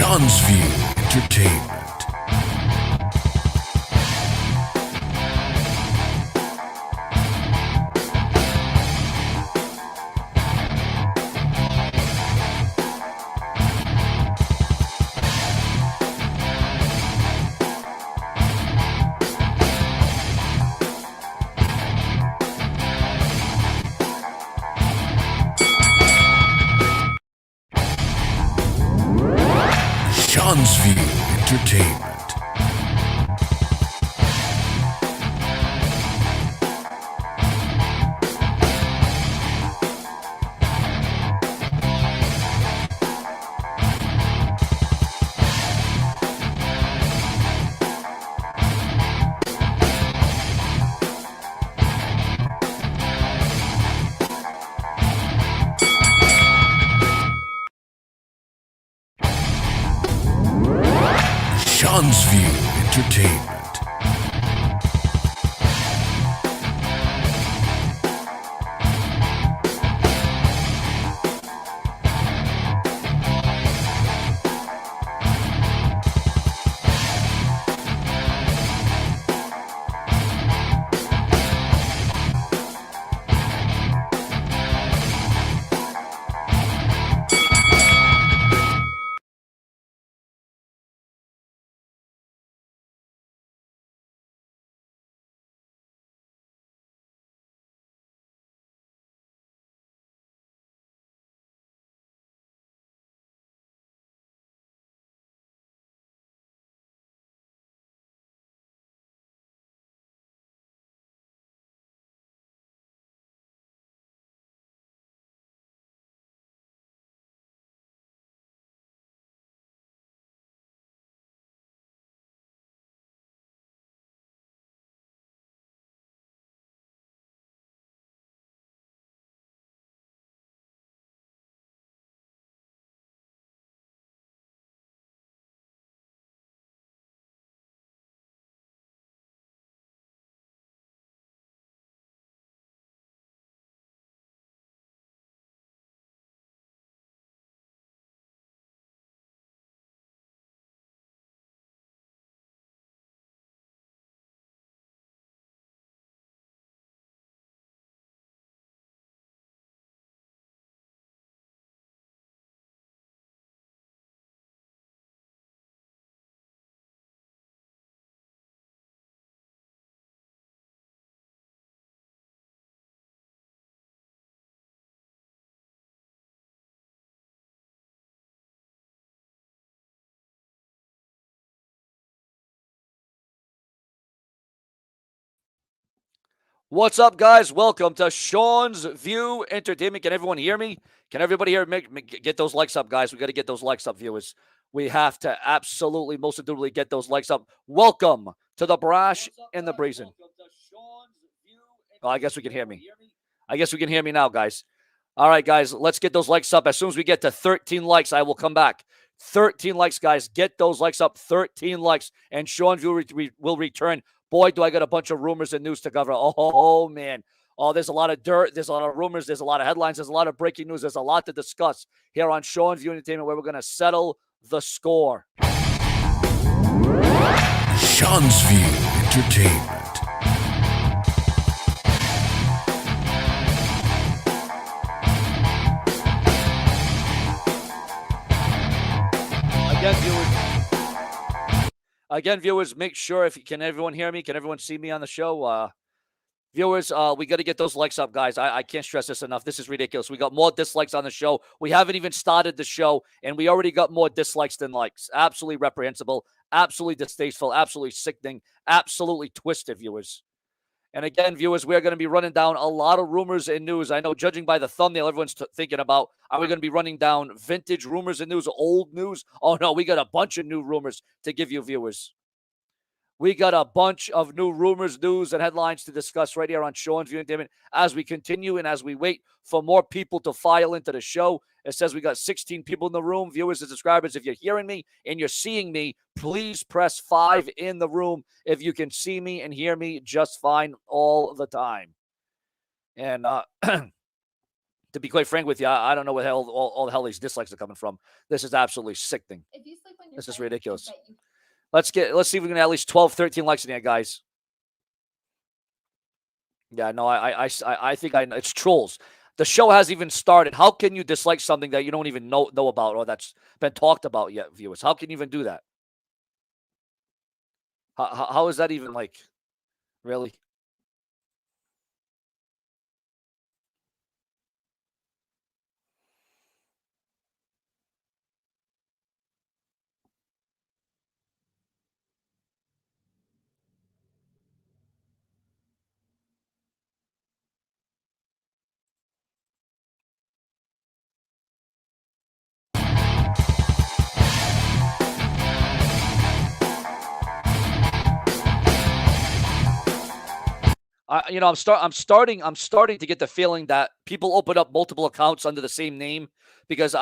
Sean's View Entertainment. Sean's View Entertainment. Sean's View Entertainment. What's up, guys? Welcome to Sean's View Entertainment. Can everyone hear me? Can everybody hear me? Get those likes up, guys. We got to get those likes up, viewers. We have to absolutely, most indubitably get those likes up. Welcome to the Brash and the Brazen. Oh, I guess we can hear me. I guess we can hear me now, guys. All right, guys, let's get those likes up. As soon as we get to 13 likes, I will come back. 13 likes, guys. Get those likes up. 13 likes, and Sean View will return. Boy, do I got a bunch of rumors and news to cover. Oh, man. Oh, there's a lot of dirt. There's a lot of rumors. There's a lot of headlines. There's a lot of breaking news. There's a lot to discuss here on Sean View Entertainment, where we're going to settle the score. Sean's View Entertainment. Again, viewers, make sure can everyone hear me? Can everyone see me on the show? Viewers, we got to get those likes up, guys. I can't stress this enough. This is ridiculous. We got more dislikes on the show. We haven't even started the show, and we already got more dislikes than likes. Absolutely reprehensible, absolutely distasteful, absolutely sickening, absolutely twisted, viewers. And again, viewers, we're going to be running down a lot of rumors and news. I know, judging by the thumbnail, everyone's thinking about, are we going to be running down vintage rumors and news, old news? Oh, no, we got a bunch of new rumors to give you, viewers. We got a bunch of new rumors, news, and headlines to discuss right here on Sean's View Entertainment as we continue and as we wait for more people to file into the show. It says we got 16 people in the room, viewers and subscribers. If you're hearing me and you're seeing me, please press 5 in the room. If you can see me and hear me just fine all the time. And To be quite frank with you, I don't know where all the hell these dislikes are coming from. This is absolutely sickening. This is ridiculous. Let's see if we can get at least 12, 13 likes in here, guys. Yeah, no, I think it's trolls. The show hasn't even started. How can you dislike something that you don't even know about or that's been talked about yet, viewers? How can you even do that? How is that even like, really? I'm starting to get the feeling that people open up multiple accounts under the same name because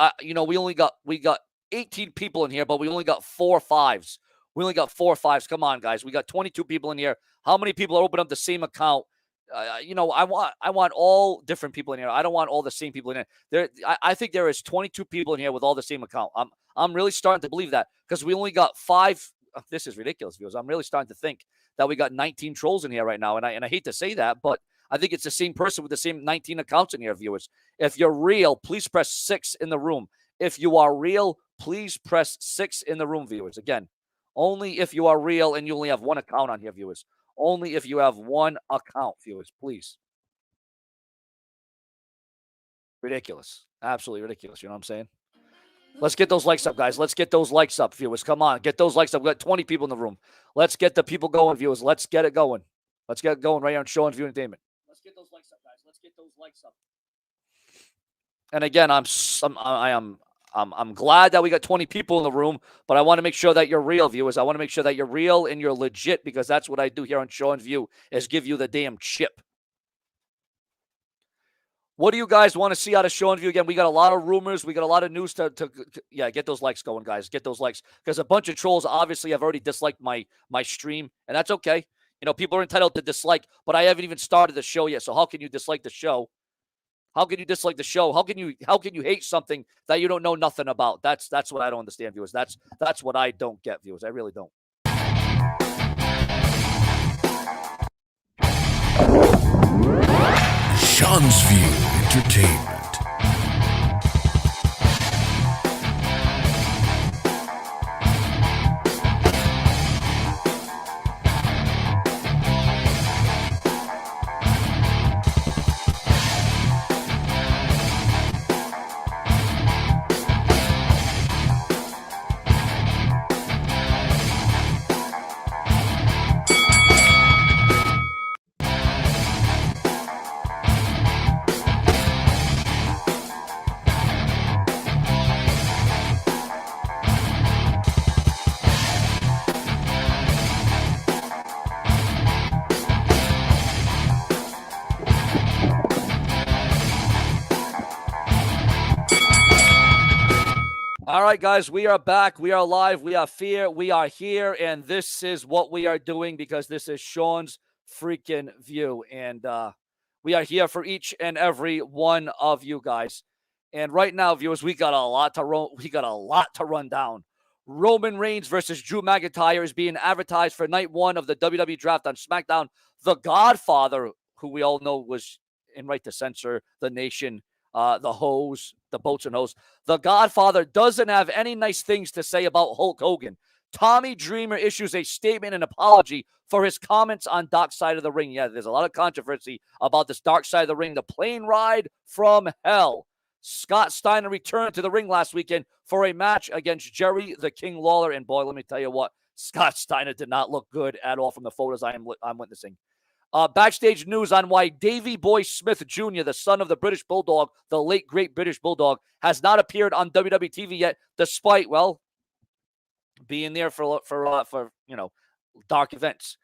we got 18 people in here, but we only got 4 5s. We only got 4 5s. Come on, guys. We got 22 people in here. How many people are opening up the same account? I want all different people in here. I don't want all the same people in here. I think there is 22 people in here with all the same account. I'm really starting to believe that because we only got 5. This is ridiculous, viewers. I'm really starting to think that we got 19 trolls in here right now, and I hate to say that, but I think it's the same person with the same 19 accounts in here, viewers. If you're real, please press 6 in the room. If you are real, please press 6 in the room, viewers. Again, only if you are real and you only have one account on here, viewers. Only if you have one account, viewers, please. Ridiculous. Absolutely ridiculous. You know what I'm saying? Let's get those likes up, guys. Let's get those likes up, viewers. Come on. Get those likes up. We got 20 people in the room. Let's get the people going, viewers. Let's get it going. Let's get it going right here on Show and View Entertainment. Let's get those likes up, guys. Let's get those likes up. And again, I'm glad that we got 20 people in the room, but I want to make sure that you're real, viewers. I want to make sure that you're real and you're legit because that's what I do here on Show and View is give you the damn chip. What do you guys want to see out of Show and View? Again, we got a lot of rumors. We got a lot of news to get those likes going, guys. Get those likes because a bunch of trolls obviously have already disliked my stream, and that's okay. People are entitled to dislike, but I haven't even started the show yet. So how can you dislike the show? How can you dislike the show? How can you hate something that you don't know nothing about? That's what I don't understand, viewers. That's what I don't get, viewers. I really don't. Sean's View Entertainment. All right, guys, we are back. We are live. We are fear. We are here, and this is what we are doing because this is Sean's freaking View, and we are here for each and every one of you guys. And right now, viewers, we got a lot to run down. Roman Reigns versus Drew McIntyre is being advertised for night 1 of the WWE draft on SmackDown. The Godfather, who we all know was in right to censor the nation, the hose, the boats and hose. The Godfather doesn't have any nice things to say about Hulk Hogan. Tommy Dreamer issues a statement and apology for his comments on Dark Side of the Ring. Yeah, there's a lot of controversy about this Dark Side of the Ring, the plane ride from hell. Scott Steiner returned to the ring last weekend for a match against Jerry the King Lawler. And boy, let me tell you what, Scott Steiner did not look good at all from the photos I'm witnessing. Backstage news on why Davey Boy Smith Jr., the son of the British Bulldog, the late great British Bulldog, has not appeared on WWE TV yet, despite, well, being there for dark events.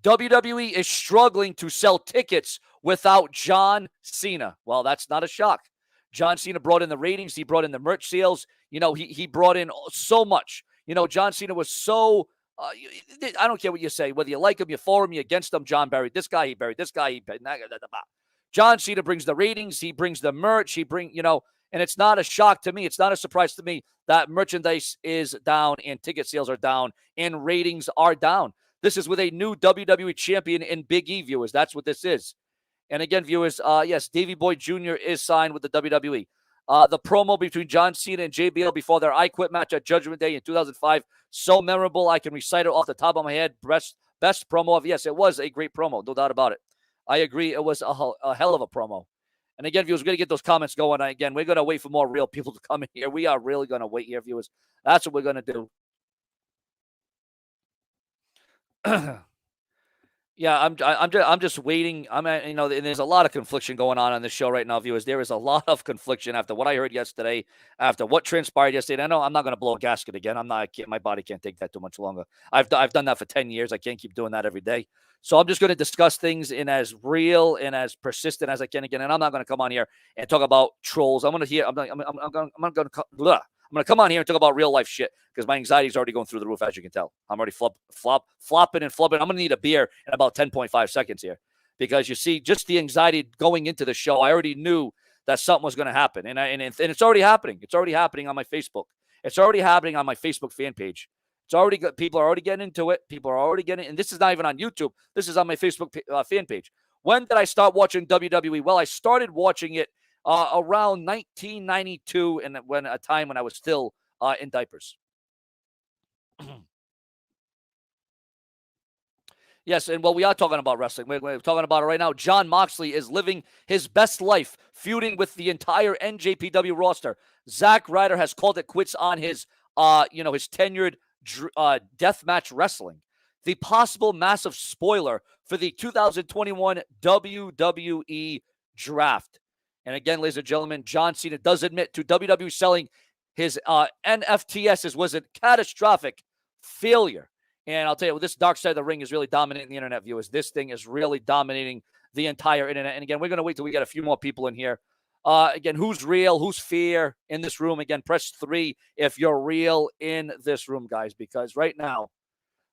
WWE is struggling to sell tickets without John Cena. Well, that's not a shock. John Cena brought in the ratings. He brought in the merch sales. He brought in so much. John Cena was so... I don't care what you say, whether you like him, you for him, you against him. John buried this guy, he buried this guy. John Cena brings the ratings. He brings the merch. And it's not a shock to me. It's not a surprise to me that merchandise is down and ticket sales are down and ratings are down. This is with a new WWE champion in Big E, viewers. That's what this is. And again, viewers, yes, Davey Boy Jr. is signed with the WWE. The promo between John Cena and JBL before their I Quit match at Judgment Day in 2005, so memorable. I can recite it off the top of my head. Best promo of, yes, it was a great promo, no doubt about it. I agree, it was a hell of a promo. And again, viewers, we're going to get those comments going. Again, we're going to wait for more real people to come in here. We are really going to wait here, viewers. That's what we're going to do. Yeah, I'm just waiting. There's a lot of confliction going on this show right now, viewers. There is a lot of confliction after what I heard yesterday, after what transpired yesterday. I know I'm not going to blow a gasket again. My body can't take that too much longer. I've done that for 10 years. I can't keep doing that every day. So I'm just going to discuss things in as real and as persistent as I can again. And I'm not going to come on here and talk about trolls. I'm going to come on here and talk about real life shit because my anxiety is already going through the roof, as you can tell. I'm already flopping and flubbing. I'm going to need a beer in about 10.5 seconds here because you see, just the anxiety going into the show, I already knew that something was going to happen. And it's already happening. It's already happening on my Facebook. It's already happening on my Facebook fan page. People are already getting into it. People are already getting it. And this is not even on YouTube. This is on my Facebook fan page. When did I start watching WWE? Well, I started watching it around 1992, and when a time when I was still in diapers. Yes, and we are talking about wrestling. We're talking about it right now. Jon Moxley is living his best life, feuding with the entire NJPW roster. Zack Ryder has called it quits on his tenured deathmatch wrestling. The possible massive spoiler for the 2021 WWE Draft. And again, ladies and gentlemen, John Cena does admit to WWE selling his NFTs was a catastrophic failure. And I'll tell you, this dark side of the ring is really dominating the internet, viewers. This thing is really dominating the entire internet. And again, we're going to wait till we get a few more people in here. Again, who's real? Who's fear in this room? Again, press 3 if you're real in this room, guys, because right now,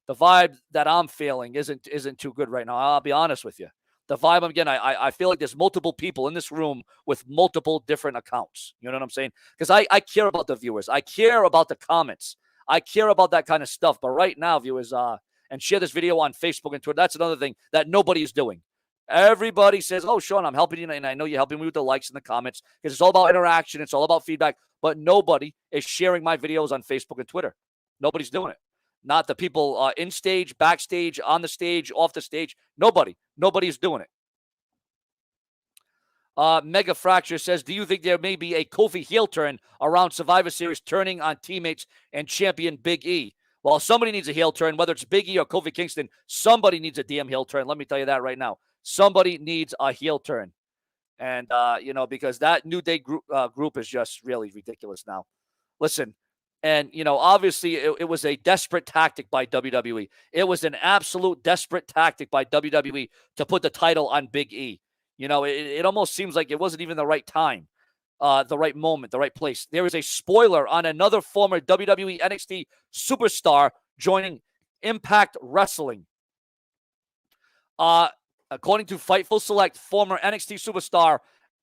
the vibe that I'm feeling isn't too good right now. I'll be honest with you. The vibe, again, I feel like there's multiple people in this room with multiple different accounts. You know what I'm saying? Because I care about the viewers. I care about the comments. I care about that kind of stuff. But right now, viewers, and share this video on Facebook and Twitter. That's another thing that nobody is doing. Everybody says, oh, Sean, I'm helping you. And I know you're helping me with the likes and the comments because it's all about interaction. It's all about feedback. But nobody is sharing my videos on Facebook and Twitter. Nobody's doing it. Not the people in stage, backstage, on the stage, off the stage. Nobody's doing it. Mega Fracture says, do you think there may be a Kofi heel turn around Survivor Series turning on teammates and champion Big E? Well, somebody needs a heel turn, whether it's Big E or Kofi Kingston. Somebody needs a damn heel turn. Let me tell you that right now. Somebody needs a heel turn. And, because that New Day group is just really ridiculous now. Listen, and, obviously it was a desperate tactic by WWE. It was an absolute desperate tactic by WWE to put the title on Big E. It almost seems like it wasn't even the right time, the right moment, the right place. There is a spoiler on another former WWE NXT superstar joining Impact Wrestling. According to Fightful Select, former NXT superstar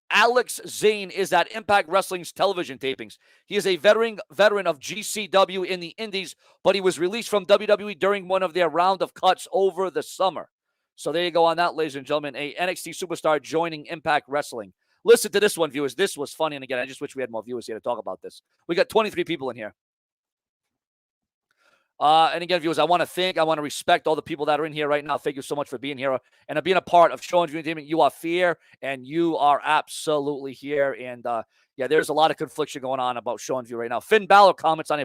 Alex Zane is at Impact Wrestling's television tapings. He is a veteran of GCW in the Indies, but he was released from WWE during one of their round of cuts over the summer. So there you go on that, ladies and gentlemen. A NXT superstar joining Impact Wrestling. Listen to this one, viewers. This was funny. And again, I just wish we had more viewers here to talk about this. We got 23 people in here. And again, viewers, I want to respect all the people that are in here right now. Thank you so much for being here and being a part of Show and View Entertainment. You are fair, and you are absolutely here. And there's a lot of confliction going on about Show and View right now. Finn Balor comments on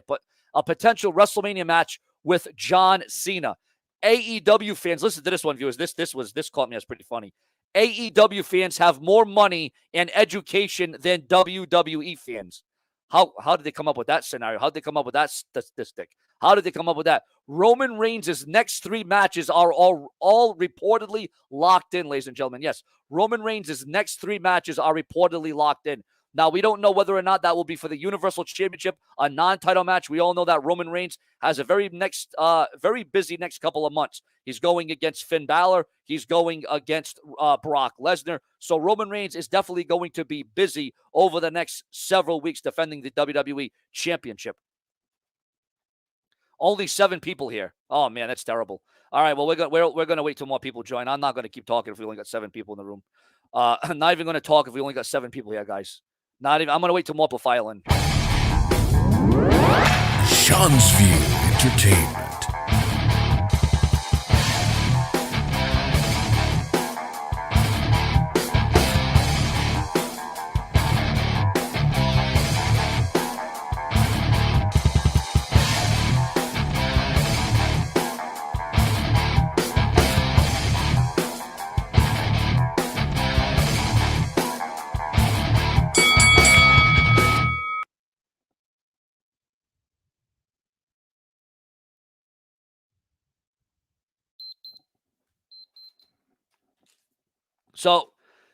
a potential WrestleMania match with John Cena. AEW fans, listen to this one, viewers. This caught me as pretty funny. AEW fans have more money and education than WWE fans. How did they come up with that scenario? How did they come up with that statistic? How did they come up with that? Roman Reigns' next 3 matches are all reportedly locked in, ladies and gentlemen. Yes, Roman Reigns' next 3 matches are reportedly locked in. Now, we don't know whether or not that will be for the Universal Championship, a non-title match. We all know that Roman Reigns has a very busy next couple of months. He's going against Finn Balor. He's going against Brock Lesnar. So Roman Reigns is definitely going to be busy over the next several weeks defending the WWE Championship. Only 7 people here. Oh, man, that's terrible. All right, well, we're gonna wait till more people join. I'm not going to keep talking if we only got 7 people in the room. I'm not even going to talk if we only got 7 people here, guys. Not even. I'm going to wait till more people file in. Sean's View Entertainment.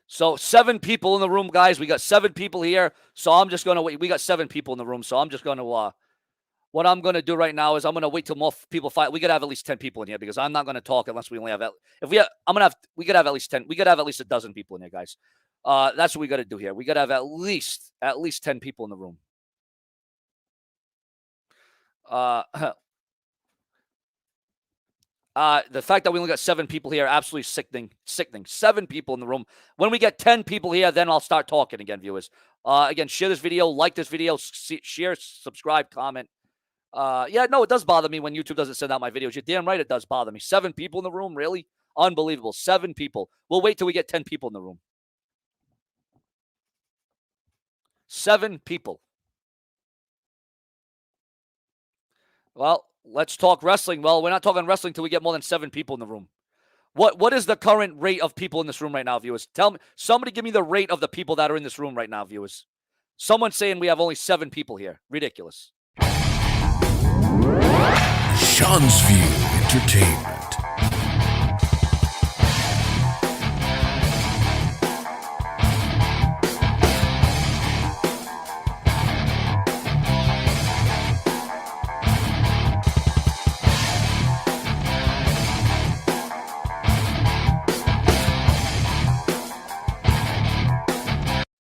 So 7 people in the room, guys. We got 7 people here. So I'm just going to wait. We got 7 people in the room. So I'm just going to, what I'm going to do right now is I'm going to wait till more people fight. We got to have at least 10 people in here because I'm not going to talk unless we only have, we got to have at least 10. We got to have at least a dozen people in here, guys. That's what we got to do here. We got to have at least 10 people in the room. The fact that we only got 7 people here, absolutely sickening. 7 people in the room. When we get 10 people here, then I'll start talking again, viewers. Again, share this video, like this video, share, subscribe, comment. Yeah, no, it does bother me when YouTube doesn't send out my videos. You're damn right it does bother me. 7 people in the room, really? Unbelievable. 7 people. We'll wait till we get 10 people in the room. 7 people. Well, let's talk wrestling. Well, we're not talking wrestling till we get more than 7 people in the room. What is the current rate of people in this room right now, viewers? Tell me. Somebody give me the rate of the people that are in this room right now, viewers. Someone's saying we have only 7 people here. Ridiculous. Sean's View Entertainment.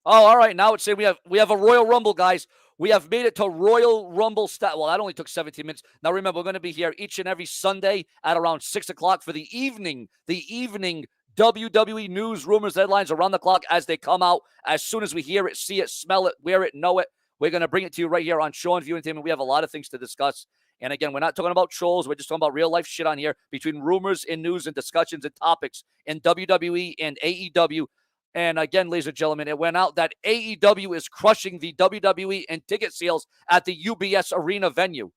Oh, all right. Now it's saying we have a Royal Rumble, guys. We have made it to Royal Rumble style. Well, that only took 17 minutes. Now, remember, we're going to be here each and every Sunday at around 6 o'clock for the evening WWE news, rumors, headlines around the clock as they come out. As soon as we hear it, see it, smell it, wear it, know it, we're going to bring it to you right here on Sean's View Entertainment. We have a lot of things to discuss. And again, we're not talking about trolls. We're just talking about real life shit on here between rumors and news and discussions and topics in WWE and AEW. And again, ladies and gentlemen, it went out that AEW is crushing the WWE and ticket sales at the UBS Arena venue.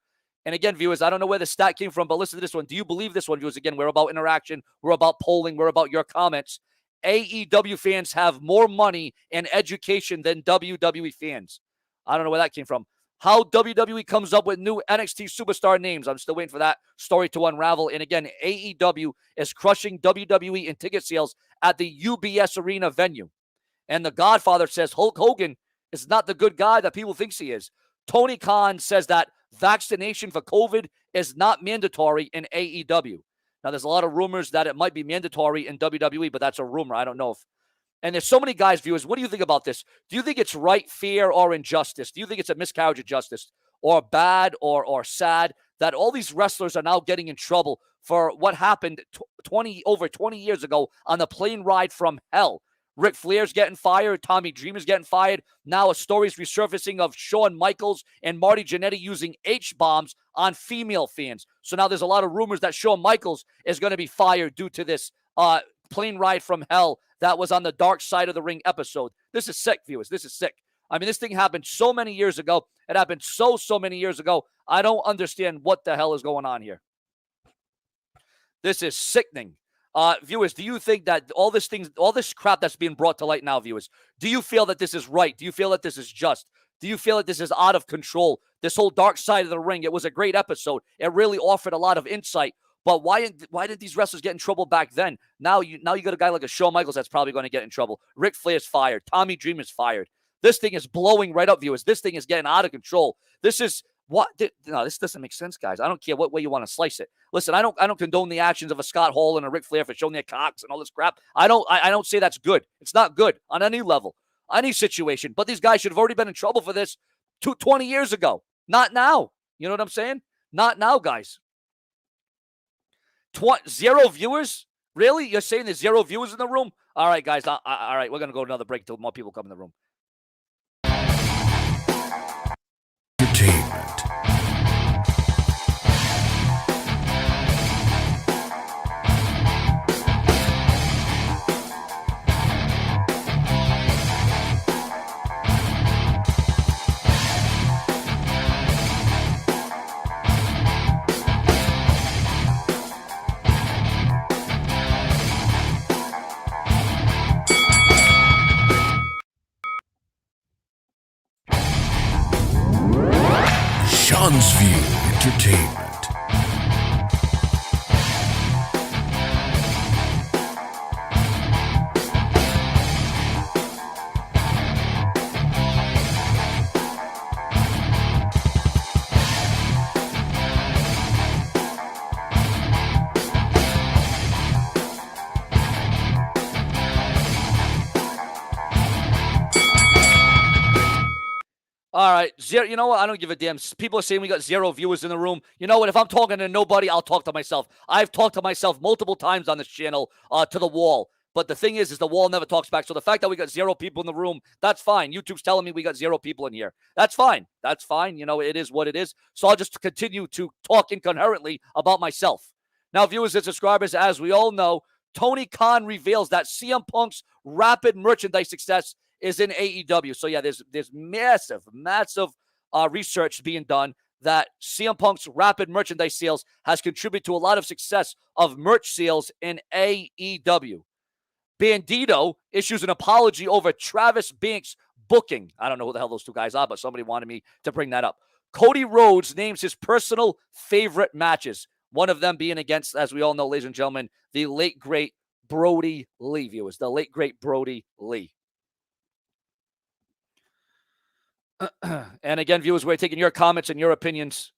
And again, viewers, I don't know where the stat came from, but listen to this one. Do you believe this one, viewers? Again, we're about interaction. We're about polling. We're about your comments. AEW fans have more money and education than WWE fans. I don't know where that came from. How WWE comes up with new NXT superstar names. I'm still waiting for that story to unravel. And again, AEW is crushing WWE in ticket sales at the UBS Arena venue. And the Godfather says Hulk Hogan is not the good guy that people think he is. Tony Khan says that vaccination for COVID is not mandatory in AEW. Now, there's a lot of rumors that it might be mandatory in WWE, but that's a rumor. I don't know if. And there's so many guys, viewers. What do you think about this? Do you think it's right, fair, or injustice? Do you think it's a miscarriage of justice or bad or sad that all these wrestlers are now getting in trouble for what happened over 20 years ago on the plane ride from hell? Ric Flair's getting fired. Tommy Dreamer's getting fired. Now a story's resurfacing of Shawn Michaels and Marty Jannetty using H-bombs on female fans. So now there's a lot of rumors that Shawn Michaels is going to be fired due to this plane ride from hell that was on the Dark Side of the Ring episode. This is sick, viewers. This is sick. I mean, this thing happened so many years ago. It happened so many years ago. I don't understand what the hell is going on here. This is sickening. Viewers, do you think that all this crap that's being brought to light now, viewers, do you feel that this is right? Do you feel that this is just? Do you feel that this is out of control? This whole Dark Side of the Ring, it was a great episode. It really offered a lot of insight. But why did these wrestlers get in trouble back then? Now you got a guy like a Shawn Michaels that's probably going to get in trouble. Ric Flair's fired. Tommy Dreamer's fired. This thing is blowing right up, viewers. This thing is getting out of control. This is what? No, this doesn't make sense, guys. I don't care what way you want to slice it. Listen, I don't condone the actions of a Scott Hall and a Ric Flair for showing their cocks and all this crap. I don't say that's good. It's not good on any level, any situation. But these guys should have already been in trouble for this 20 years ago. Not now. You know what I'm saying? Not now, guys. 0 viewers? Really? You're saying there's 0 viewers in the room? All right, guys. All right, we're going to go to another break until more people come in the room. Entertainment. Sean's View Entertainment. All right, 0. You know what? I don't give a damn. People are saying we got 0 viewers in the room. You know what? If I'm talking to nobody, I'll talk to myself. I've talked to myself multiple times on this channel to the wall. But the thing is the wall never talks back. So the fact that we got 0 people in the room, that's fine. YouTube's telling me we got 0 people in here. That's fine. That's fine. You know, it is what it is. So I'll just continue to talk incoherently about myself. Now, viewers and subscribers, as we all know, Tony Khan reveals that CM Punk's rapid merchandise success is in AEW. So yeah, there's massive research being done that CM Punk's rapid merchandise sales has contributed to a lot of success of merch sales in AEW. Bandito issues an apology over Travis Banks' booking. I don't know who the hell those two guys are, but somebody wanted me to bring that up. Cody Rhodes names his personal favorite matches. One of them being against, as we all know, ladies and gentlemen, the late, great Brody Lee, viewers. The late, great Brody Lee. And again, viewers, we're taking your comments and your opinions.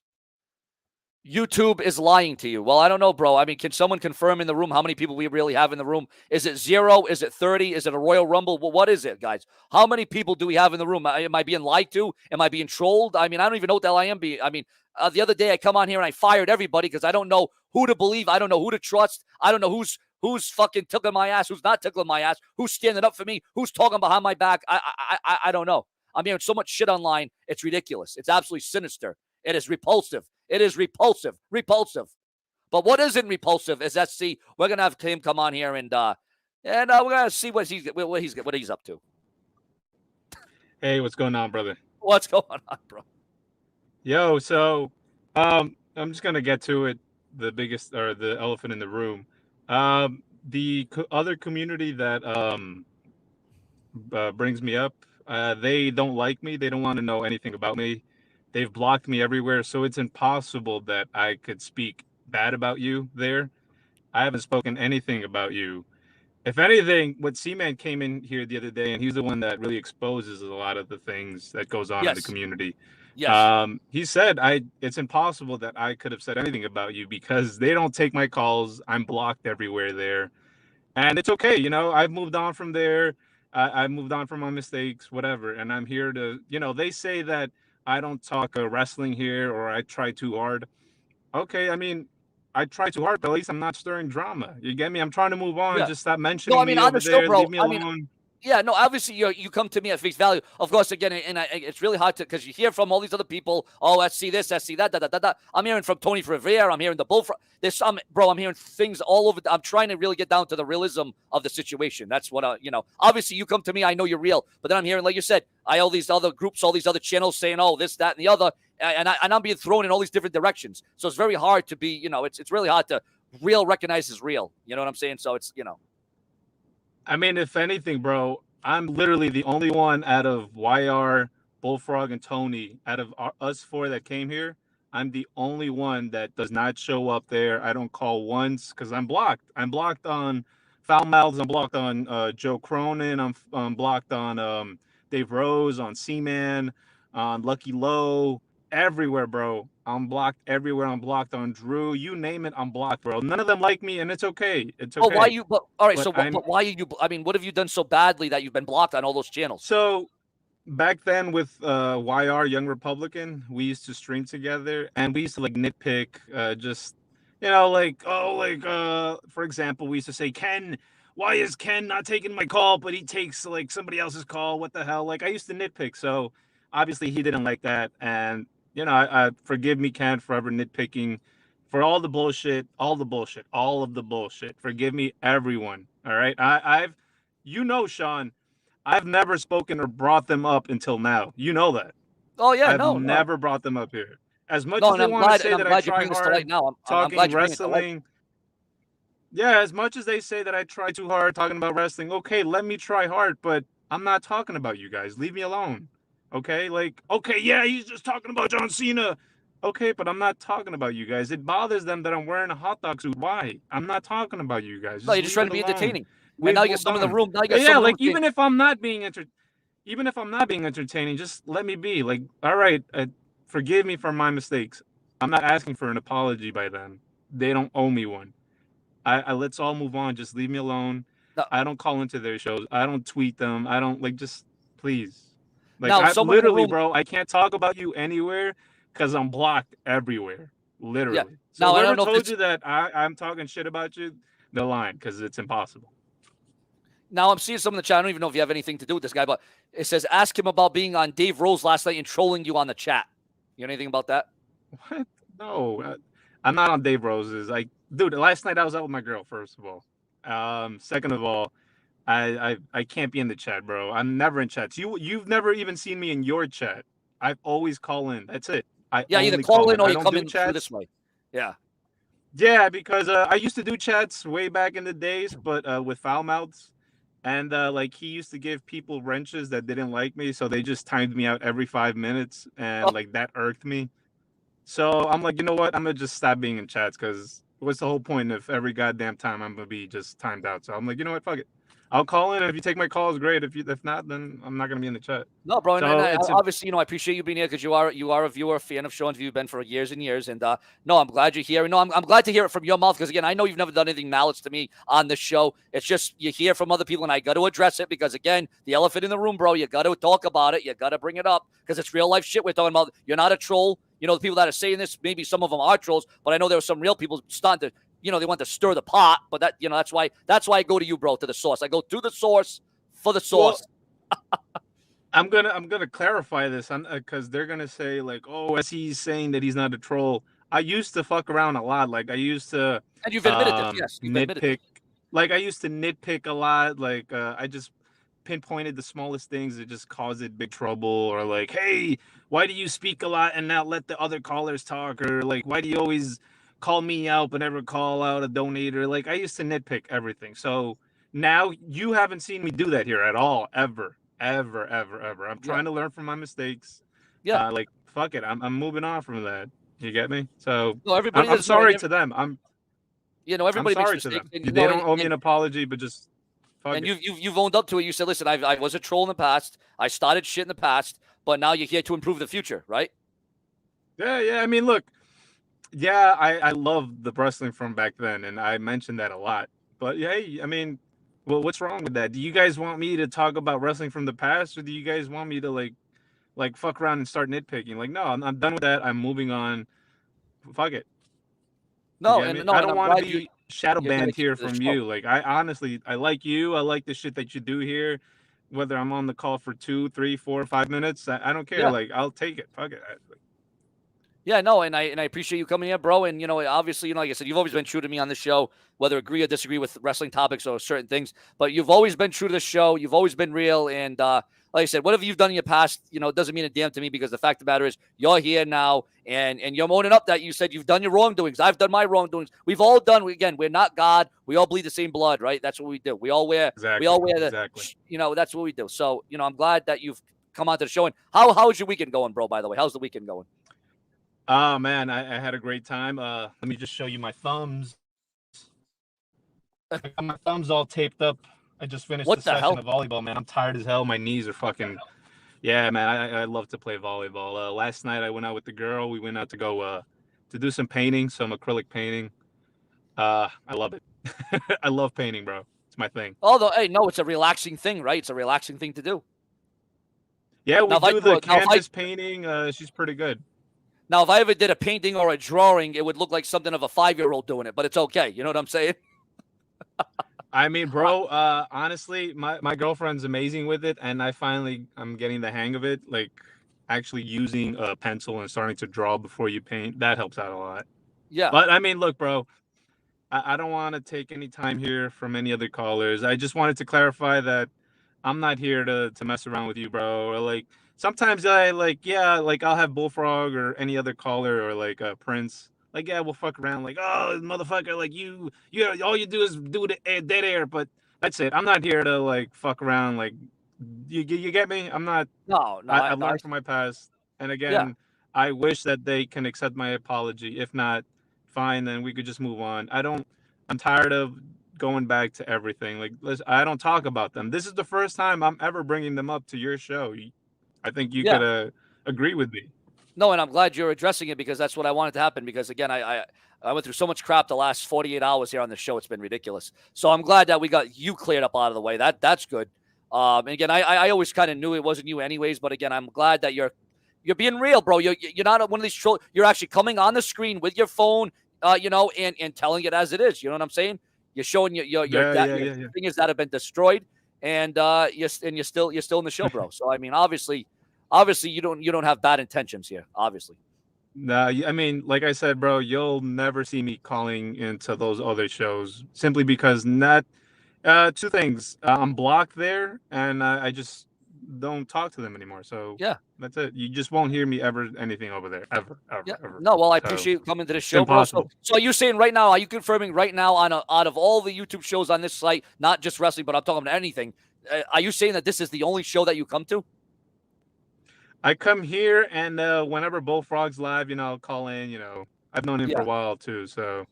YouTube is lying to you. Well, I don't know, bro. I mean, can someone confirm in the room how many people we really have in the room? Is it 0? Is it 30? Is it a Royal Rumble? Well, what is it, guys? How many people do we have in the room? Am I being lied to? Am I being trolled? I mean, I don't even know what the hell I am being. I mean, the other day I come on here and I fired everybody because I don't know who to believe. I don't know who to trust. I don't know who's fucking tickling my ass, who's not tickling my ass, who's standing up for me, who's talking behind my back. I don't know. I'm hearing so much shit online. It's ridiculous. It's absolutely sinister. It is repulsive. It is repulsive. Repulsive. But what isn't repulsive is SC. We're gonna have him come on here and we're gonna see what he's up to. Hey, what's going on, brother? What's going on, bro? Yo, so I'm just gonna get to it. The biggest or the elephant in the room. The other community that brings me up. They don't like me. They don't want to know anything about me. They've blocked me everywhere, so it's impossible that I could speak bad about you there. I haven't spoken anything about you. If anything, what C-Man came in here the other day, and he's the one that really exposes a lot of the things that goes on in the community. Yes. He said, it's impossible that I could have said anything about you because they don't take my calls. I'm blocked everywhere there. And it's okay. You know, I've moved on from there. I moved on from my mistakes, whatever. And I'm here to, they say that I don't talk wrestling here or I try too hard. Okay, I mean, I try too hard, but at least I'm not stirring drama. You get me? I'm trying to move on. Yeah. Just stop mentioning No, I mean, me over there. bro. Leave me alone. Yeah, no, obviously you come to me at face value. Of course, again, and it's really hard to, because you hear from all these other people, oh, let's see this, let's see that, da. I'm hearing from Tony Rivera. I'm hearing the Bullfrog. There's some, bro, I'm hearing things all over. I'm trying to really get down to the realism of the situation. That's what, obviously you come to me, I know you're real. But then I'm hearing, like you said, all these other groups, all these other channels saying, oh, this, that, and the other. And I'm being thrown in all these different directions. So it's very hard to be, it's really hard to recognize as real. You know what I'm saying? So it's, I mean, if anything, bro, I'm literally the only one out of YR, Bullfrog, and Tony, out of us 4 that came here. I'm the only one that does not show up there. I don't call once because I'm blocked. I'm blocked on Foul Mouths. I'm blocked on Joe Cronin. I'm blocked on Dave Rose, on C-Man, on Lucky Low, everywhere, bro. I'm blocked everywhere. I'm blocked on Drew. You name it, I'm blocked, bro. None of them like me, and it's okay. It's Oh, why okay. you? But, all right. But So, but why are you? I mean, what have you done so badly that you've been blocked on all those channels? So back then with YR Young Republican, we used to stream together, and we used to like nitpick, just like, for example, we used to say, Ken, why is Ken not taking my call, but he takes like somebody else's call? What the hell? Like, I used to nitpick, so obviously he didn't like that, and I forgive me, Ken, for ever nitpicking, for all the bullshit, all of the bullshit. Forgive me, everyone. All right, I've, Sean, I've never spoken or brought them up until now. You know that. Oh yeah, I've no. never brought them up here. As much No, as and they I'm want to glad. say And I'm that I glad you're try bringing this to light hard now. I'm talking glad you're bringing it to light. wrestling, yeah, as much as they say that I try too hard talking about wrestling, okay, let me try hard, but I'm not talking about you guys. Leave me alone. Okay? Like, okay, yeah, he's just talking about John Cena. Okay, but I'm not talking about you guys. It bothers them that I'm wearing a hot dog suit. Why? I'm not talking about you guys. No, Just you're just leave trying it to be alone. entertaining. And We've now you get moved some in the on. room. Now you get Yeah, some in the like room saying, even if I'm not being entertaining, just let me be. Like, all right, forgive me for my mistakes. I'm not asking for an apology by them. They don't owe me one. I let's all move on. Just leave me alone. no. I don't call into their shows. I don't tweet them. I don't like, just please. Like, Now I someone in the literally, room. bro, I can't talk about you anywhere because I'm blocked everywhere. Yeah. Literally. So Now I whoever don't know if told this. you that I'm talking shit about you, they're lying, because it's impossible. Now I'm seeing some in the chat. I don't even know if you have anything to do with this guy, but it says ask him about being on Dave Rose last night and trolling you on the chat. You know anything about that? What? No, I'm not on Dave Rose's. Like, dude, last night I was out with my girl. First of all, second of all, I can't be in the chat, bro. I'm never in chats. You've never even seen me in your chat. I always call in. That's it. I Yeah, either only call call in in. or I you don't come do in through this chats. way. Yeah. Yeah, because I used to do chats way back in the days, but with foul mouths. And like, he used to give people wrenches that didn't like me, so they just timed me out every 5 minutes, and Oh, like that irked me. So I'm like, you know what? I'm gonna just stop being in chats, because what's the whole point if every goddamn time I'm gonna be just timed out? So I'm like, you know what? Fuck it. I'll call in. If you take my calls, great. If not, then I'm not gonna be in the chat. no, bro, and So I, it's obviously, I appreciate you being here because you are a viewer, a fan of Sean's. You've been for years and years, and no, I'm glad you're here. No, I'm glad to hear it from your mouth because again, I know you've never done anything malice to me on this show. It's just you hear from other people, and I got to address it because again, the elephant in the room, bro. You got to talk about it. You got to bring it up because it's real life shit we're talking about. You're not a troll. The people that are saying this, maybe some of them are trolls, but I know there were some real people starting to, they want to stir the pot. But that's why I go to you, bro, to the source. I go to the source for the source. Well, I'm gonna clarify this, because they're gonna say like, oh, as he's saying that he's not a troll. I used to fuck around a lot. Like, I used to And you've admitted this, yes. You've admitted this. nitpick. Like, I used to nitpick a lot. Like, I just pinpointed the smallest things that just caused it big trouble, or like, hey, why do you speak a lot and not let the other callers talk, or like, why do you always call me out but never call out a donator? Like, I used to nitpick everything. So now you haven't seen me do that here at all, ever. I'm trying to learn from my mistakes. Yeah. Like, fuck it. I'm moving on from that. You get me? So No, everybody I'm does. sorry to them. I'm Everybody makes sorry to mistakes. them. And, They don't owe me an apology, but just fuck and it. you've owned up to it. You said, listen, I was a troll in the past. I started shit in the past, but now you're here to improve the future, right? Yeah. I mean, look, yeah, I love the wrestling from back then, and I mentioned that a lot. But yeah, I mean, well, what's wrong with that? Do you guys want me to talk about wrestling from the past, or do you guys want me to like fuck around and start nitpicking? Like, no, I'm done with that. I'm moving on. Fuck it. You No, get and me? no, I and don't I'm want to glad be shadow you're banned here dedicated to the from show. you. Like, I honestly, I like you. I like the shit that you do here. Whether I'm on the call for 2, 3, 4, 5 minutes, I don't care. Yeah. Like, I'll take it. Fuck it. Yeah, no, and I appreciate you coming here, bro. And obviously, like I said, you've always been true to me on the show, whether agree or disagree with wrestling topics or certain things. But you've always been true to the show. You've always been real. And like I said, whatever you've done in your past, it doesn't mean a damn to me because the fact of the matter is you're here now, and you're owning up that you said you've done your wrongdoings. I've done my wrongdoings. We've all done. Again, we're not God. We all bleed the same blood, right? That's what we do. We all wear. Exactly. We all wear the. Exactly. That's what we do. So I'm glad that you've come onto the show. And how's your weekend going, bro? By the way, how's the weekend going? Oh man, I had a great time. Let me just show you my thumbs. I got my thumbs all taped up. I just finished What the the session hell? of volleyball, man. I'm tired as hell. My knees are fucking Yeah, man, I love to play volleyball. Last night I went out with the girl. We went out to go to do some painting, some acrylic painting. I love it. I love painting, bro. It's my thing. Although, hey, no, it's a relaxing thing, right? It's a relaxing thing to do. Yeah, Now, we if I do do the a, now, if I canvas painting. She's pretty good. now if I ever did a painting or a drawing, it would look like something of a 5-year-old doing it. But it's okay. You know what I'm saying? I mean, bro, honestly, my girlfriend's amazing with it, and I'm getting the hang of it. Like actually using a pencil and starting to draw before you paint. That helps out a lot. Yeah, But I mean, look, bro, I don't want to take any time here from any other callers. I just wanted to clarify that I'm not here to mess around with you, bro. Or like sometimes I like, yeah, like I'll have Bullfrog or any other caller or like Prince. Like, yeah, we'll fuck around. Like, oh, motherfucker, like you, all you do is do the dead air. But that's it. I'm not here to like fuck around. Like, you get me? I'm not. no, no, I've learned from my past, and yeah, again, I wish that they can accept my apology. If not, fine, then we could just move on. I'm tired of going back to everything. Like, I don't talk about them. This is the first time I'm ever bringing them up to your show. I think you yeah. could agree with me. No, and I'm glad you're addressing it because that's what I wanted to happen. Because again, I went through so much crap the last 48 hours here on the show. It's been ridiculous. So I'm glad that we got you cleared up out of the way. That's good. And again, I always kind of knew it wasn't you anyways. But again, I'm glad that you're being real, bro. You're not one of these troll. You're actually coming on the screen with your phone, and telling it as it is. You know what I'm saying? You're showing Yeah, yeah, your yeah, yeah. things that have been destroyed, and you're still in the show, bro. So I mean, obviously you don't have bad intentions here, obviously. Nah, I mean, like I said, bro, you'll never see me calling into those other shows simply because not two things. I'm blocked there, and I just don't talk to them anymore. So Yeah, that's it. You just won't hear me ever anything over there, ever, yeah. ever, ever. No, well, I So appreciate you coming to the it's show, bro. So, impossible. so are you saying right now? Are you confirming right now out of all the YouTube shows on this site, not just wrestling, but I'm talking about anything? Are you saying that this is the only show that you come to? I come here, and whenever Bullfrog's live, I'll call in. I've known him for a Yeah. while too, so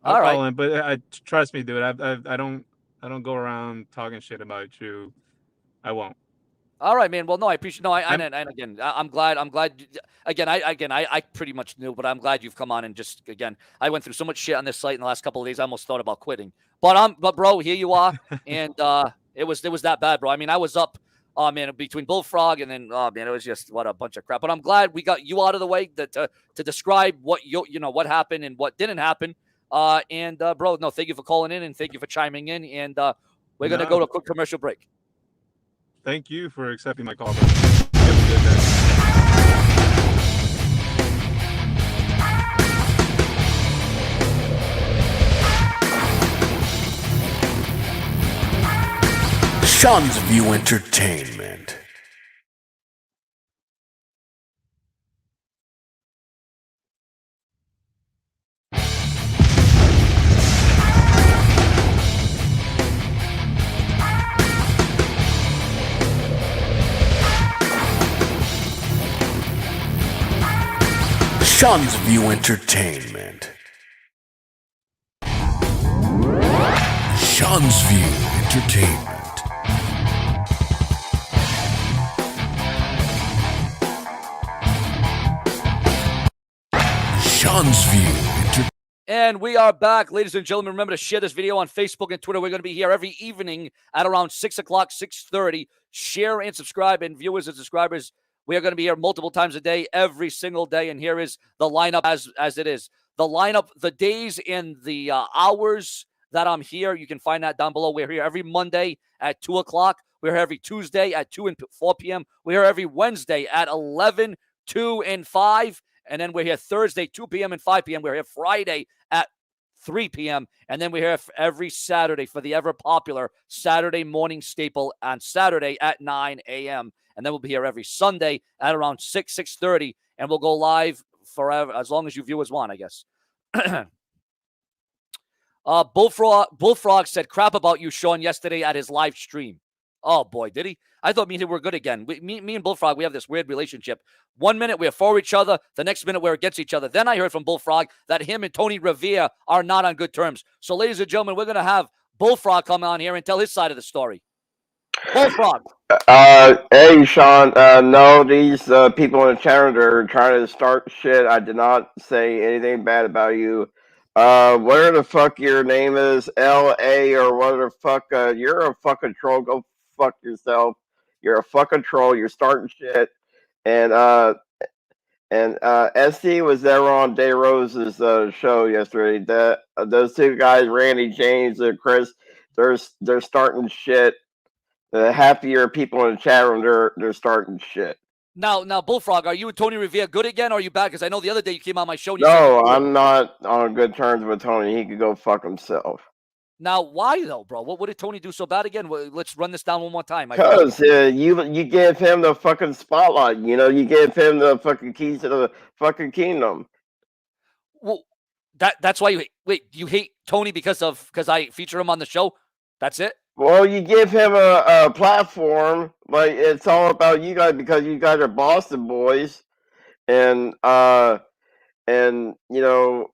I'll All right. call in. But trust me, dude. I don't go around talking shit about you. I won't. All right, man. Well, no, I appreciate. No, I'm and again, I'm glad. I'm glad. I pretty much knew, but I'm glad you've come on and just again. I went through so much shit on this site in the last couple of days. I almost thought about quitting. But bro, here you are, and it was that bad, bro. I mean, I was up, man, between Bullfrog and then, oh man, it was just what a bunch of crap. But I'm glad we got you out of the way to describe what what happened and what didn't happen. Bro, no, thank you for calling in and thank you for chiming in. And we're gonna go no. to a quick commercial break. Thank you for accepting my call, bro. You have a good day. Sean's View Entertainment. Sean's View Entertainment. Sean's View Entertainment. Sean's View Entertainment. And we are back, ladies and gentlemen. Remember to share this video on Facebook and Twitter. We're going to be here every evening at around 6 o'clock, 6:30. Share and subscribe. And viewers and subscribers, we are going to be here multiple times a day, every single day. And here is the lineup as it is. The lineup, the days and the hours that I'm here, you can find that down below. We're here every Monday at 2 o'clock. We're here every Tuesday at 2 and 4 p.m. We're here every Wednesday at 11, 2, and 5. And then we're here Thursday, 2 p.m. and 5 p.m. We're here Friday at 3 p.m. And then we're here every Saturday for the ever popular Saturday morning staple on Saturday at 9 a.m. And then we'll be here every Sunday at around 6:30. And we'll go live forever, as long as you viewers want, I guess. Bullfrog said crap about you, Sean, yesterday at his live stream. Oh, boy, did he? I thought me and him were good again. Me and Bullfrog, we have this weird relationship. 1 minute we're for each other. The next minute we're against each other. Then I heard from Bullfrog that him and Tony Revere are not on good terms. So, ladies and gentlemen, we're going to have Bullfrog come on here and tell his side of the story. Bullfrog. Hey, Sean. No, these people in the chat room are trying to start shit. I did not say anything bad about you. Whatever the fuck your name is, L.A. or whatever the fuck, you're a fucking troll. Go fuck yourself. You're a fucking troll. You're starting shit. And SC was there on Day Rose's show yesterday. That those two guys, Randy James and Chris, they're starting shit. Half of your people in the chat room, they're starting shit. Now, Bullfrog, are you and Tony Revere good again, or are you bad? Because I know the other day you came on my show and you No, said I'm not on good terms with Tony. He could go fuck himself. Now, why though, bro? What did Tony do so bad again? Let's run this down one more time. Because you gave him the fucking spotlight. You know, you gave him the fucking keys to the fucking kingdom. Well, that's why you hate Tony because I feature him on the show. That's it. Well, you give him a platform. Like, it's all about you guys because you guys are Boston boys, and you know.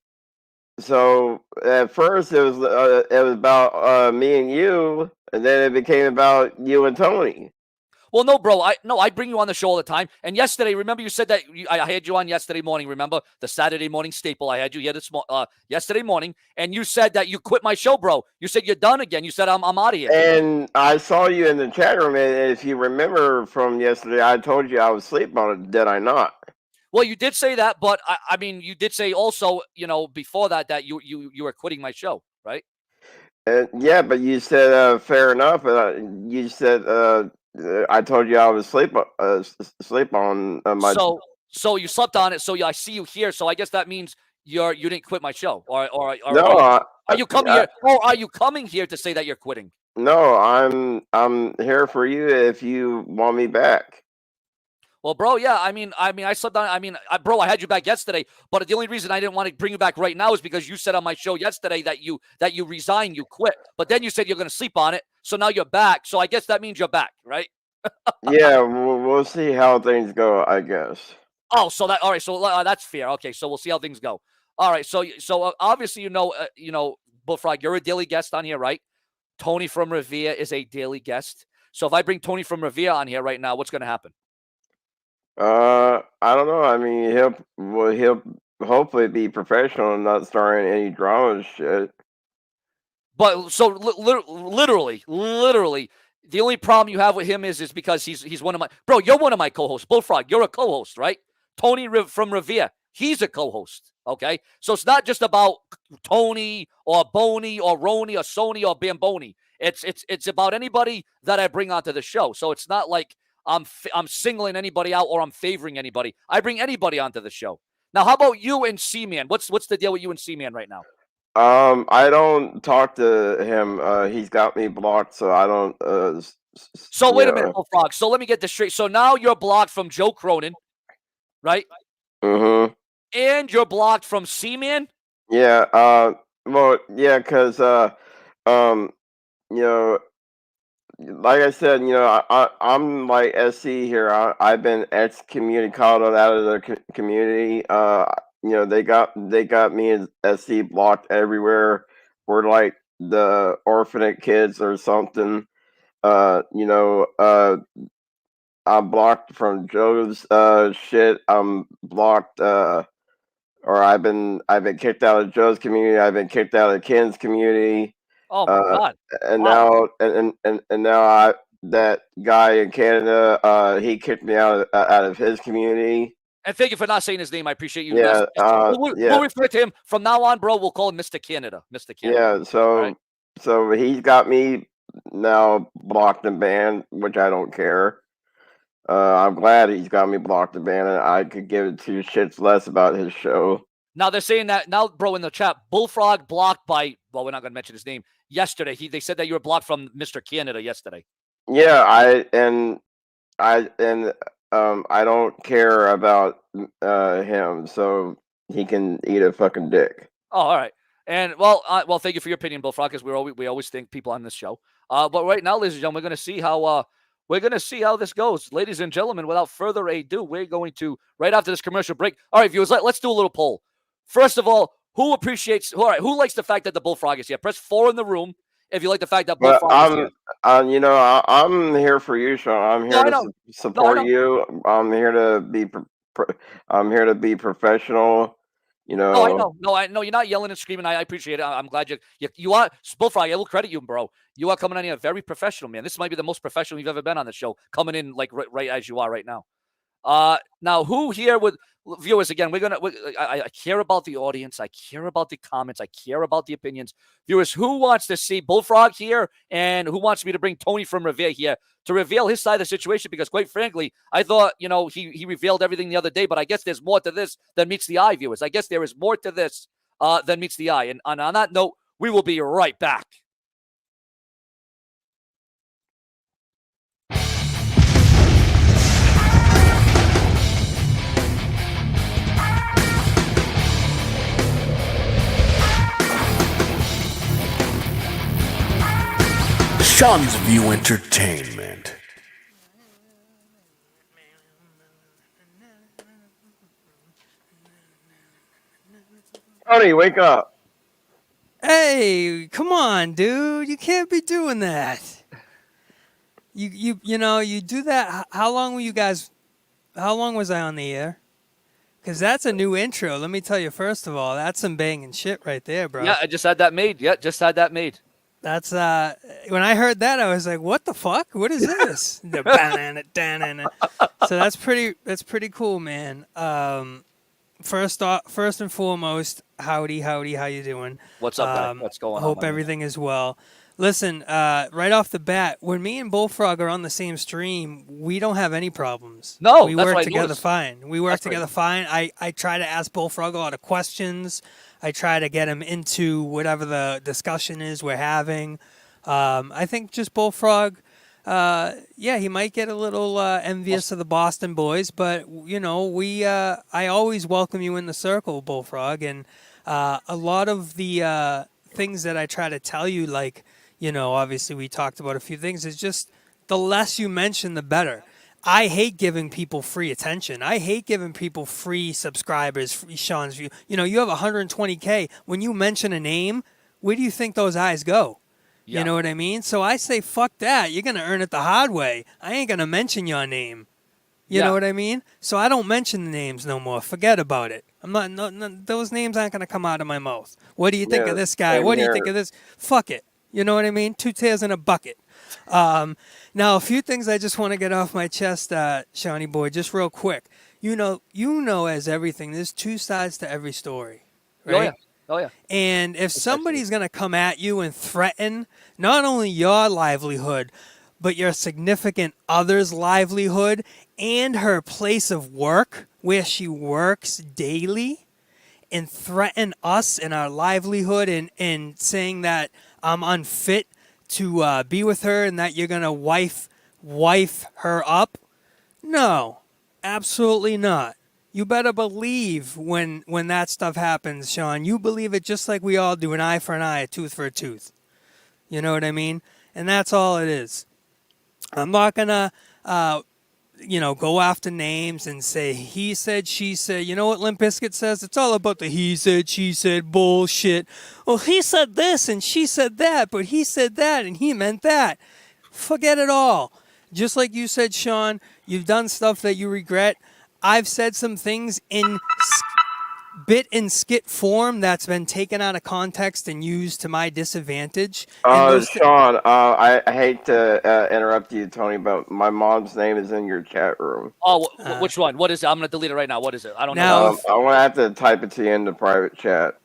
So at first it was about me and you, and then it became about you and Tony. Well, no, bro. I bring you on the show all the time. And yesterday, remember you said that I had you on yesterday morning. Remember the Saturday morning staple? I had you here yesterday morning, and you said that you quit my show, bro. You said you're done again. You said I'm out of here. And I saw you in the chat room, and if you remember from yesterday, I told you I was asleep on it. Did I not? Well, you did say that, but I mean, you did say also, before that you were quitting my show, right? Yeah, but you said fair enough. You said I told you I was asleep on my. So you slept on it. So I see you here. So I guess that means you didn't quit my show, or no, are you coming here? Or are you coming here to say that you're quitting? No, I'm here for you if you want me back. Well, bro, yeah, I mean, I slept on. I mean, bro, I had you back yesterday, but the only reason I didn't want to bring you back right now is because you said on my show yesterday that you resigned, you quit, but then you said you're going to sleep on it, so now you're back. So I guess that means you're back, right? Yeah, we'll see how things go, I guess. Oh, so all right, so that's fair. Okay, so we'll see how things go. All right, so obviously Bullfrog, you're a daily guest on here, right? Tony from Revere is a daily guest. So if I bring Tony from Revere on here right now, what's going to happen? I don't know. I mean, he'll hopefully be professional and not starring any drama and shit. But so literally, the only problem you have with him is because he's one of my you're one of my co-hosts. Bullfrog, you're a co-host, right? Tony from Revere, he's a co-host. Okay, so it's not just about Tony or Boney or Roni or Sony or Bamboni. It's about anybody that I bring onto the show. So it's not like I'm singling anybody out or I'm favoring anybody. I bring anybody onto the show. Now, how about you and C-Man? What's the deal with you and C-Man right now? I don't talk to him. He's got me blocked, so I don't. So wait a minute, Bullfrog. So let me get this straight. So now you're blocked from Joe Cronin, right? Mm-hmm. And you're blocked from C-Man? Yeah. Well, yeah, because you know, like I said, you know, I'm like SC here. I've been excommunicated out of the community. You know, they got me and SC blocked everywhere. We're like the orphanate kids or something. You know, I'm blocked from Joe's shit. I'm blocked or I've been kicked out of Joe's community. I've been kicked out of Ken's community. Oh my God! And wow. now that guy in Canada, he kicked me out of his community. And thank you for not saying his name. I appreciate you. Yeah, we'll refer to him from now on, bro. We'll call him Mr. Canada. Mr. Canada. Yeah, so he's got me now blocked and banned, which I don't care. I'm glad he's got me blocked and banned, and I could give it 2 shits less about his show. Now they're saying that now, bro, in the chat, Bullfrog blocked by, well, we're not going to mention his name. Yesterday, they said that you were blocked from Mr. Canada yesterday. Yeah, I don't care about him, so he can eat a fucking dick. Oh, all right. And well, thank you for your opinion, Bullfrog, because we always think people on this show. But right now, ladies and gentlemen, we're gonna see how this goes, ladies and gentlemen. Without further ado, we're going to right after this commercial break. All right, viewers, let's do a little poll. First of all, who likes the fact that the Bullfrog is here? Press 4 in the room if you like the fact that But Bullfrog is here. I'm here for you, Sean. I'm No, here I to know. support know. you. I'm here to be I'm here to be professional. You No, I know, know. No, I know you're not yelling and screaming. I appreciate it. I'm glad you are Bullfrog. I will credit you, bro. You are coming on here very professional, man. This might be the most professional you've ever been on the show. Coming in like right as you are right now. Now who here would viewers again? I care about the audience. I care about the comments. I care about the opinions. Viewers, who wants to see Bullfrog here, and who wants me to bring Tony from Revere here to reveal his side of the situation? Because quite frankly, I thought he revealed everything the other day, but I guess there's more to this than meets the eye, viewers. I guess there is more to this than meets the eye. And on that note, we will be right back. Sean's View Entertainment. Tony, wake up. Hey, come on, dude. You can't be doing that. You do that. How long was I on the air? Because that's a new intro. Let me tell you, first of all, that's some banging shit right there, bro. Yeah, I just had that made. Yeah, just had that made. That's when I heard that, I was like, what the fuck? What is this? So that's pretty cool, man. First and foremost, howdy, how you doing? What's up, guys? What's going on? Hope everything is well. Listen, right off the bat, when me and Bullfrog are on the same stream, we don't have any problems. No, we that's work what I together noticed. fine. We work That's together right. fine. I try to ask Bullfrog a lot of questions. I try to get him into whatever the discussion is we're having. I think just Bullfrog, he might get a little envious of the Boston boys, but I always welcome you in the circle, Bullfrog, and a lot of the things that I try to tell you, like, obviously we talked about a few things, is just the less you mention, the better. I hate giving people free attention. I hate giving people free subscribers, free Sean's View. You have 120K. When you mention a name, where do you think those eyes go? Yeah. You know what I mean? So I say, fuck that. You're going to earn it the hard way. I ain't going to mention your name. You know what I mean? So I don't mention the names no more. Forget about it. I'm not. Those names aren't going to come out of my mouth. What do you think of this guy? same What do you here. think of this? Fuck it. You know what I mean? Two tails in a bucket. Now, a few things I just want to get off my chest, Shawnee boy, just real quick. You know, as everything, there's two sides to every story, right? Oh yeah. And if somebody's going to come at you and threaten not only your livelihood, but your significant other's livelihood and her place of work where she works daily, and threaten us and our livelihood and saying that I'm unfit to be with her and that you're going to wife her up, no, absolutely not. You better believe when that stuff happens, Sean, you believe it just like we all do, an eye for an eye, a tooth for a tooth. You know what I mean? And that's all it is. I'm not going to, go after names and say he said, she said. You know what Limp Bizkit says? It's all about the he said, she said bullshit. Well, he said this and she said that, but he said that and he meant that. Forget it all. Just like you said, Sean, you've done stuff that you regret. I've said some things in bit and skit form that's been taken out of context and used to my disadvantage. Sean, I hate to interrupt you, Tony, but my mom's name is in your chat room. Oh, which one? What is it? I'm going to delete it right now. What is it? I don't Now, know. I'm gonna have to type it to you in the private chat.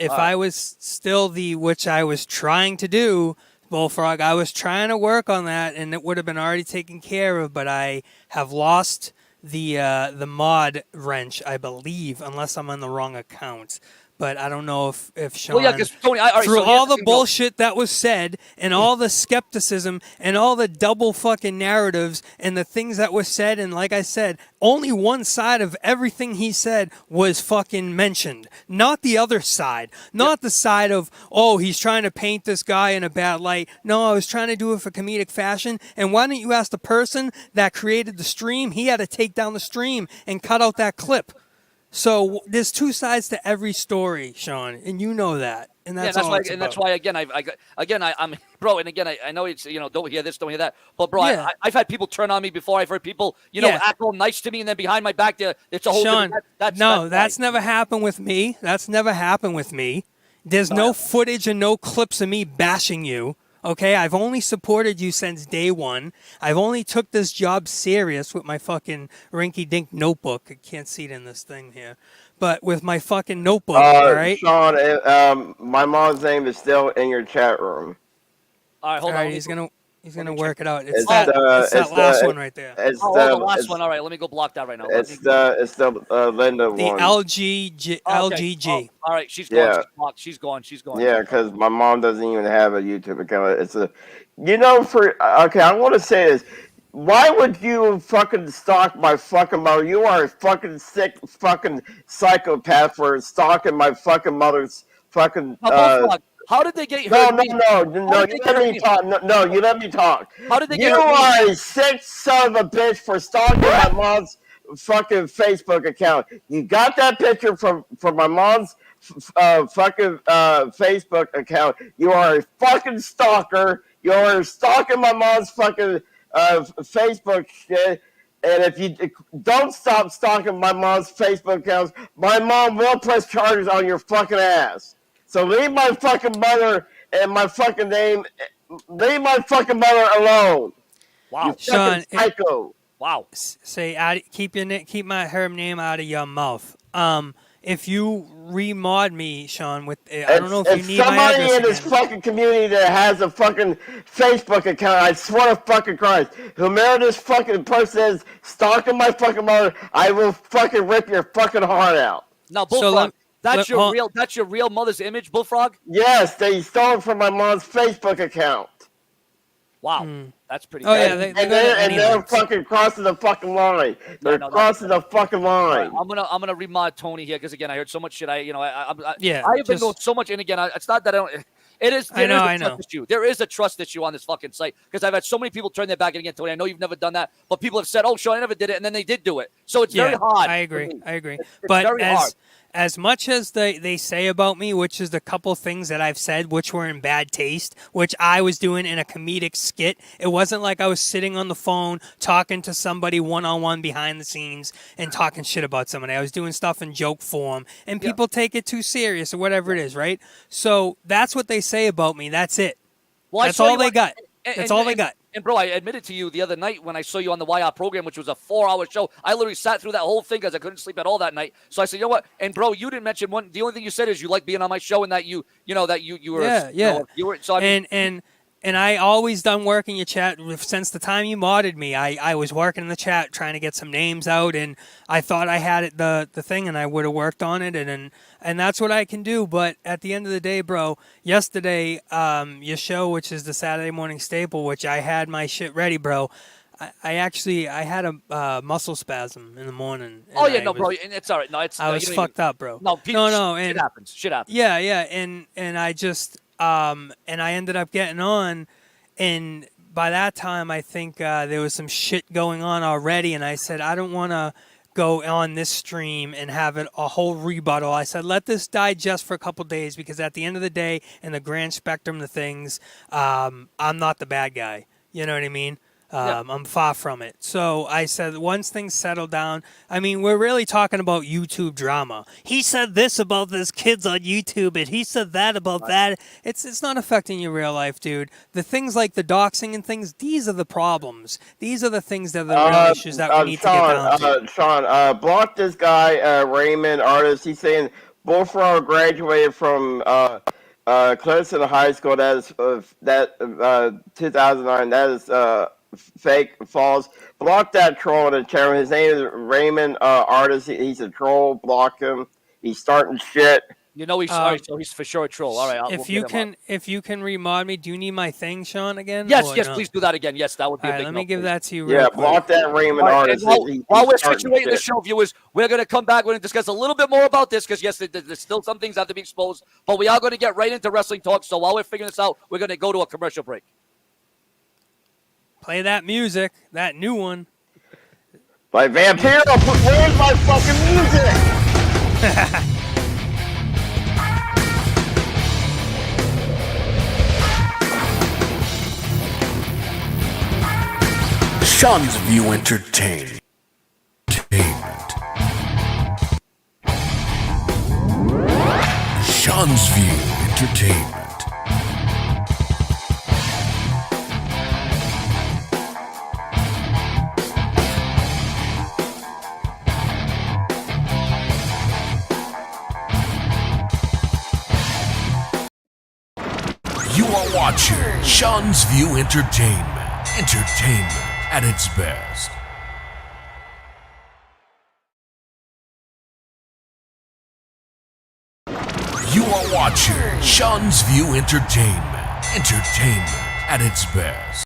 If I was still which I was trying to do, Bullfrog, I was trying to work on that, and it would have been already taken care of, but I have lost the mod wrench, I believe, unless I'm on the wrong account. But I don't know if Sean, Well, yeah, because Tony, through all the bullshit that was said and all the skepticism and all the double fucking narratives and the things that were said, and like I said, only one side of everything he said was fucking mentioned, not the other side, not the side of, oh, he's trying to paint this guy in a bad light. No, I was trying to do it for comedic fashion. And why don't you ask the person that created the stream? He had to take down the stream and cut out that clip. So there's two sides to every story, Sean, and you know that. And Yeah, that's that's all why, it's and about. that's why I'm bro. And again, I know it's don't hear this, don't hear that, but bro, Yeah. I've had people turn on me before. I've heard people Yeah. act all nice to me, and then behind my back, it's a whole Sean, different, that's never happened with me. That's never happened with me. There's no footage and no clips of me bashing you. Okay, I've only supported you since day one. I've only took this job serious with my fucking rinky-dink notebook. I can't see it in this thing here, but with my fucking notebook. All right, Sean, my mom's name is still in your chat room. All right, hold all on. right. He's gonna work it out. It's It's that the last one right there. It's Oh, the the last it's, one. All right, let me go block that right now. it's the Linda The one. LGG. Okay. LGG. Oh, all right, she's gone. Yeah. She's blocked. She's gone. She's gone. Yeah, because my mom doesn't even have a YouTube account. I want to say this. Why would you fucking stalk my fucking mother? You are a fucking sick fucking psychopath for stalking my fucking mother's fucking. Bullfrog, how did they get No, her? you let me talk. No, you let me talk. How did they You get her? are a sick son of a bitch for stalking my mom's fucking Facebook account. You got that picture from my mom's fucking Facebook account. You are a fucking stalker. You are stalking my mom's fucking Facebook shit. And if you don't stop stalking my mom's Facebook accounts, my mom will press charges on your fucking ass. So leave my fucking mother and my fucking name. Leave my fucking mother alone. Wow, You Sean, fucking psycho. wow. Say keep her name out of your mouth. If you remod me, Sean, with I don't know if you need my somebody address in this again. fucking community that has a fucking Facebook account, I swear to fucking Christ, whomever this fucking person is stalking my fucking mother, I will fucking rip your fucking heart out. Now, So Bullfrog, let- that's your real mother's image, Bullfrog? Yes, they stole it from my mom's Facebook account. Wow, that's pretty Oh, good. yeah, And they're fucking crossing the fucking line. They're crossing the fucking line. I'm gonna remod Tony here because again I heard so much shit. I have just- been going so much, and again it's not that I don't. It is. I know. A trust issue. There is a trust issue on this fucking site because I've had so many people turn their back again. Tony, I know you've never done that, but people have said, "Oh, Sean, I never did it," and then they did do it. So it's very hard. I agree. It's But very hard. as much as they say about me, which is the couple things that I've said, which were in bad taste, which I was doing in a comedic skit. It wasn't like I was sitting on the phone talking to somebody one-on-one behind the scenes and talking shit about somebody. I was doing stuff in joke form, and people take it too serious or whatever it is, right? So that's what they say about me. That's it. Well, That's all they got. That's all they got. And bro, I admitted to you the other night when I saw you on the YR program, which was a 4-hour show. I literally sat through that whole thing because I couldn't sleep at all that night. So I said, you know what? And bro, you didn't mention one. The only thing you said is you like being on my show and that you were you were. So I mean, And I always done work in your chat since the time you modded me. I was working in the chat trying to get some names out, and I thought I had it, the thing, and I would have worked on it, and that's what I can do. But at the end of the day, bro, yesterday, your show, which is the Saturday Morning Staple, which I had my shit ready, bro. I had a muscle spasm in the morning. Oh yeah, bro, and it's all right. No, it's I was fucked up, bro. No, shit happens. Shit happens. Yeah, and I just and I ended up getting on, and by that time I think there was some shit going on already, and I said I don't want to go on this stream and have it a whole rebuttal. I said let this digest for a couple days because at the end of the day, in the grand spectrum of things, I'm not the bad guy. You know what I mean? I'm far from it. So I said, once things settle down, I mean, we're really talking about YouTube drama. He said this about this kids on YouTube, and he said that about that. It's not affecting your real life, dude. The things like the doxing and things, these are the problems. These are the things that are the real issues that we need to get down to. Sean, block this guy, Raymond, artist. He's saying Bullfrog graduated from Clemson High School. That is 2009. That is fake, false. Block that troll in the chat room. His name is Raymond Artist. He's a troll. Block him. He's starting shit. You know he's sorry, so he's for sure a troll. All right, if you can remod me, do you need my thing, Sean, again? Yes, or yes, no? Please do that again. Yes, that would be a big let me no, give please. that to you real Yeah, quick. block that Raymond Artist. While we're starting situating the shit. show, viewers, we're going to come back. We're going to discuss a little bit more about this because, yes, there's still some things that have to be exposed, but we are going to get right into wrestling talk. So while we're figuring this out, we're going to go to a commercial break. Play that music, that new one. Like Vampiro, where's my fucking music? Sean's View Entertainment. Sean's View Entertainment. You are watching Sean's View Entertainment. Entertainment at its best. You are watching Sean's View Entertainment. Entertainment at its best.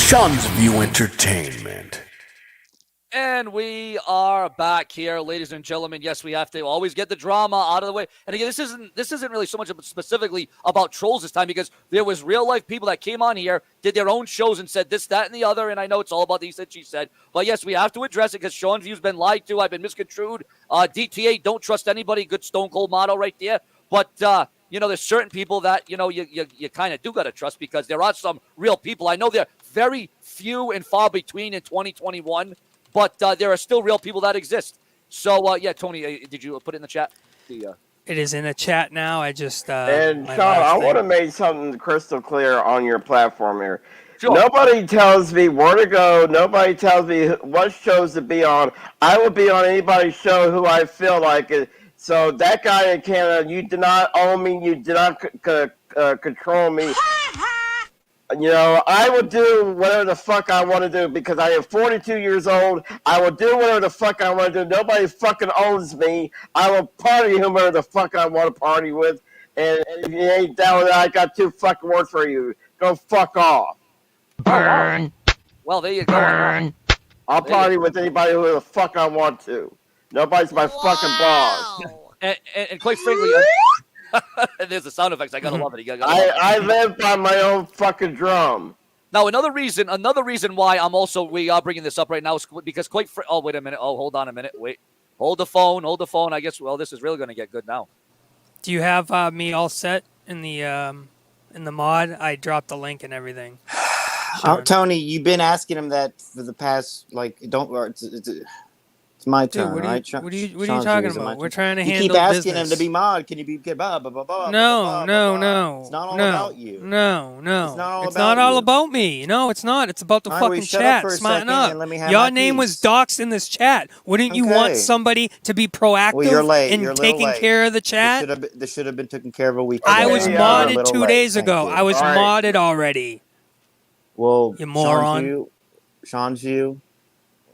Sean's View Entertainment. And we are back here, ladies and gentlemen. Yes, we have to always get the drama out of the way. And again, this isn't really so much specifically about trolls this time, because there was real life people that came on here, did their own shows, and said this, that, and the other. And I know it's all about he said, she said. But yes, we have to address it because Sean's View's been lied to. I've been misconstrued. DTA, don't trust anybody. Good Stone Cold motto right there. But there's certain people that you kind of do got to trust, because there are some real people. I know they're very few and far between in 2021. But there are still real people that exist. So, Tony, did you put it in the chat? It is in the chat now. I just... and Sean, I want to make something crystal clear on your platform here. Sure. Nobody tells me where to go. Nobody tells me what shows to be on. I will be on anybody's show who I feel like it. So that guy in Canada, you do not own me. You do not control me. I will do whatever the fuck I want to do because I am 42 years old. I will do whatever the fuck I want to do. Nobody fucking owns me. I will party whomever the fuck I want to party with. And if you ain't down with that, I got 2 fucking words for you. Go fuck off. Burn. Well, there you go. Burn. I'll party with anybody who the fuck I want to. Nobody's my fucking boss. And quite frankly... There's the sound effects. I gotta love it. I live by my own fucking drum. Now, another reason why we are bringing this up right now is because oh, wait a minute. Oh, hold on a minute. Wait. Hold the phone. I guess, this is really going to get good now. Do you have me all set in the mod? I dropped the link and everything. Tony, you've been asking him that for the past, it's my turn, dude, right? What are you talking about? We're trying to handle business. You keep asking business. him to be mod. Can you be blah, blah, blah, blah, No. It's not all about you. No. It's not all about me. No, it's not. It's about the fucking chat. Smarten up. Your name was doxed in this chat. Wouldn't you want somebody to be proactive in taking care of the chat? This should have been taken care of a week ago. I was modded 2 days ago. I was modded already. Well, you moron. Sean's View.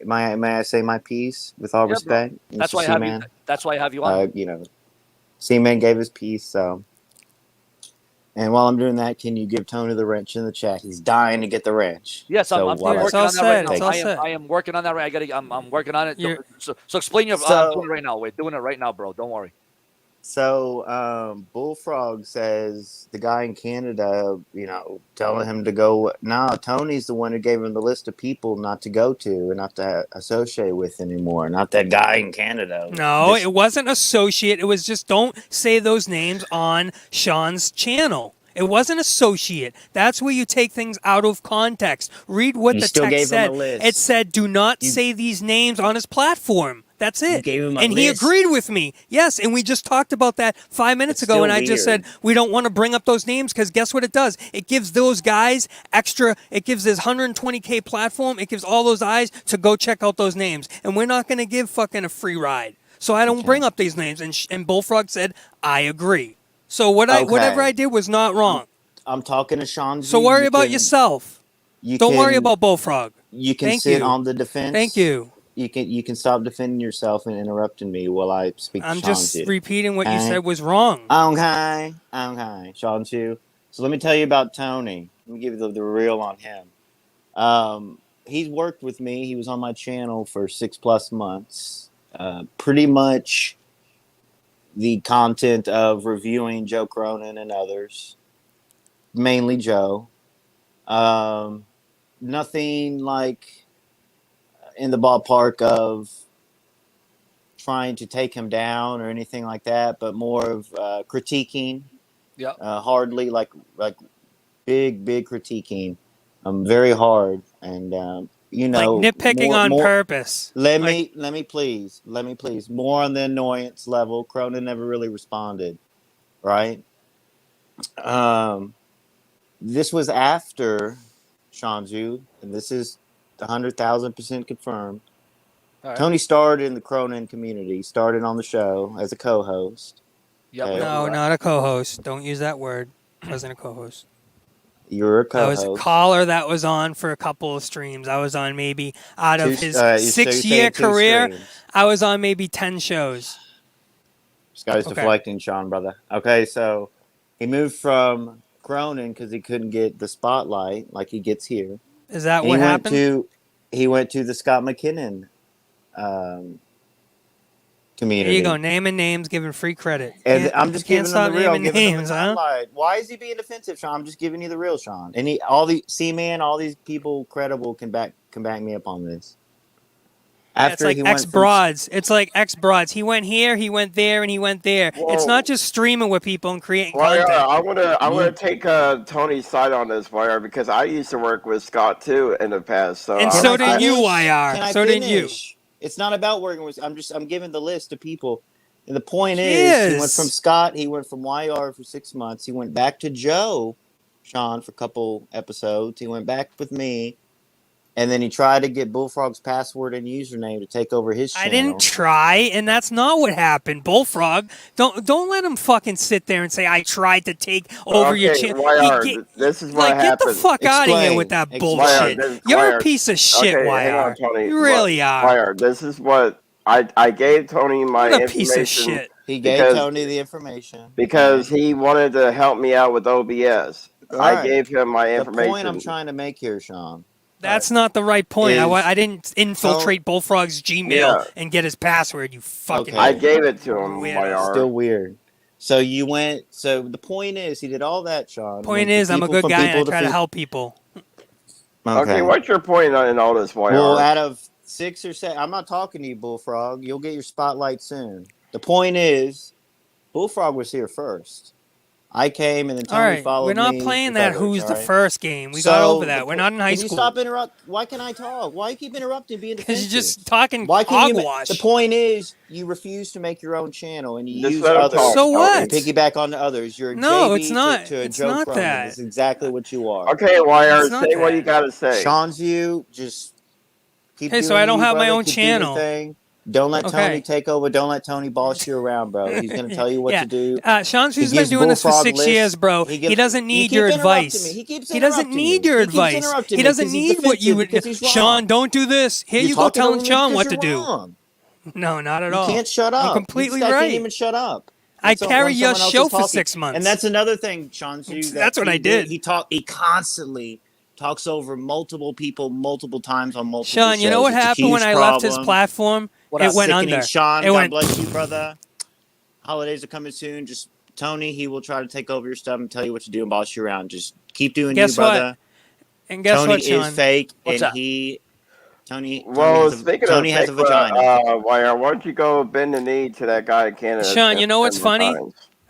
May I say my piece with all respect? That's why I have you on. C-Man gave his piece, so. And while I'm doing that, can you give Tony the wrench in the chat? He's dying to get the wrench. Yes, I'm working on that right now. I am working on that. I'm working on it. So explain your. I'm doing it right now. We're doing it right now, bro. Don't worry. So Bullfrog says the guy in Canada, telling him to go. No, Tony's the one who gave him the list of people not to go to and not to associate with anymore. Not that guy in Canada. No, it wasn't associate. It was just don't say those names on Sean's channel. It wasn't associate. That's where you take things out of context. Read what the text said. It said, do not say these names on his platform. That's it. And he agreed with me. Yes, and we just talked about that 5 minutes ago, and I just said we don't want to bring up those names because guess what it does? It gives those guys extra, it gives this 120K platform, it gives all those eyes to go check out those names. And we're not going to give fucking a free ride. So I don't bring up these names. And Bullfrog said, I agree. So whatever I did was not wrong. I'm talking to Sean. So worry about yourself. Don't worry about Bullfrog. You can sit on the defense. Thank you. You can stop defending yourself and interrupting me while I speak to Sean. I'm just repeating what you said was wrong. Okay. Sean Chu. So let me tell you about Tony. Let me give you the real on him. he's worked with me. He was on my channel for 6+ months. Pretty much the content of reviewing Joe Cronin and others, mainly Joe. Nothing like in the ballpark of trying to take him down or anything like that, but more of critiquing. Yeah. Hardly like big critiquing. Very hard, and you know, Like nitpicking on purpose. Let me please. More on the annoyance level. Cronin never really responded, right? This was after Shanju, and this is 100,000% confirmed. All right. Tony started in the Cronin community, started on the show as a co-host. Yep. Okay. No, not a co-host. Don't use that word. Wasn't a co-host. You're a I was co-host. a caller that was on for a couple of streams. I was on maybe out of his so you're 6-year saying 2 career, streams. I was on maybe 10 shows. This guy's Okay. deflecting, Sean, brother. Okay, so he moved from Cronin because he couldn't get the spotlight like he gets here. Is that He what went happened? he went to the Scott McKinnon community. There you go, naming names, giving free credit. And I'm just can't giving him stop the real, naming giving him names, the huh? highlight. Why is he being defensive, Sean? I'm just giving you the real, Sean. And all these people credible can back me up on this. It's like ex-broads. It's like ex-broads. He went here, he went there, and he went there. Whoa. It's not just streaming with people and creating Well, content. yeah, I want to take Tony's side on this, YR, because I used to work with Scott too in the past. So And so did you, YR. So did you. It's not about working with. I'm giving the list of people, and the point is, he went from Scott. He went from YR for 6 months. He went back to Joe, Sean, for a couple episodes. He went back with me. And then he tried to get Bullfrog's password and username to take over his channel. I didn't try, and that's not what happened. Bullfrog, don't let him fucking sit there and say I tried to take over your channel. YR, this is what happened. Get the fuck out of here with that bullshit. You're a piece of shit, okay, YR. Hang on, Tony. You really are. YR, this is what I gave Tony my what a information. Piece of shit. He gave Tony the information because he wanted to help me out with OBS. Right. I gave him my information. The point I'm trying to make here, Sean. That's not the right point. I didn't infiltrate Bullfrog's Gmail and get his password, you fucking... I gave it to him, YR. Still weird. So you went... So the point is, he did all that, Sean. Point is, I'm a good guy and I try to help people. Okay, what's your point in all this, YR? Well, out of 6 or 7... I'm not talking to you, Bullfrog. You'll get your spotlight soon. The point is, Bullfrog was here first. I came and then Tony followed me. We're not playing that who's the first game. We got over that. We're not in high school. Can you stop interrupting? Why can't I talk? Why you keep interrupting, being defensive? Because you're just talking hogwash. The point is, you refuse to make your own channel and you use others. So what? Piggyback on the others. You're a no, JB it's not. to a it's Joe not Cronin. that. It's exactly what you are. Okay, YR, say what you got to say. Sean's you. Just keep doing so I don't you, have my brother. own Keep channel. doing your thing. Don't let Tony take over. Don't let Tony boss you around, bro. He's going to tell you what to do. Sean's been doing this for 6 years, bro. He doesn't need your advice. He doesn't need your advice. He doesn't need what you would... Sean, don't do this. Here you go telling Sean what to do. No, not at all. You can't shut up. I'm completely I right. can't even shut up. I carry your show for 6 months. And that's another thing, Sean. That's what I did. He constantly talks over multiple people multiple times on multiple shows. Sean, you know what happened when I left his platform? It went under. Sean, God bless you, brother. Holidays are coming soon. Just Tony, he will try to take over your stuff and tell you what to do and boss you around. Just keep doing you, brother. And guess what, Sean? Tony is fake, What's and that? Tony has a vagina. Why don't you go bend the knee to that guy in Canada? Sean, you know what's funny?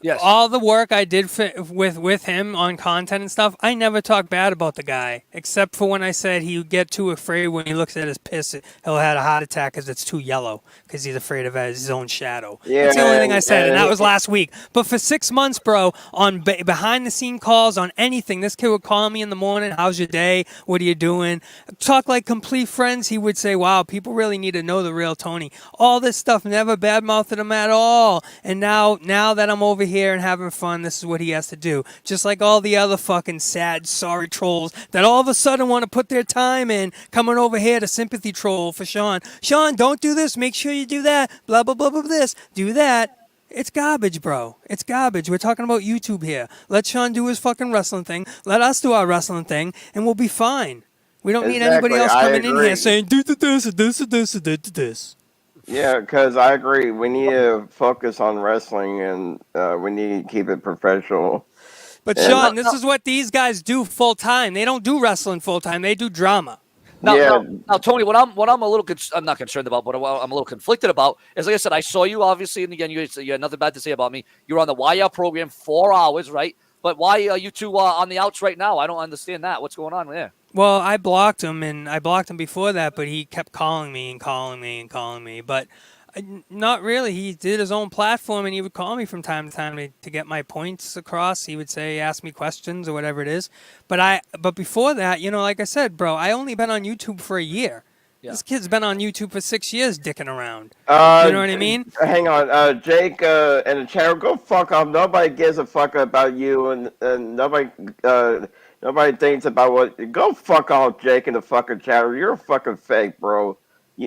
Yes. All the work I did with him on content and stuff, I never talk bad about the guy, except for when I said he would get too afraid when he looks at his piss, he'll have a heart attack because it's too yellow, because he's afraid of his own shadow. Yeah, that's the only thing I said, and that was last week. But for 6 months, bro, on behind-the-scene calls, on anything, this kid would call me in the morning, how's your day, what are you doing? Talk like complete friends. He would say, wow, people really need to know the real Tony. All this stuff, never badmouthed him at all. And now that I'm over here and having fun, this is what he has to do. Just like all the other fucking sad, sorry trolls that all of a sudden want to put their time in coming over here to sympathy troll for Sean. Sean, don't do this. Make sure you do that. Blah, blah, blah, blah, this. Do that. It's garbage, bro. It's garbage. We're talking about YouTube here. Let Sean do his fucking wrestling thing. Let us do our wrestling thing, and we'll be fine. We don't need anybody else I coming in here agree. saying do this, this, this, this. Yeah, because I agree. We need to focus on wrestling, and we need to keep it professional. But And Sean, this is what these guys do full time. They don't do wrestling full time. They do drama. yeah, Now, Tony, what I'm a little I'm not concerned about, but I'm a little conflicted about is, like I said, I saw you obviously, and again, you had nothing bad to say about me. You were on the YR program 4 hours, right? But why are you two on the outs right now? I don't understand that. What's going on there? Well, I blocked him, and I blocked him before that, but he kept calling me and calling me and calling me. But not really. He did his own platform, and he would call me from time to time to get my points across. He would say, ask me questions or whatever it is. But before that, like I said, bro, I only been on YouTube for a year. Yeah. This kid's been on YouTube for 6 years dicking around. You know what I mean? Hang on. Jake and the channel, go fuck off. Nobody gives a fuck about you, and nobody thinks about what. Go fuck off, Jake, in the fucking channel. You're a fucking fake, bro.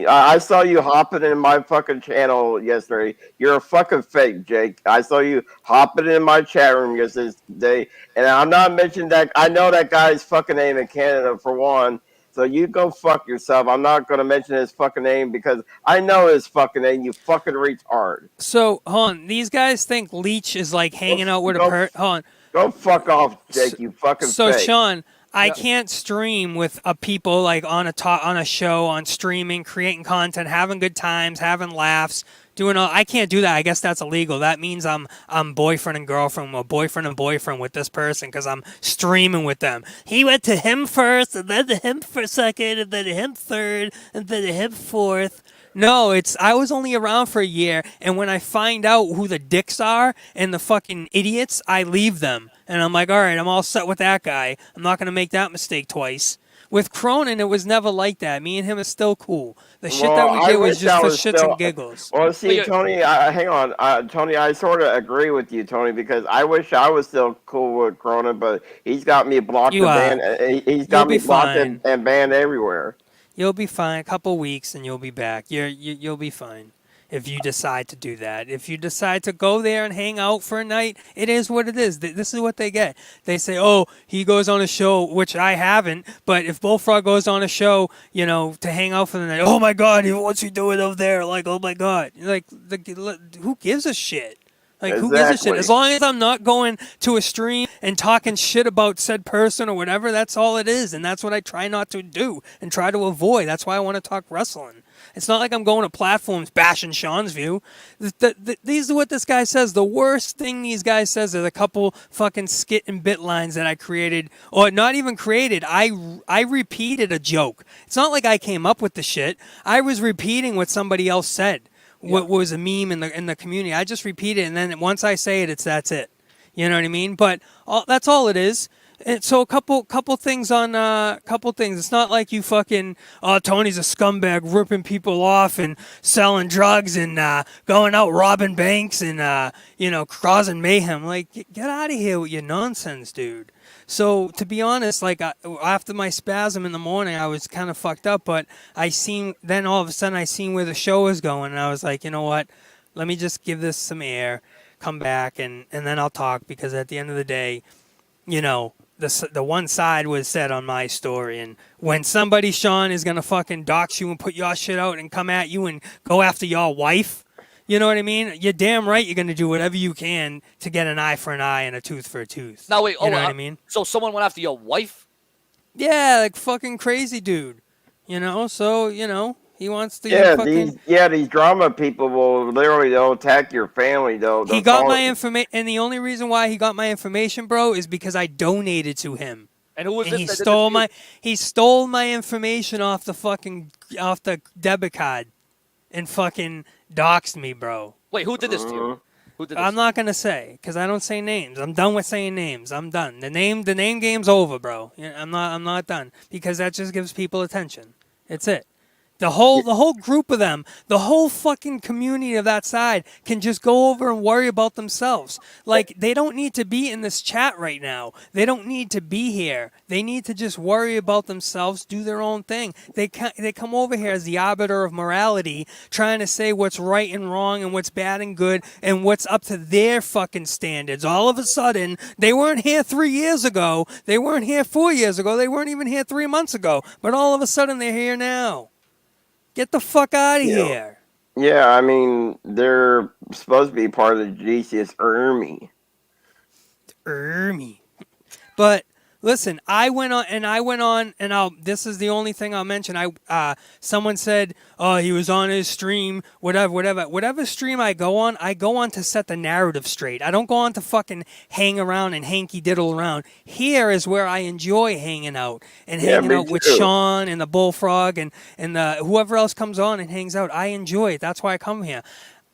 I saw you hopping in my fucking channel yesterday. You're a fucking fake, Jake. I saw you hopping in my chat room yesterday, and I'm not mentioning that. I know that guy's fucking name in Canada, for one. So you go fuck yourself. I'm not going to mention his fucking name because I know his fucking name, you fucking retard. So, hold on. These guys think Leech is like hanging out with hold on. Go fuck off, Jake, you fucking So, fake. Sean, I can't stream with people like on a show, on streaming, creating content, having good times, having laughs, doing all. I can't do that. I guess that's illegal. That means I'm boyfriend and girlfriend, or boyfriend and boyfriend with this person because I'm streaming with them. He went to him first, and then to him for second, and then to him third, and then to him fourth. No, I was only around for a year, and when I find out who the dicks are and the fucking idiots, I leave them. And I'm like, all right, I'm all set with that guy. I'm not going to make that mistake twice. With Cronin, it was never like that. Me and him is still cool. The shit that we did was just for shits and giggles. Well, see, Tony, hang on. Tony, I sort of agree with you, Tony, because I wish I was still cool with Cronin, but he's got me blocked and banned. He's got me blocked and banned everywhere. You'll be fine. A couple weeks and you'll be back. You'll be fine if you decide to do that. If you decide to go there and hang out for a night, it is what it is. This is what they get. They say, oh, he goes on a show, which I haven't. But if Bullfrog goes on a show, to hang out for the night, oh my God, what's he doing over there? Like, oh my God. Like, who gives a shit? Like, who gives a shit? As long as I'm not going to a stream and talking shit about said person or whatever, that's all it is. And that's what I try not to do and try to avoid. That's why I want to talk wrestling. It's not like I'm going to platforms bashing Sean's view. These are what this guy says. The worst thing these guys says is a couple fucking skit and bit lines that I created, or not even created. I repeated a joke. It's not like I came up with the shit. I was repeating what somebody else said. What was a meme in the community. I just repeat it, and then once I say it, that's it. You know what I mean? But that's all it is. And so a couple things on couple things. It's not like you fucking Tony's a scumbag ripping people off and selling drugs and going out robbing banks and causing mayhem. Like, get out of here with your nonsense, dude. So to be honest, like after my spasm in the morning, I was kind of fucked up. But then all of a sudden I seen where the show was going, and I was like, you know what? Let me just give this some air, come back, and then I'll talk, because at the end of the day, the one side was said on my story. And when somebody, Sean, is going to fucking dox you and put your shit out and come at you and go after your wife, you know what I mean? You're damn right you're going to do whatever you can to get an eye for an eye and a tooth for a tooth. Now, wait, you know what I mean? So someone went after your wife? Yeah, like fucking crazy dude. So, he wants to these drama people will literally they'll attack your family though. He got my information, and the only reason why he got my information, bro, is because I donated to him. And who was this? He stole my information off the debit card and fucking doxed me, bro. Wait, who did this to you? Who did this? I'm not gonna say, because I don't say names. I'm done with saying names. I'm done. The name game's over, bro. I'm not done, because that just gives people attention. It's it. The whole group of them, the whole fucking community of that side can just go over and worry about themselves. Like, they don't need to be in this chat right now. They don't need to be here. They need to just worry about themselves, do their own thing. They come over here as the arbiter of morality, trying to say what's right and wrong and what's bad and good and what's up to their fucking standards. All of a sudden, they weren't here 3 years ago. They weren't here 4 years ago. They weren't even here 3 months ago. But all of a sudden, they're here now. Get the fuck out of here. Yeah, I mean, they're supposed to be part of the GCS Army. But listen, I went on, and this is the only thing I'll mention. Someone said, "Oh, he was on his stream, whatever stream I go on to set the narrative straight. I don't go on to fucking hang around and hanky diddle around. Here is where I enjoy hanging out and hanging out with Sean and the Bullfrog and the whoever else comes on and hangs out. I enjoy it. That's why I come here.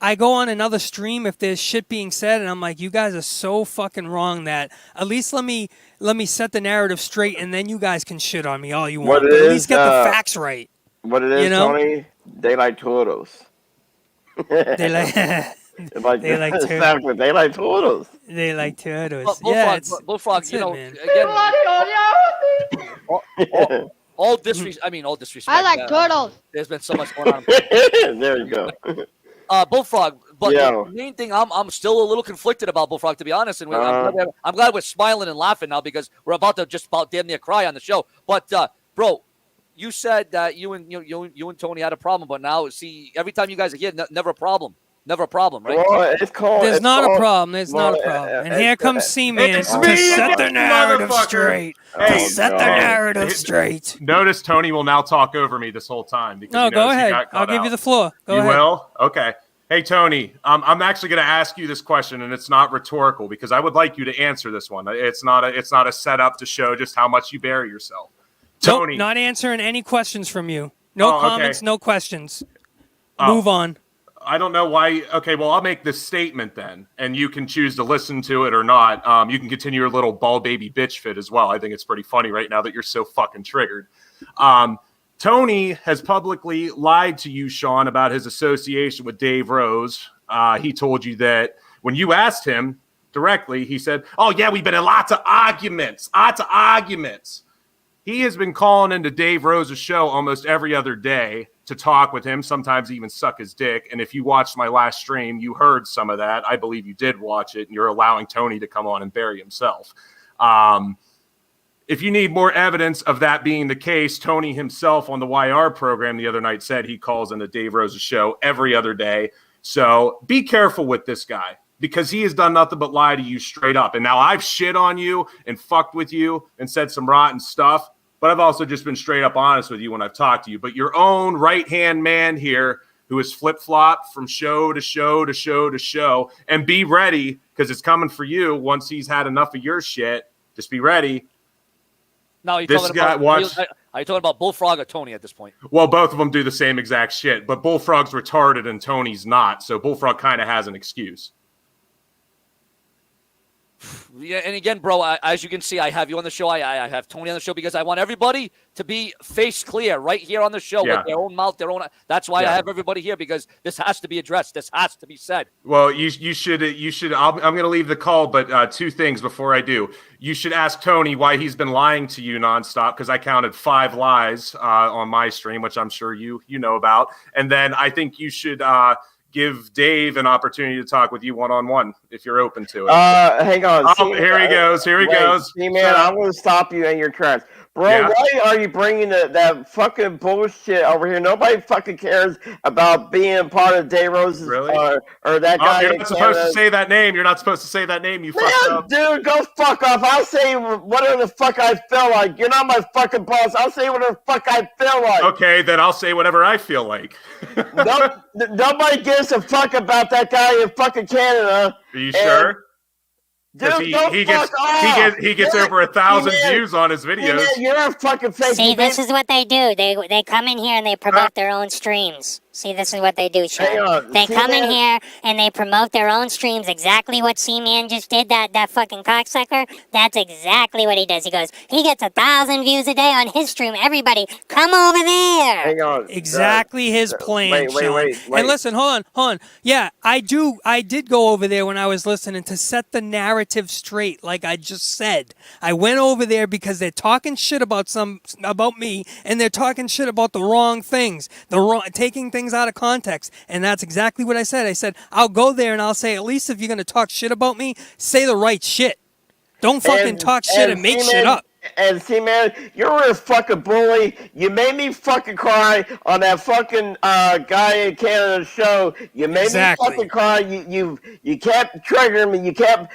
I go on another stream if there's shit being said, and I'm like, you guys are so fucking wrong that at least let me set the narrative straight, and then you guys can shit on me all you want. But at least get the facts right. What it is, Tony? They like turtles. They like turtles. Exactly. They like turtles. They like turtles. Bullfrog, again, all disrespect. I like turtles. There's been so much going on. There you go. Bullfrog, but the main thing I'm still a little conflicted about, Bullfrog, to be honest, and I'm glad we're smiling and laughing now because we're about to just about damn near cry on the show. But bro, you said that you and Tony had a problem, but now see every time you guys are here, never a problem. Never a problem, right? Well, it's called. There's not a problem. There's not a problem. And here comes C-Man to set the narrative straight. To set the narrative straight. Notice Tony will now talk over me this whole time. Because no, go ahead. I'll give you the floor. Go ahead. You will? Okay. Hey, Tony, I'm actually going to ask you this question, and it's not rhetorical because I would like you to answer this one. It's not a setup to show just how much you bury yourself. Tony. Nope, not answering any questions from you. No comments, no questions. Move on. I don't know why. Okay, well, I'll make this statement then, and you can choose to listen to it or not. You can continue your little ball baby bitch fit as well. I think it's pretty funny right now that you're so fucking triggered. Tony has publicly lied to you, Sean, about his association with Dave Rose. He told you that when you asked him directly, he said, "Oh, yeah, we've been in lots of arguments. He has been calling into Dave Rose's show almost every other day to talk with him, sometimes even suck his dick. And if you watched my last stream, you heard some of that. I believe you did watch it, and you're allowing Tony to come on and bury himself. If you need more evidence of that being the case, Tony himself on the YR program the other night said he calls into Dave Rose's show every other day. So be careful with this guy because he has done nothing but lie to you straight up. And now I've shit on you and fucked with you and said some rotten stuff, but I've also just been straight up honest with you when I've talked to you. But your own right-hand man here who is flip-flop from show to show to show to show, and be ready because it's coming for you once he's had enough of your shit. Just be ready. Now, are you talking about Bullfrog or Tony at this point? Well, both of them do the same exact shit, but Bullfrog's retarded and Tony's not, so Bullfrog kind of has an excuse. Yeah, and again, bro, as you can see, I have you on the show. I have Tony on the show because I want everybody to be face clear right here on the show with their own mouth, their own. That's why I have everybody here because this has to be addressed. This has to be said. Well, you should. I'm going to leave the call, but two things before I do. You should ask Tony why he's been lying to you nonstop because I counted 5 lies on my stream, which I'm sure you know about. And then I think you should. Give Dave an opportunity to talk with you one-on-one if you're open to it. Hang on. Here he goes. See, man, I'm going to stop you in your tracks. Bro, why are you bringing that fucking bullshit over here? Nobody fucking cares about being part of Dave Rose's or that guy. You're not supposed to say that name. You're not supposed to say that name, you fucked up. Dude, go fuck off. I'll say whatever the fuck I feel like. You're not my fucking boss. I'll say whatever the fuck I feel like. Okay, then I'll say whatever I feel like. Nobody gives a fuck about that guy in fucking Canada. Are you sure? Dude, he gets over 1,000 views on his videos. You're a fucking fake. See, this is what they do. They come in here and they promote their own streams. See, this is what they do, Hang Sean. on. They come in C-Man- here and they promote their own streams, exactly what C-Man just did, that fucking cocksucker. That's exactly what he does. He goes, he gets 1,000 views a day on his stream. Everybody, come over there. Hang on. Exactly his plan, wait, Sean. wait. And listen, hold on. Yeah, I did go over there when I was listening to set the narrative straight, like I just said. I went over there because they're talking shit about me, and they're talking shit about the wrong things, taking things out of context, and that's exactly what I said. I said I'll go there and I'll say, at least if you're gonna talk shit about me, say the right shit. Don't fucking talk shit and make shit up. And see, man, you're a fucking bully. You made me fucking cry on that fucking guy in Canada show. You made me fucking cry. You kept triggering me. You kept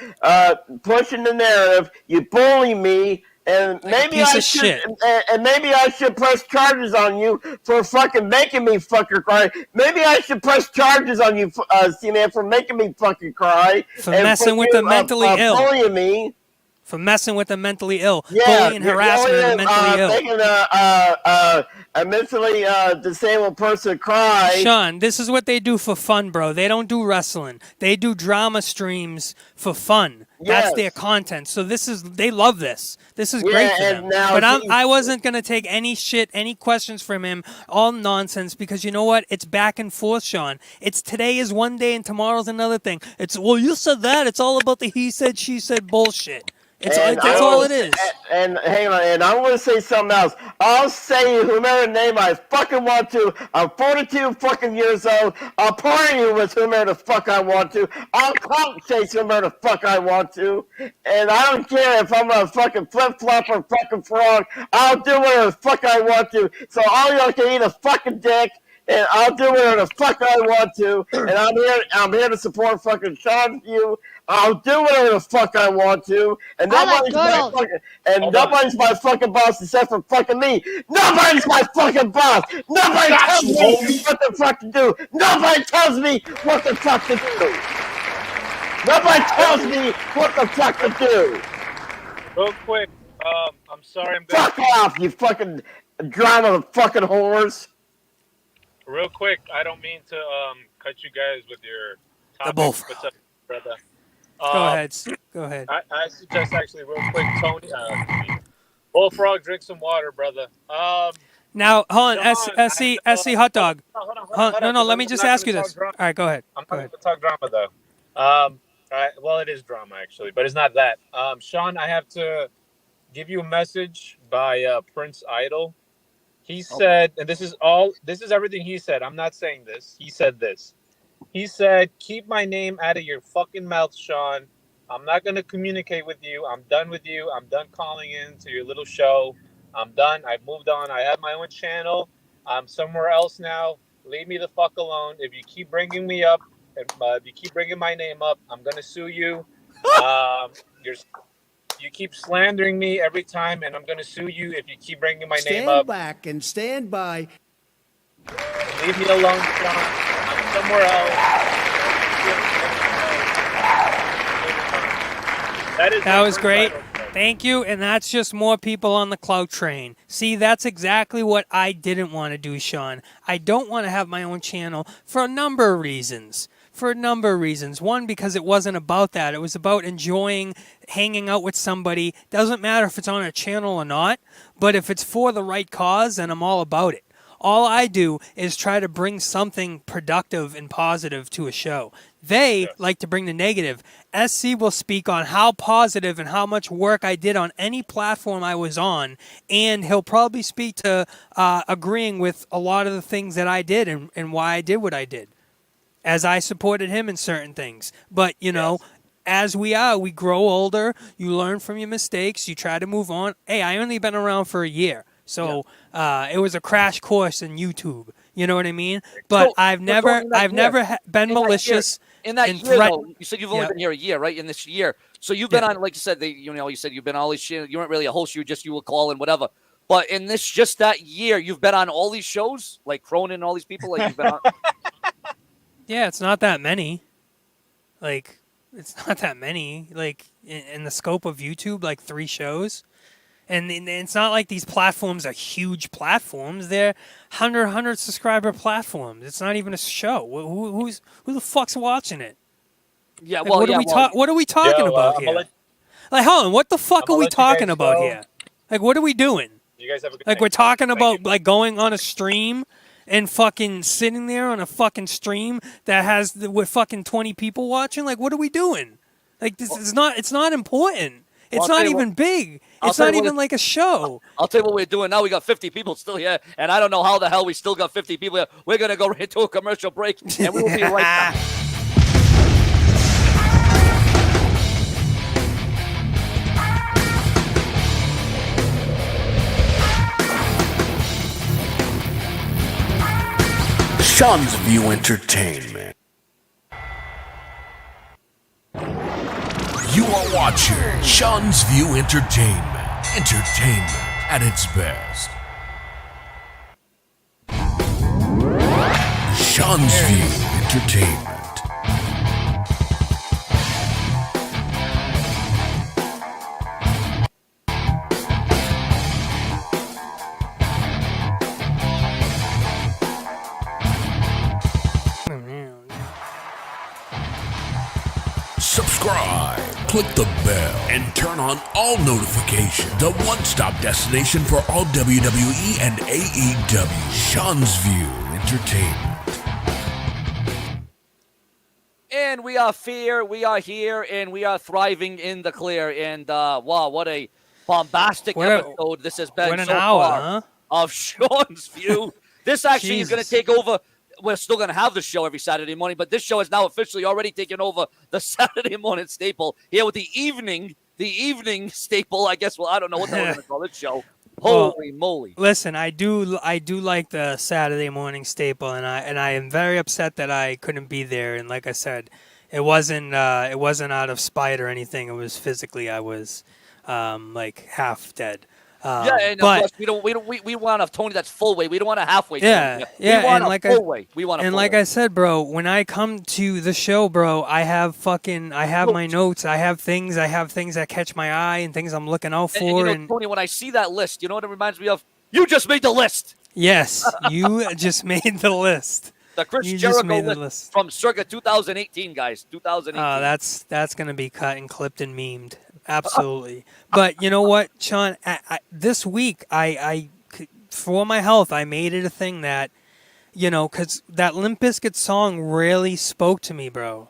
pushing the narrative. You bully me. And maybe I should, and maybe I should press charges on you for fucking making me fucking cry. Maybe I should press charges on you, C-Man, for making me fucking cry. For messing with the mentally ill. Bullying me. For messing with the mentally ill. Yeah, Bullying, harassment of the mentally ill. Making a mentally disabled person cry. Sean, this is what they do for fun, bro. They don't do wrestling. They do drama streams for fun. That's their content. So they love this. This is great for them. But I wasn't going to take any questions from him, all nonsense, because you know what? It's back and forth, Sean. It's today is one day and tomorrow's another thing. It's, well, you said that. It's all about the he said, she said bullshit. That's all it is. And hang on, and I want to say something else. I'll say whomever name I fucking want to. I'm 42 fucking years old. I'll party you with whomever the fuck I want to. I'll clout chase whomever the fuck I want to. And I don't care if I'm a fucking flip-flop or fucking frog. I'll do whatever the fuck I want to. So all y'all can eat a fucking dick. And I'll do whatever the fuck I want to. And I'm here to support fucking Sean's view. I'll do whatever the fuck I want to, and nobody's my fucking boss except for fucking me. Nobody's my fucking boss. Nobody tells me what the fuck to do. Nobody tells me what the fuck to do. Nobody tells me what the fuck to do. Real quick, I'm sorry. Fuck off, you fucking drama fucking whores. Real quick, I don't mean to cut you guys with your topic. What's up, brother? Go ahead. I suggest actually real quick, Tony. Bullfrog, drink some water, brother. Now, hold on, SC hot dog. No, let me just ask you this. All right, go ahead. I'm not going to talk drama though. Well, it is drama actually, but it's not that. Sean, I have to give you a message by Prince Idol. He said, and this is everything he said. I'm not saying this. He said this. He said, keep my name out of your fucking mouth, Sean. I'm not going to communicate with you. I'm done with you. I'm done calling in to your little show. I'm done. I've moved on. I have my own channel. I'm somewhere else now. Leave me the fuck alone. If you keep bringing me up, if you keep bringing my name up, I'm going to sue you. You keep slandering me every time, and I'm going to sue you if you keep bringing my name up. Stand back and stand by. Leave me alone, Sean. I'm somewhere else. That was great. Thank you. And that's just more people on the clout train. See, that's exactly what I didn't want to do, Sean. I don't want to have my own channel for a number of reasons. One, because it wasn't about that. It was about enjoying hanging out with somebody. Doesn't matter if it's on a channel or not, but if it's for the right cause, then I'm all about it. All I do is try to bring something productive and positive to a show. They like to bring the negative. SC will speak on how positive and how much work I did on any platform I was on, and he'll probably speak to agreeing with a lot of the things that I did and why I did what I did, as I supported him in certain things. But, you know, as we grow older, you learn from your mistakes, you try to move on. Hey, I only been around for a year. So it was a crash course in YouTube. You know what I mean? But I've never been malicious. In that year, though, you said you've only been here a year, right? In this year, so you've been on, like you said, you said you've been all these shit. You weren't really a host; you were calling whatever. But in just that year, you've been on all these shows, like Cronin and all these people. Like you've been on. Yeah, it's not that many. Like it's not that many. Like in the scope of YouTube, like 3 shows. And it's not like these platforms are huge platforms. They're 100 subscriber platforms. It's not even a show. Who the fuck's watching it? Yeah, Like, well, what are we talking about here? Like, hold on, what the fuck are we talking about here? Like, what are we doing? You guys have a good Like, night. we're talking Thank about you. like going on a stream and fucking sitting there on a fucking stream that has with fucking 20 people watching. Like, what are we doing? Like, this is not. It's not important. It's I'll not tell you even big. I'll It's tell not you what even like a show. I'll tell you what we're doing now. We got 50 people still here, and I don't know how the hell we still got 50 people here. We're going to go into a commercial break, and we'll be right back. Sean's View Entertainment. You are watching Sean's View Entertainment. Entertainment at its best. Sean's View Entertainment. Subscribe, click the bell, and turn on all notifications. The one-stop destination for all WWE and AEW. Sean's View Entertainment. And we are here, and we are thriving in the clear. And wow, what a bombastic episode this has been What an so hour, far huh? of Sean's View. This actually is going to take over. We're still going to have the show every Saturday morning, but this show is now officially already taken over the Saturday morning staple here with the evening staple, I guess. Well, I don't know what the hell we're going to call this show. Holy moly. Listen, I do like the Saturday morning staple, and I am very upset that I couldn't be there. And like I said, it wasn't out of spite or anything. It was physically I was like half dead. Yeah, and of course we want a Tony that's full weight. We don't want a halfway. Yeah, Tony. yeah, We want and a like full weight. We want a and full like weight. I said, bro, when I come to the show, bro, I have my notes, I have things that catch my eye and things I'm looking out for. And Tony, when I see that list, you know what it reminds me of? You just made the list. Yes, you just made the list. The Chris You just Jericho made the list list. from circa 2018, guys. 2018. Oh, that's gonna be cut and clipped and memed. Absolutely. But you know what, Sean? This week, I for my health, I made it a thing that, because that Limp Bizkit song really spoke to me, bro.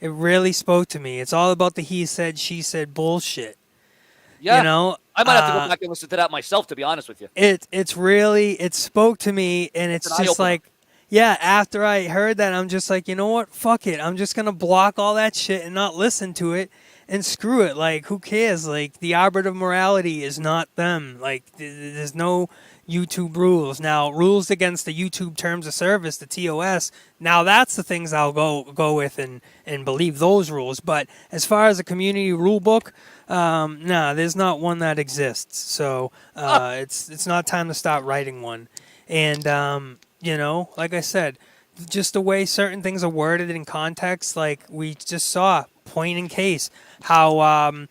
It really spoke to me. It's all about the he said, she said bullshit. Yeah. I might have to go uh, back and listen to that myself, to be honest with you. It spoke to me, and it's an just eye-opener. like, yeah, after I heard that, I'm just like, you know what? Fuck it. I'm just going to block all that shit and not listen to it and screw it. Like, who cares? Like, the arbiter of morality is not them. Like, there's no YouTube rules. Now, rules against the YouTube terms of service, the TOS, now that's the things I'll go with and believe those rules. But as far as a community rule book, nah, there's not one that exists. So it's not time to start writing one. And, like I said, just the way certain things are worded in context, like we just saw, point in case, how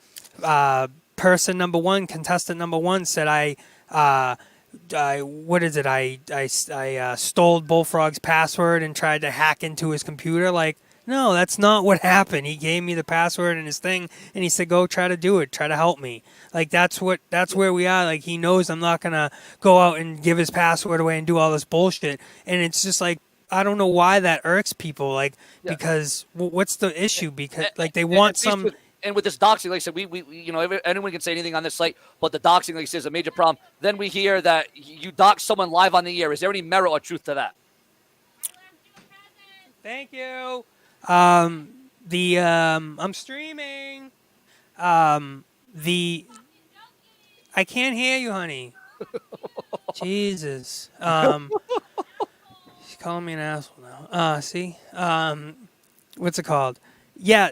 person number one, contestant number one said I stole Bullfrog's password and tried to hack into his computer. Like, no, that's not what happened. He gave me the password and his thing, and he said, go try to do it. Try to help me. Like, that's where we are. Like, he knows I'm not going to go out and give his password away and do all this bullshit. And it's just like, I don't know why that irks people. Like, because what's the issue? Because, like, they want some... And with this doxing, like I said, we anyone can say anything on this site, but the doxing, like I said, is a major problem. Then we hear that you dox someone live on the air. Is there any merit or truth to that? Thank you. I'm streaming. I can't hear you, honey. Jesus. She's calling me an asshole now. See? What's it called? Yeah,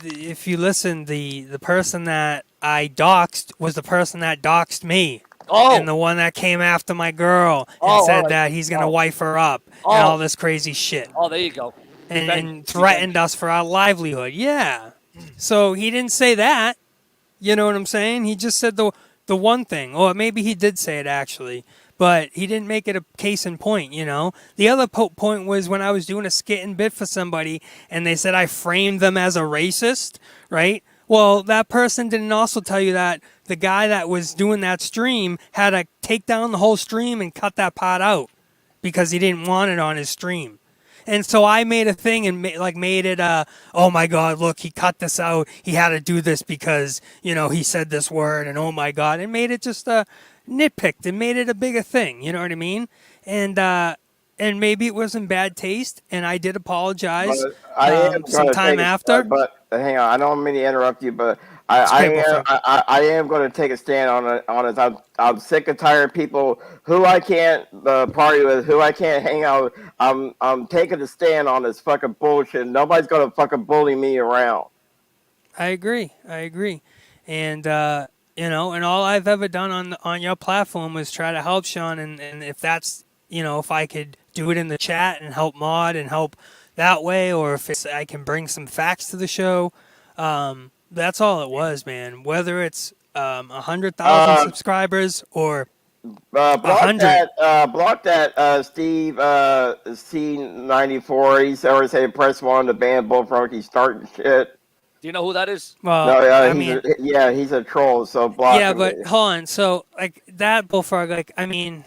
if you listen, the person that I doxed was the person that doxed me. Oh. And the one that came after my girl and said that he's going to wife her up and all this crazy shit. Oh, there you go. And threatened us for our livelihood. Yeah. So he didn't say that. You know what I'm saying? He just said the one thing, or maybe he did say it actually, but he didn't make it a case in point, you know? The other point was when I was doing a skit and bit for somebody and they said I framed them as a racist, right? Well, that person didn't also tell you that the guy that was doing that stream had to take down the whole stream and cut that part out because he didn't want it on his stream. And so I made a thing and made it, oh my God, look, he cut this out. He had to do this because, you know, he said this word and oh my God, and made it just nitpicked and made it a bigger thing. You know what I mean? And maybe it was in bad taste, and I did apologize sometime after. But hang on, I don't mean to interrupt you, but I am going to take a stand on it. I'm sick and tired of people who I can't party with, who I can't hang out with. I'm taking a stand on this fucking bullshit. Nobody's going to fucking bully me around. I agree, and you know, and all I've ever done on your platform was try to help Sean, and if that's, you know, if I could do it in the chat and help mod and help that way, or if I can bring some facts to the show, that's all it was, man. Whether it's 100,000 subscribers or block that Steve C94. He's always saying press 1 to ban Bullfrog. He's starting shit. Do you know who that is? Well, he's a troll. So block him. Yeah, but hold on. So like that Bullfrog, like I mean,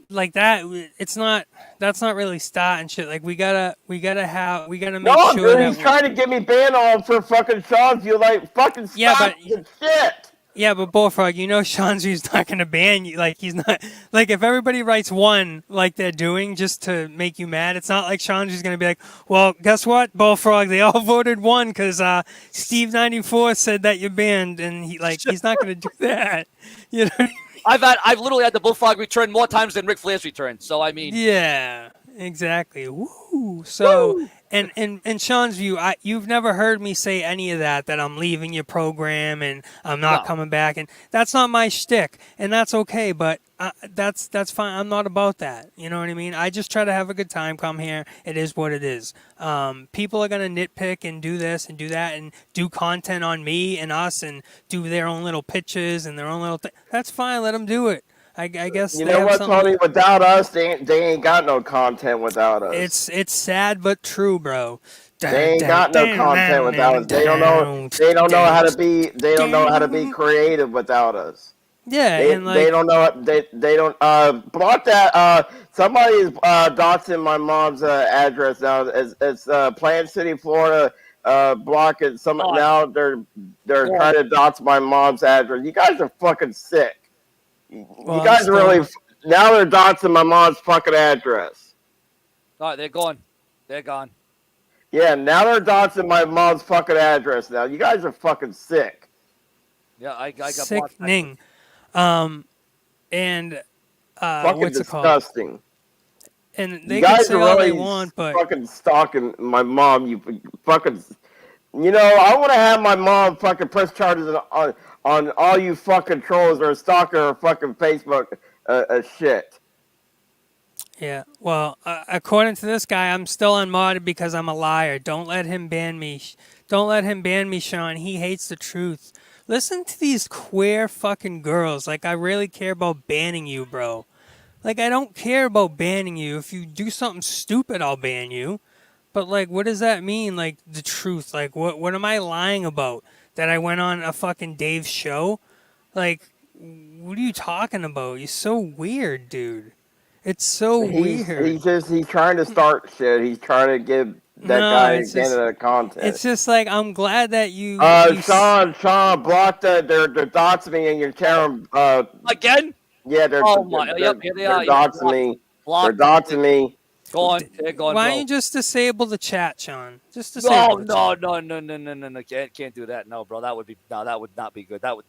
like that. It's not. That's not really starting shit. Like we gotta make sure dude, that he's trying to get me banned on for fucking Sean's view. Like fucking stop shit. Yeah, but Bullfrog, you know Sean's View's not going to ban you. Like, he's not... Like, if everybody writes 1 like they're doing just to make you mad, it's not like Sean's View's going to be like, well, guess what, Bullfrog? They all voted 1 because Steve94 said that you're banned, and he's not going to do that. You know what I mean? I've literally had the Bullfrog return more times than Ric Flair's return, so I mean... Yeah, exactly. Woo! So... Woo! And Sean's View, you've never heard me say any of that I'm leaving your program and I'm not coming back. And that's not my shtick. And that's okay, but that's fine. I'm not about that. You know what I mean? I just try to have a good time, come here. It is what it is. People are going to nitpick and do this and do that and do content on me and us and do their own little pitches and their own little thing. That's fine. Let them do it. I guess you know what, Tony? Without us, they ain't got no content without us. It's sad but true, bro. They ain't got no content without us. They don't know how to be. They don't know how to be creative without us. Yeah, they don't know. They don't block that. Somebody is doxing my mom's address now. It's Plant City, Florida. Block it. Now they're trying to dox my mom's address. You guys are fucking sick. Well, you guys are really now they're doxing my mom's fucking address. All right, they're gone. They're gone. Yeah, now they're doxing my mom's fucking address. Now you guys are fucking sick. Yeah, I got sickening. And fucking what's disgusting. It called? And they you guys can say are all really they want, but fucking stalking my mom. You fucking. You know, I want to have my mom fucking press charges on all you fucking trolls or stalking her fucking Facebook shit. Yeah, well, according to this guy, I'm still unmodded because I'm a liar. Don't let him ban me. Don't let him ban me, Sean. He hates the truth. Listen to these queer fucking girls. Like, I really care about banning you, bro. Like, I don't care about banning you. If you do something stupid, I'll ban you. But, like, what does that mean, like, the truth? Like, what am I lying about? That I went on a fucking Dave's show? Like, what are you talking about? You're so weird, dude. It's so weird. He's trying to start shit. He's trying to give that guy Canada content. It's just like, I'm glad that you... Sean, block that. They're doxing me in your channel. Again? Yeah, they're here they are. They're doxing me. They're doxing me. Go on. Go on. Why don't you just disable the chat, Sean? Just disable the chat. No. Can't do that. No, bro. That would not be good. That would.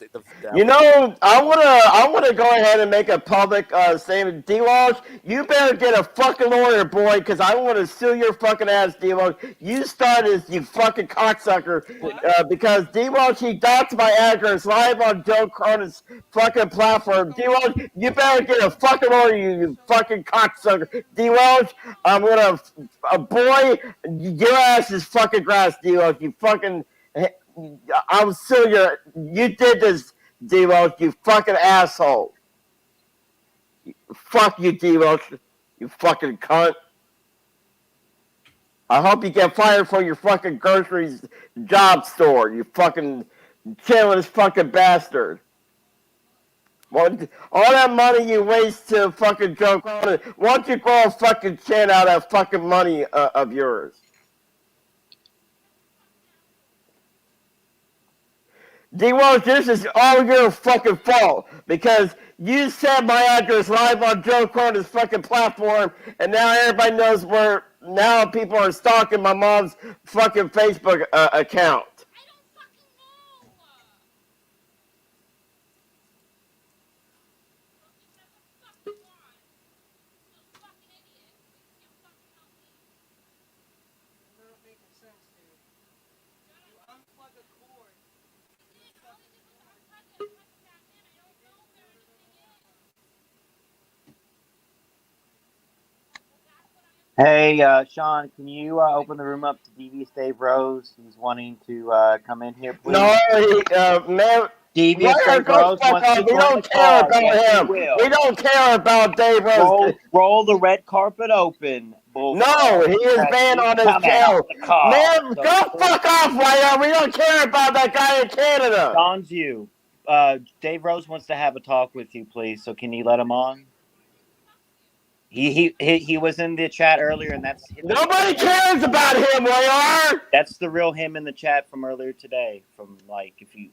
You know, I wanna go ahead and make a public statement. D-Walsh, you better get a fucking lawyer, boy, because I want to sue your fucking ass, D-Walsh. You started, you fucking cocksucker, because D-Walsh, he doxed my address live on Joe Cronin's fucking platform. D-Walsh, you better get a fucking lawyer, you fucking cocksucker. D-Walsh, I'm gonna, boy, your ass is fucking grass, D-Walsh. You fucking, I'm still you did this D-Rose, you fucking asshole. Fuck you, D-Rose, you fucking cunt. I hope you get fired from your fucking groceries job store, you fucking shameless fucking bastard. All that money you waste to fucking Joe Cronin, why don't you grow a fucking chin out of that fucking money of yours? D-Rose, this is all your fucking fault because you said my address live on Joe Cronin's fucking platform, and now everybody knows where. Now people are stalking my mom's fucking Facebook account. Hey, Sean, can you open the room up to Devious Dave Rose? He's wanting to come in here, please. No, man. Devious Dave Rose wants to We don't care about him. We don't care about Dave Rose. Roll the red carpet open. No, he is banned on his channel. Man, go fuck off, Ryan. We don't care about that guy in Canada. Sean's you. Dave Rose wants to have a talk with you, please. So can you let him on? He was in the chat earlier, and that's nobody cares about him, Ryan. That's the real him in the chat from earlier today. From like if you.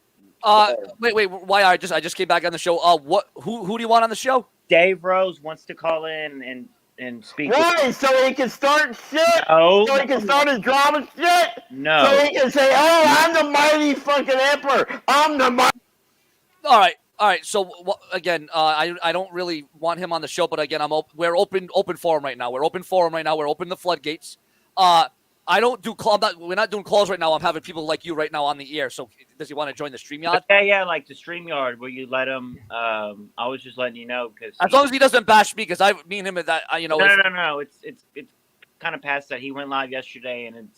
Wait, why? I just came back on the show. Who do you want on the show? Dave Rose wants to call in and speak. Why? So he can start shit? No. So he can start his drama shit? No. So he can say, "Oh, I'm the mighty fucking emperor. I'm the mighty." All right. So again, I don't really want him on the show, but again, we're open for him right now. We're open for him right now. We're open the floodgates. I don't do we're not doing calls right now. I'm having people like you right now on the air. So does he want to join the StreamYard? Yeah, like the StreamYard. Will you let him? I was just letting you know because as long as he doesn't bash me, because me and him that No. It's kind of past that. He went live yesterday, and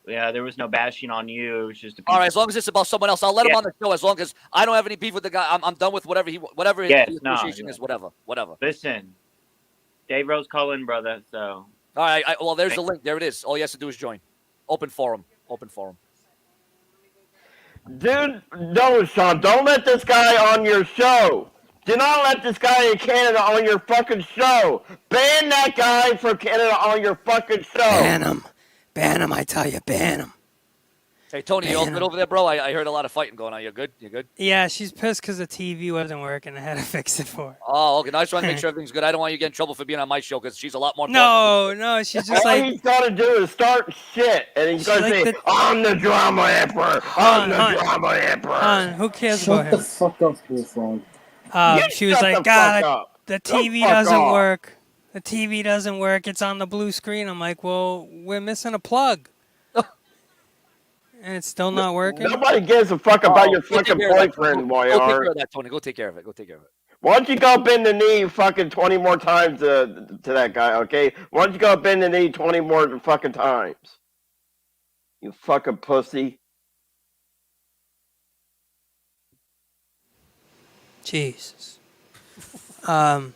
there was no bashing on you. It was just all right. As long as it's about someone else, I'll let him on the show. As long as I don't have any beef with the guy, I'm done with whatever his appreciation is. Whatever. Listen, Dave Rose, call in, brother. So. All right. Well, there's the link. There it is. All he has to do is join. Open forum. Dude, no, Sean. Don't let this guy on your show. Do not let this guy in Canada on your fucking show. Ban that guy from Canada on your fucking show. Ban him. I tell you, ban him. Hey, Tony, you all good over there, bro? I heard a lot of fighting going on. You good? Yeah, she's pissed because the TV wasn't working. I had to fix it for her. Oh, okay. I just want to make sure everything's good. I don't want you to get in trouble for being on my show because she's a lot more. No, she's just all he's got to do is start shit, and he's going to say, "I'm the drama emperor. I'm the drama emperor." Who cares about him? Shut the fuck up, Bullfrog. She was like, "God, the TV doesn't work. The TV doesn't work. It's on the blue screen." I'm like, "Well, we're missing a plug." And it's still not working? Nobody gives a fuck about your fucking boyfriend, Moyar. Go take care of that, Tony. Go take care of it. Why don't you go bend the knee fucking 20 more times to that guy, okay? Why don't you go bend the knee 20 more fucking times? You fucking pussy. Jesus. Okay,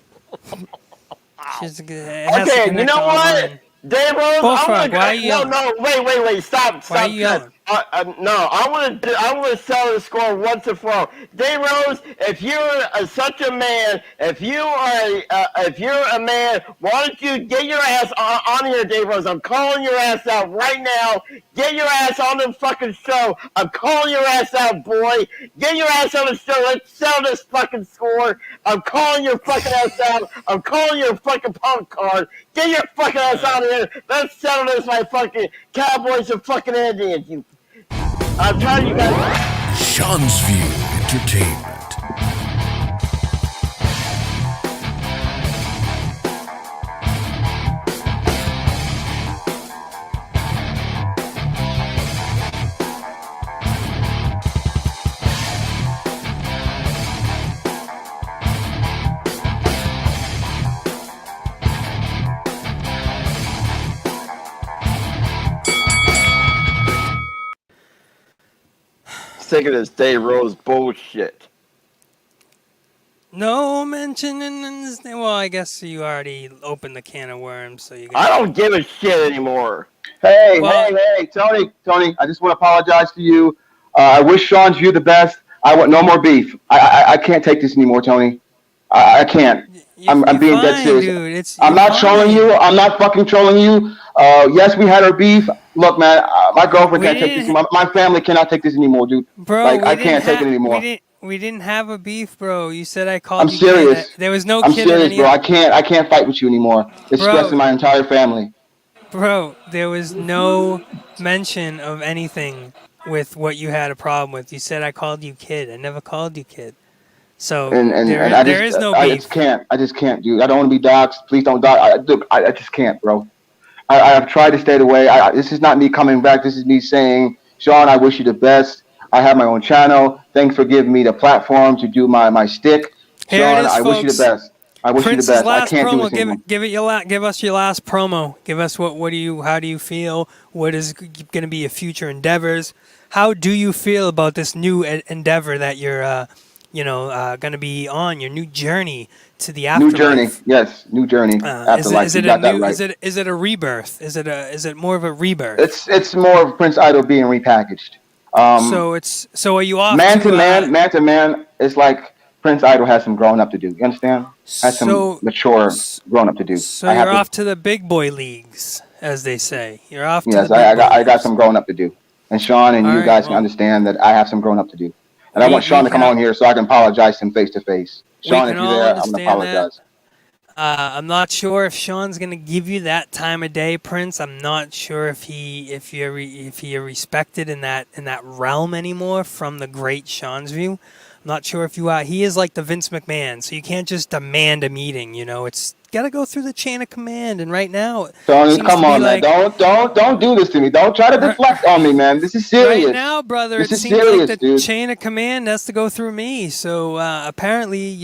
you know what? Dave Rose, Bullfrog, why are you yelling? No, wait, stop. Why are you yelling? No, I want to settle the score once and for all. Dave Rose, if you're such a man, if you're a man, why don't you get your ass on here, Dave Rose? I'm calling your ass out right now. Get your ass on the fucking show. I'm calling your ass out, boy. Get your ass on the show. Let's settle this fucking score. I'm calling your fucking ass out. I'm calling your fucking punk card. Get your fucking ass out of here. Let's settle this by fucking Cowboys and fucking Indians. I'm telling you guys. Sean's View Entertainment. Sick of this Dave Rose bullshit. No mention in his name. Well, I guess you already opened the can of worms, so you. I don't give a shit anymore. Hey, Well- hey, Tony, I just want to apologize to you. I wish Sean's View the best. I want no more beef. I can't take this anymore, Tony. I can't. I'm being dead fine, serious. dude. I'm not trolling you. I'm not fucking trolling you. Yes, we had our beef. Look, man, my girlfriend can't take this. My family cannot take this anymore, dude. Bro, like, I can't take it anymore. We didn't have a beef, bro. You said I called I'm you serious. kid. There was no I'm kid serious, in any bro. I can't fight with you anymore. It's Bro. stressing my entire family. Bro, there was no mention of anything with what you had a problem with. You said I called you kid. I never called you kid. So there is no beef. I just can't, dude. I don't want to be doxxed. Please don't dox. I just can't, bro. I have tried to stay away. This is not me coming back. This is me saying, Sean, I wish you the best. I have my own channel. Thanks for giving me the platform to do my stick. Here it Sean, is, I wish you the folks. best. I wish Prince's you the best. I last can't promo. do this anymore. Give us your last promo. Give us how do you feel? What is going to be your future endeavors? How do you feel about this new endeavor that you're going to be on your new journey to the afterlife? New journey, yes, new journey. Afterlife. Is it a rebirth? Is it more of a rebirth? It's more of Prince Idol being repackaged. So are you off man to man? It's like Prince Idol has some growing up to do. You understand? Has some mature growing up to do. So you're off to the big boy leagues, as they say. You're off to yes, the big boy I got some growing up to do. And Sean and you guys can understand that I have some growing up to do. And I want Sean to come on here so I can apologize to him face to face. Sean, if you're there, I'm going to apologize. I'm not sure if Sean's gonna give you that time of day, Prince. I'm not sure if you're respected in that realm anymore from the great Sean's View. I'm not sure if you are. He is like the Vince McMahon, so you can't just demand a meeting. It's got to go through the chain of command. And right now, Tony, come on, man! Don't do this to me. Don't try to deflect on me, man. This is serious. Right now, brother, this it is seems serious, like the dude. chain of command has to go through me. So apparently,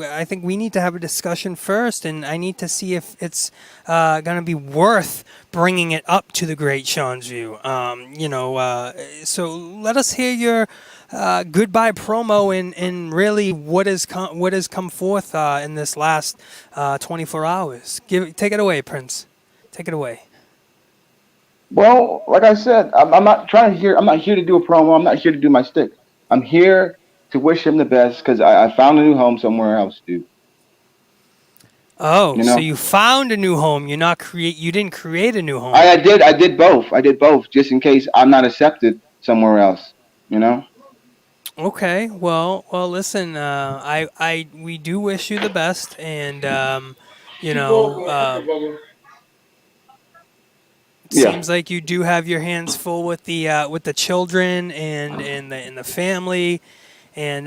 I think we need to have a discussion first, and I need to see if it's going to be worth bringing it up to the great Sean's View. So let us hear your goodbye promo and really what has come forth in this last 24 hours. Take it away, Prince. Take it away. Well, like I said, I'm not here to do a promo. I'm not here to do my stick. I'm here to wish him the best because I found a new home somewhere else, dude. Oh, so you found a new home. You didn't create a new home. I did both just in case I'm not accepted somewhere else, Okay, well, listen. We do wish you the best, and it seems like you do have your hands full with the children and the family, and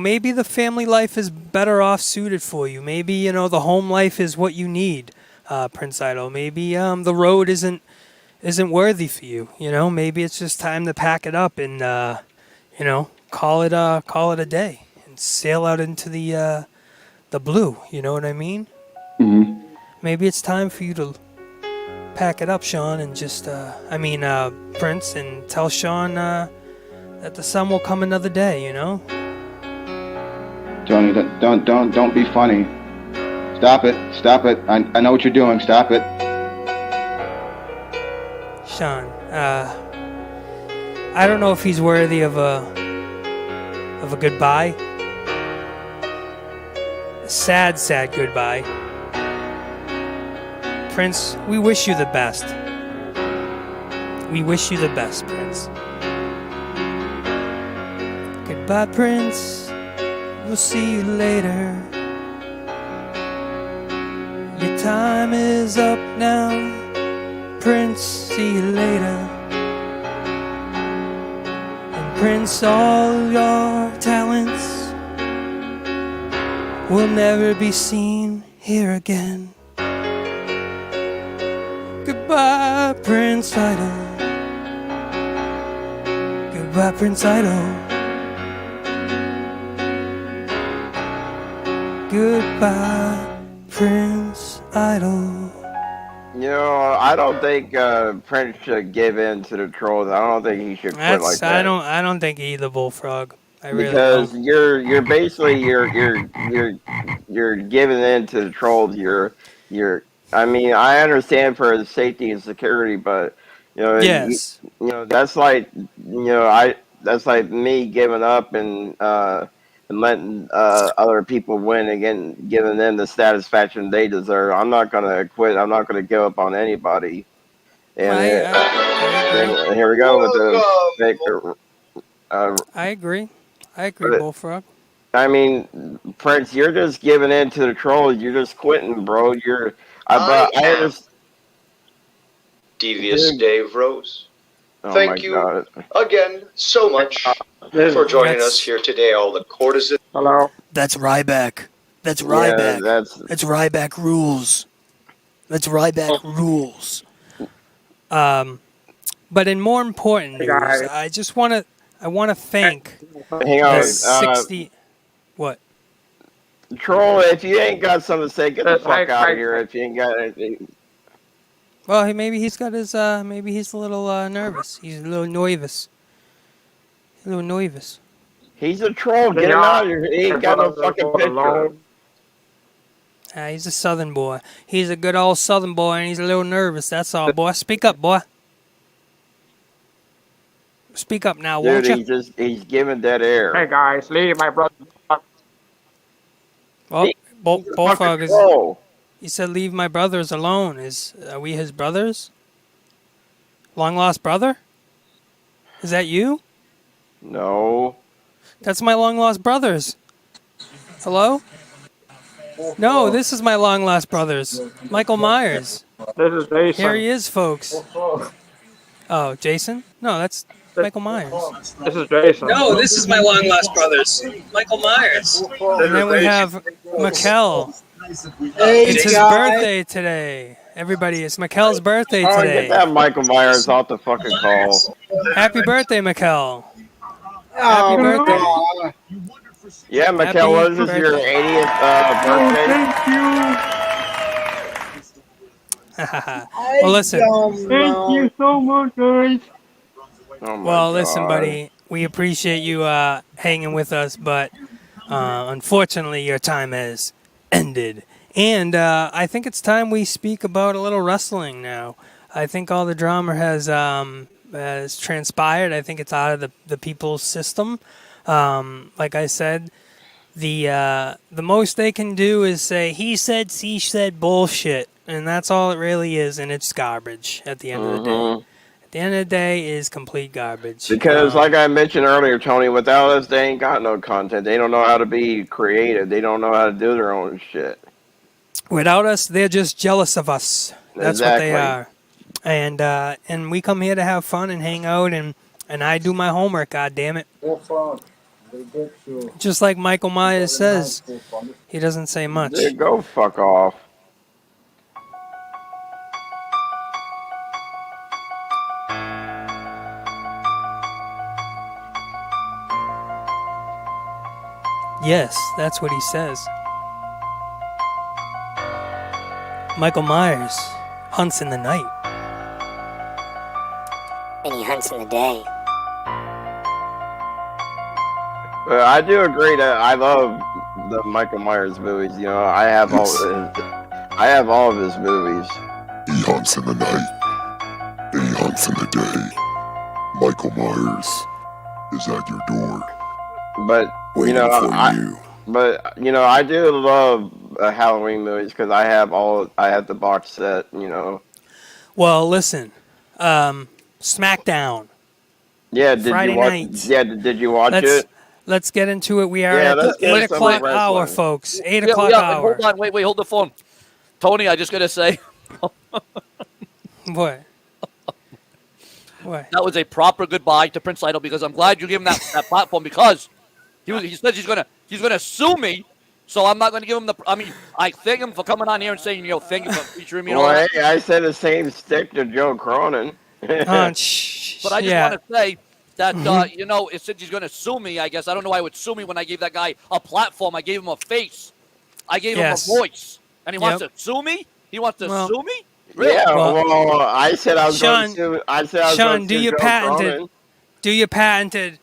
maybe the family life is better off suited for you. Maybe the home life is what you need, Prince Idol. Maybe the road isn't worthy for you. Maybe it's just time to pack it up and call it a day and sail out into the blue. You know what I mean? Mm-hmm. Maybe it's time for you to pack it up, Sean, and just Prince, and tell Sean that the sun will come another day. Tony, don't be funny. Stop it. I know what you're doing. Stop it. Sean, I don't know if he's worthy of a goodbye. A sad goodbye. Prince, we wish you the best. We wish you the best, Prince. Goodbye, Prince. We'll see you later. Your time is up now. Prince, see you later. And Prince, all your talents will never be seen here again. Goodbye, Prince Idol. Goodbye, Prince Idol. Goodbye, Prince Idol. I don't think Prince should give in to the trolls. I don't think he should quit like that. I don't think either, Bullfrog. I really because don't. you're basically you're giving in to the trolls. You're I mean, I understand for the safety and security, but Yes. that's like that's like me giving up and letting other people win again, giving them the satisfaction they deserve. I'm not gonna quit. I'm not gonna give up on anybody. And I agree. here we go with the fake. I agree. I agree, But Bullfrog. I mean, Prince, you're just giving in to the trolls. You're just quitting, bro. I I am understand. Devious Dave Rose. Oh my Thank you God. again so much for joining us here today, all the courtesans. Hello. That's Ryback. That's Yeah, Ryback. that's That's Ryback rules. That's Ryback rules. But in more important news, I just want to thank hang the on. 60. What? Troll, if you ain't got something to say, get the fuck out of here. If you ain't got anything. Well, maybe he's got his. Maybe he's a little nervous. He's a little nervous. A little nervous. He's a troll. Get him out of here. He ain't got no fucking picture. He's a Southern boy. He's a good old Southern boy, and he's a little nervous. That's all, boy. Speak up, boy. Speak up now, won't Dude, you? he's giving dead air. Hey guys, leave my brother. Well, He's a Bullfrog fucking is. troll. He said, "Leave my brothers alone." Are we his brothers? Long lost brother? Is that you? No. That's my long lost brothers. Hello? No, this is my long lost brothers. Michael Myers. This is Jason. Here he is, folks. Oh, Jason? No, that's Michael Myers. This is Jason. No, this is my long lost brothers. Michael Myers. And then we have Mikkel. It's his birthday today. Everybody, it's Mikkel's birthday Oh, today. get that Michael Myers off the fucking call. Happy birthday, Mikkel. Happy birthday. Yeah, Happy Mikkel, what is this, your birthday. 80th birthday? Well, listen. Thank you so much, guys. Oh my Well, listen, God. buddy. We appreciate you hanging with us, but unfortunately, your time has ended. And I think it's time we speak about a little wrestling now. I think all the drama has transpired. I think it's out of the people's system. Like I said, the most they can do is say he said, she said bullshit, and that's all it really is, and it's garbage at the end of the day. At the end of the day is complete garbage. Because, like I mentioned earlier, Tony, without us, they ain't got no content. They don't know how to be creative. They don't know how to do their own shit. Without us, they're just jealous of us. That's what they are. And we come here to have fun and hang out, and I do my homework, God damn it. Just like Michael Myers says, he doesn't say much. Dude, go fuck off. Yes, that's what he says. Michael Myers hunts in the night. And he hunts in the day. I do agree that I love the Michael Myers movies. You know, I have all of his movies. He hunts in the night, and he hunts in the day. Michael Myers is at your door. But waiting for you. But I do love Halloween movies because I have the box set. You know. Well, listen, SmackDown. Yeah, did Friday you watch? night. Yeah, did you watch it? Let's get into it. We are Yeah, at let's the get 8 into o'clock some hour, wrestling. folks. 8 o'clock hour. Hold on, wait, hold the phone. Tony, I just gotta say. What? What? That was a proper goodbye to Prince Idol because I'm glad you gave him that platform because he said he's gonna sue me, so I'm not gonna give him the. I mean, I thank him for coming on here and saying thank you for featuring me. And all Well, that. hey, I said the same stick to Joe Cronin. But I just want to say that since he's gonna sue me, I guess I don't know why he would sue me when I gave that guy a platform. I gave him a face. I gave him a voice, and he wants to sue me. He wants to sue me. Really? Yeah, well, I said I was going Sean, to. I said I was Sean, going to do your Joe patented. Cronin. Do your patented.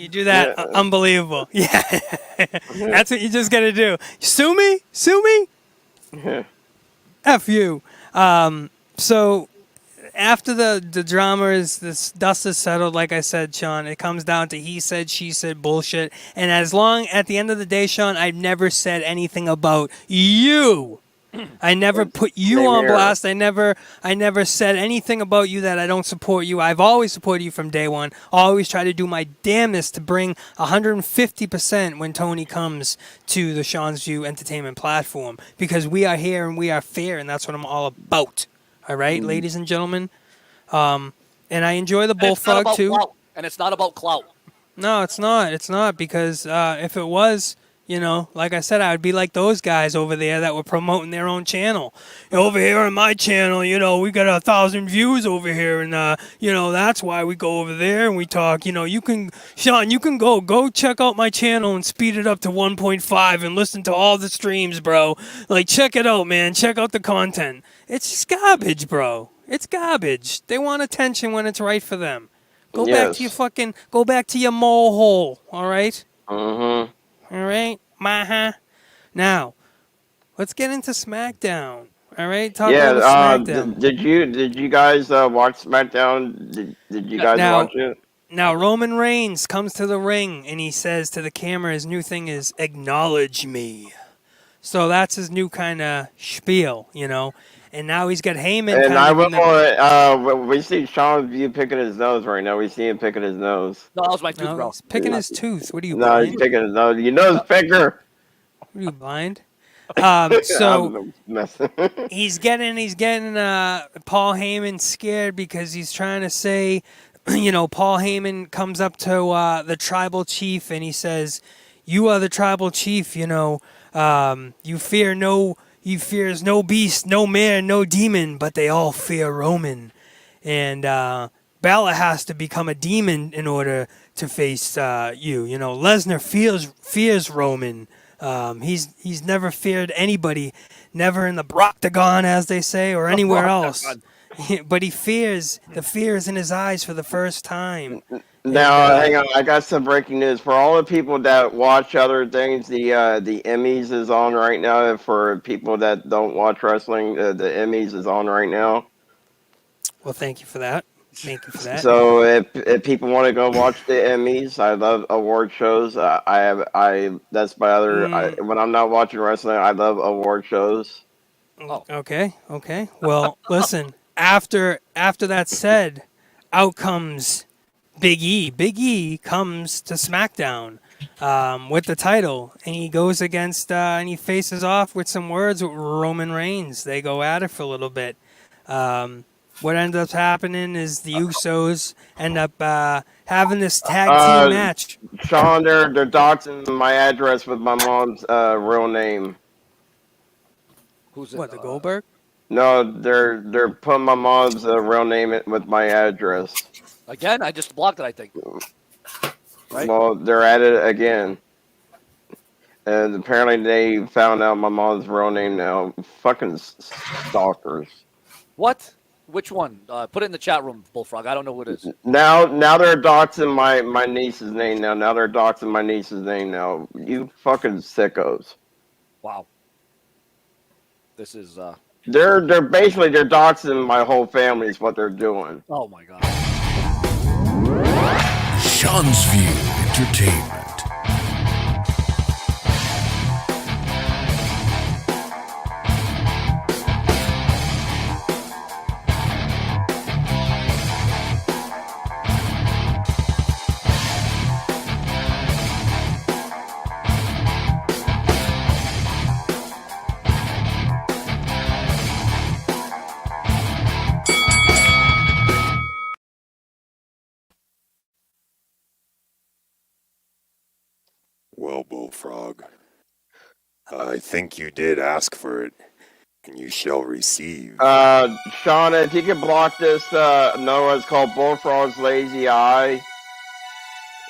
You do that, unbelievable. Yeah, that's what you just gotta do. Sue me, F you. So after the drama is this dust is settled, like I said, Sean, it comes down to he said, she said bullshit. And as long at the end of the day, Sean, I've never said anything about you. I never put you on blast. I never said anything about you that I don't support you. I've always supported you from day one. Always try to do my damnedest to bring 150% when Tony comes to the Sean's View Entertainment platform, because we are here and we are fair, and that's what I'm all about. All right, ladies and gentlemen. And I enjoy the bullfrog too. And it's not about clout. No, it's not. It's not, because if it was, like I said, I would be like those guys over there that were promoting their own channel. Over here on my channel, we got 1,000 views over here, and that's why we go over there and we talk. Sean, you can go check out my channel and speed it up to 1.5 and listen to all the streams, bro. Like, check it out, man. Check out the content. It's just garbage, bro. It's garbage. They want attention when it's right for them. Go back to your mole hole, all right? Mm-hmm. All right? Now, let's get into SmackDown. All right? Talk about SmackDown. Did you guys watch SmackDown? Did you guys watch it? Now, Roman Reigns comes to the ring, and he says to the camera, his new thing is, acknowledge me. So that's his new kind of spiel, And now he's got Heyman. And we see Sean's View picking his nose right now. We see him picking his nose. No, that was my tooth, bro. He's picking his tooth. What are you, No, blind? he's picking his nose. Your nose picker. What are you, blind? So he's getting Paul Heyman scared, because he's trying to say, Paul Heyman comes up to the tribal chief and he says, "You are the tribal chief. You fears no beast, no man, no demon, but they all fear Roman. And Balor has to become a demon in order to face you. Lesnar fears Roman. He's never feared anybody, never in the Broctagon, as they say, or anywhere else. But the fear is in his eyes for the first time." Now, hang on. I got some breaking news for all the people that watch other things. The Emmys is on right now. For people that don't watch wrestling, the Emmys is on right now. Well, thank you for that. So if people want to go watch the Emmys, I love award shows. That's my other. When I'm not watching wrestling, I love award shows. Oh. Okay. Well, listen. After that said, out comes Big E. Big E comes to SmackDown with the title, and he goes against and he faces off with some words with Roman Reigns. They go at it for a little bit. What ends up happening is the Usos end up having this tag team match. Sean, they're doxing my address with my mom's real name. Who's what? The Goldberg? No, they're putting my mom's real name with my address. Again, I just blocked it, I think. Right? Well, they're at it again. And apparently they found out my mom's real name now. Fucking stalkers. What? Which one? Put it in the chat room, Bullfrog. I don't know who it is. Now they're doxing my niece's name now. Now they're doxing my niece's name now. You fucking sickos. Wow. This is They're doxing my whole family is what they're doing. Oh my god. Sean's View Entertainment. Well, Bullfrog, I think you did ask for it, and you shall receive. Sean, if you can block this, no, it's called Bullfrog's Lazy Eye.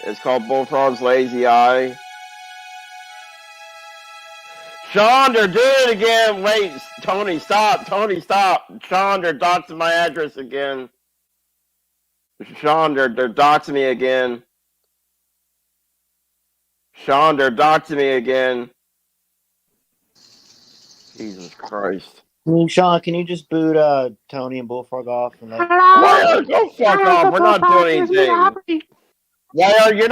It's called Bullfrog's Lazy Eye. Sean, they're doing it again. Wait, Tony, stop. Tony, stop. Sean, they're doxing my address again. Sean, they're doxing me again. Sean, they're doxing me again. Jesus Christ. Sean, can you just boot Tony and Bullfrog off and let? Wire, go fuck off. We're not doing anything. Wire, you're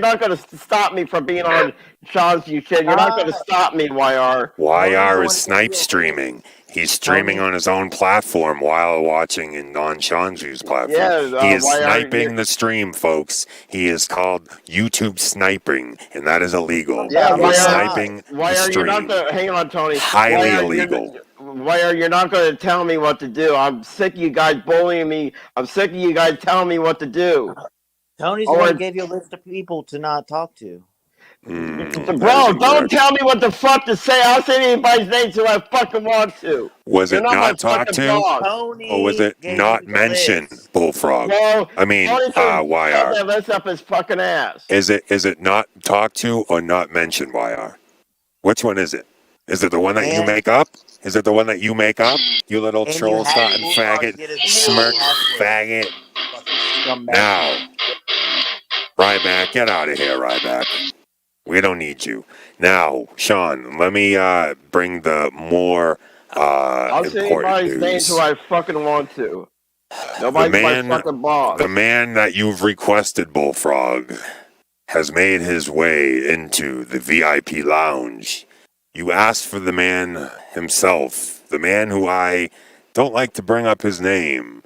not gonna stop me from being on Sean's View shit. You're not gonna stop me, Wire. YR is snipe streaming. He's streaming on his own platform while watching on Sean's View's platform. Yeah, he is sniping the stream, folks. He is called YouTube sniping, and that is illegal. Yeah, he is sniping the stream. You're not gonna, hang on, Tony. Highly illegal. Wire, you're not going to tell me what to do. I'm sick of you guys bullying me. I'm sick of you guys telling me what to do. Tony's the one who gave you a list of people to not talk to. Bro, don't tell me what the fuck to say. I'll say anybody's name till I fucking want to. Was it not talked to? Or was it not mentioned, Bullfrog? Well, I mean, YR. That list up his fucking ass. Is it not talked to or not mentioned, YR? Which one is it? Is it the one that you make up? Is it the one that you make up? You little troll starting faggot, smirk faggot. Now, Ryback, get out of here, Ryback. We don't need you. Now, Sean, let me bring the more I'll say anybody's name till I fucking want to. Nobody's my fucking boss. The man that you've requested, Bullfrog, has made his way into the VIP lounge. You asked for the man himself, the man who I don't like to bring up his name,